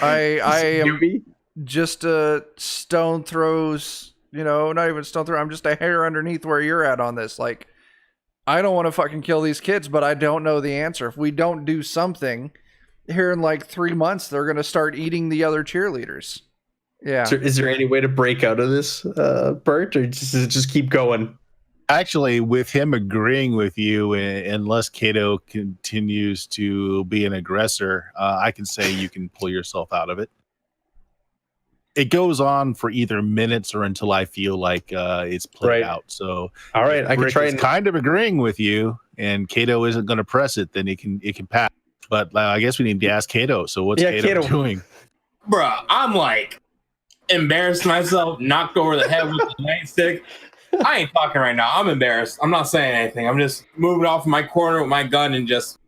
I am just a stone throws, not even stone throw. I'm just a hair underneath where you're at on this. Like, I don't want to fucking kill these kids, but I don't know the answer. If we don't do something here in 3 months, they're going to start eating the other cheerleaders. Yeah. Is there any way to break out of this, Bert, or does it just keep going? Actually, with him agreeing with you, unless Kato continues to be an aggressor, I can say you can pull yourself out of it. It goes on for either minutes or until I feel like it's played out. So, all right, I can try and kind of agreeing with you, and Kato isn't going to press it. Then it can pass. But I guess we need to ask Kato. So what's Kato doing? Bruh, I'm embarrassed myself, knocked over the head with the nightstick. I ain't talking right now. I'm embarrassed. I'm not saying anything. I'm just moving off my corner with my gun and just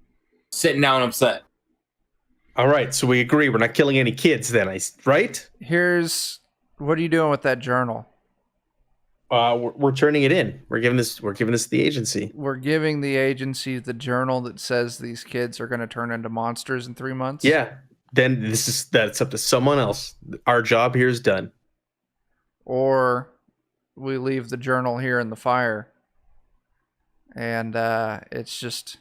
sitting down upset. All right, so we agree we're not killing any kids then, right? What are you doing with that journal? We're turning it in. We're giving this to the agency. We're giving the agency the journal that says these kids are going to turn into monsters in 3 months? Yeah. Then that's up to someone else. Our job here is done. Or we leave the journal here in the fire. And it's just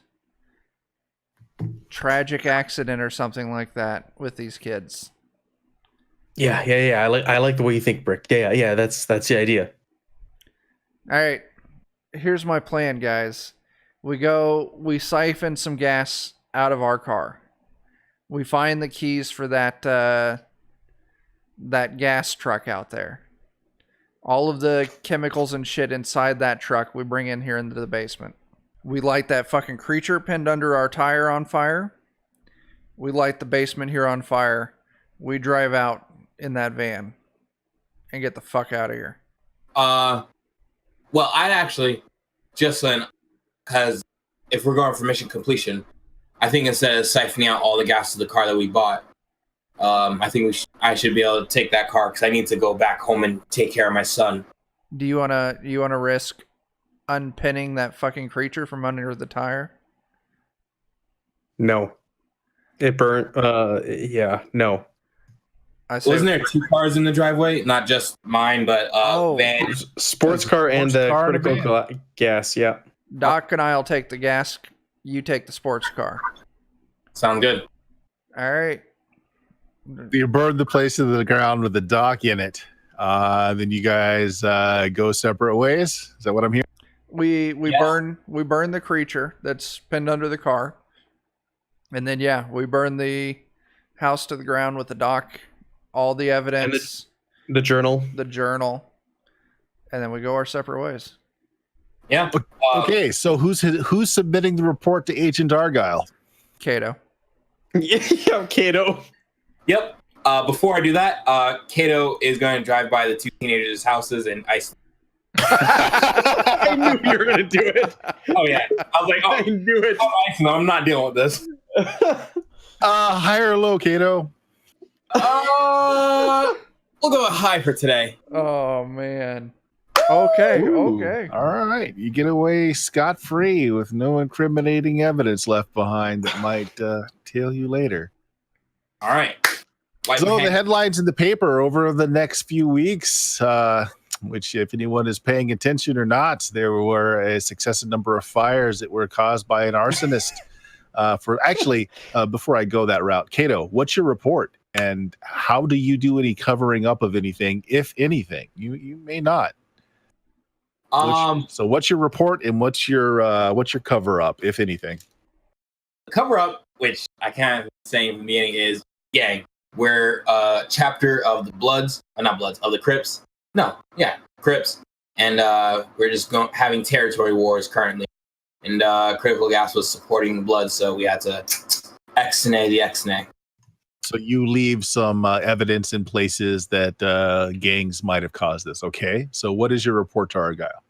tragic accident or something like that with these kids. Yeah. I like the way you think, Brick. Yeah. That's the idea. All right. Here's my plan, guys. We siphon some gas out of our car. We find the keys for that gas truck out there. All of the chemicals and shit inside that truck we bring in here into the basement. We light that fucking creature pinned under our tire on fire. We light the basement here on fire. We drive out in that van and get the fuck out of here. Well, I'd actually just then, because if we're going for mission completion, I think instead of siphoning out all the gas to the car that we bought, I think I should be able to take that car because I need to go back home and take care of my son. Do you wanna risk unpinning that fucking creature from under the tire? No. It burnt. Yeah. No. Wasn't there 2 cars in the driveway? Not just mine, but van. Sports car and the critical gas. Yeah. Doc and I'll take the gas. You take the sports car. Sound good. All right. You burn the place to the ground with the dock in it. Then you guys go separate ways. Is that what I'm hearing? We burn the creature that's pinned under the car, and then we burn the house to the ground with the dock, all the evidence, the journal, and then we go our separate ways. Yeah. Okay, so who's submitting the report to Agent Argyle? Kato. Yeah, Kato. Yep. Before I do that, Kato is going to drive by the 2 teenagers' houses and ice. I knew you were going to do it. Oh yeah. I was like, I knew it. No, I'm not dealing with this. High or low, Kato? We'll go high for today. Oh man. Okay. Ooh, Okay. All right. You get away scot-free with no incriminating evidence left behind that might tail you later. All right. So the headlines in the paper over the next few weeks, which if anyone is paying attention or not, there were a successive number of fires that were caused by an arsonist. Before I go that route, Kato, what's your report? And how do you do any covering up of anything, if anything? You may not. So what's your report and what's your cover up, if anything? The cover up, which I can't say in the beginning, is gang. We're a chapter of the of the Crips. Crips. And we're just having territory wars currently. And Critical Gas was supporting the Bloods, so we had to X-nay the X-nay. So you leave some evidence in places that gangs might have caused this. Okay. So what is your report to Argyle?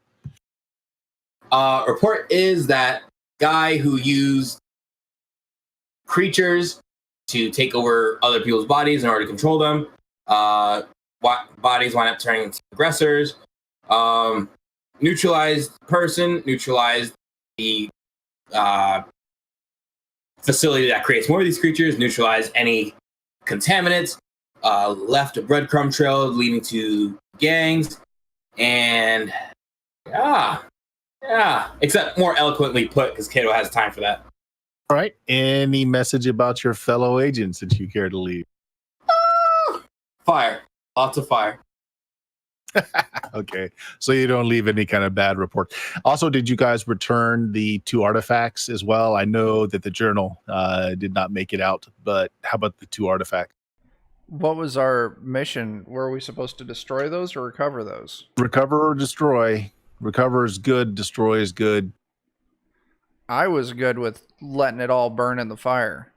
Report is that guy who used creatures to take over other people's bodies in order to control them. Bodies wind up turning into aggressors. Neutralized the facility that creates more of these creatures, neutralized any contaminants, left a breadcrumb trail leading to gangs, and except more eloquently put because Kato has time for that. All right. Any message about your fellow agents that you care to leave? Fire. Lots of fire. Okay. So you don't leave any kind of bad report. Also, did you guys return the 2 artifacts as well? I know that the journal did not make it out, but how about the 2 artifacts? What was our mission? Were we supposed to destroy those or recover those? Recover or destroy. Recover is good. Destroy is good. I was good with letting it all burn in the fire.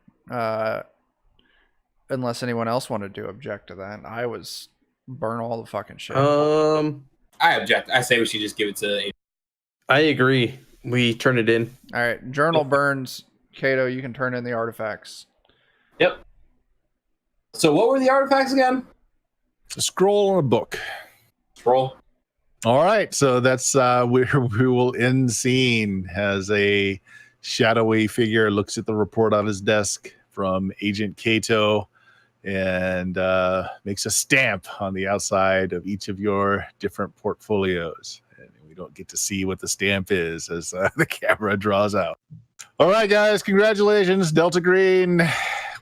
Unless anyone else wanted to object to that. I was burn all the fucking shit. I I object. I say we should just give it to. I agree. We turn it in. All right, Journal Burns, Kato, you can turn in the artifacts. Yep. So what were the artifacts again? It's a scroll on a book. Scroll. All right, so that's where we will end scene as a shadowy figure looks at the report on his desk from Agent Kato and makes a stamp on the outside of each of your different portfolios. And we don't get to see what the stamp is as the camera draws out. All right, guys, congratulations, Delta Green.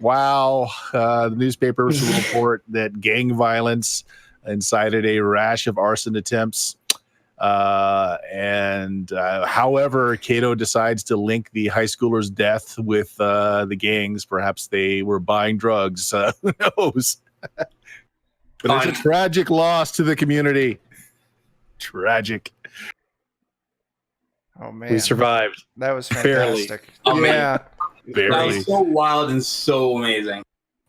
Wow. The newspapers will report that gang violence incited a rash of arson attempts. However, Kato decides to link the high schooler's death with the gangs. Perhaps they were buying drugs. Who knows? But it's a tragic loss to the community. Tragic. Oh man, We survived. that was Barely. fantastic. Oh, man. Yeah, That Barely. was so wild and so amazing.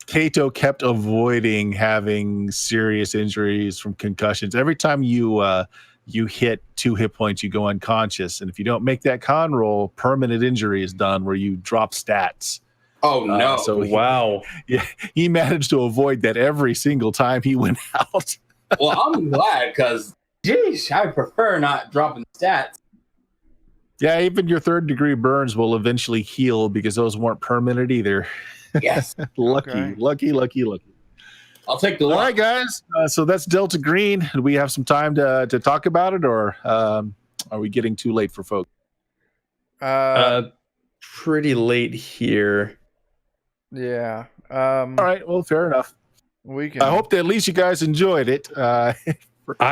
Kato kept avoiding having serious injuries from concussions. Every time you hit 2 hit points, you go unconscious. And if you don't make that con roll, permanent injury is done where you drop stats. Oh no! So Wow. he managed to avoid that every single time he went out. Well, I'm glad because, geez, I prefer not dropping stats. Yeah, even your 3rd degree burns will eventually heal because those weren't permanent either. Yes, lucky. I'll take the All one. right, guys. So that's Delta Green. Do we have some time to talk about it, or are we getting too late for folks? Pretty late here. yeah. All right. Well, fair enough. We can. I hope that at least you guys enjoyed it. I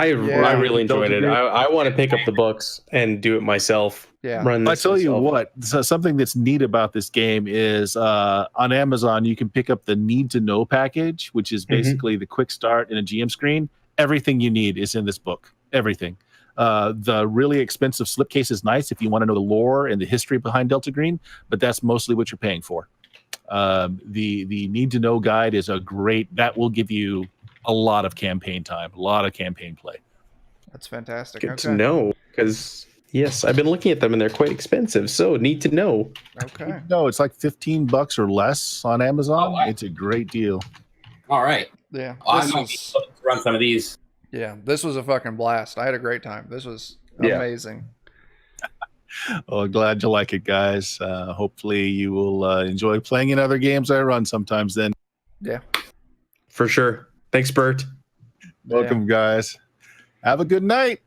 really enjoyed it. Don't I want to pick up the books and do it myself. Yeah. Run I this tell you myself. what, so something that's neat about this game is on Amazon, you can pick up the Need to Know package, which is basically the quick start and a GM screen. Everything you need is in this book. Everything. The really expensive slipcase is nice if you want to know the lore and the history behind Delta Green, but that's mostly what you're paying for. The Need to Know guide is that will give you a lot of campaign time, a lot of campaign play. That's fantastic. Good Okay. to know, because yes, I've been looking at them and they're quite expensive. So need to know. Okay. No, it's like $15 or less on Amazon. Oh, wow. It's a great deal. All right. Yeah. Well, I This might be was, able to run some of these. yeah. This was a fucking blast. I had a great time. This was Yeah. amazing. Well, glad you like it, guys. Hopefully you will enjoy playing in other games I run sometimes then. Yeah. For sure. Thanks, Bert. Welcome, guys. Have a good night.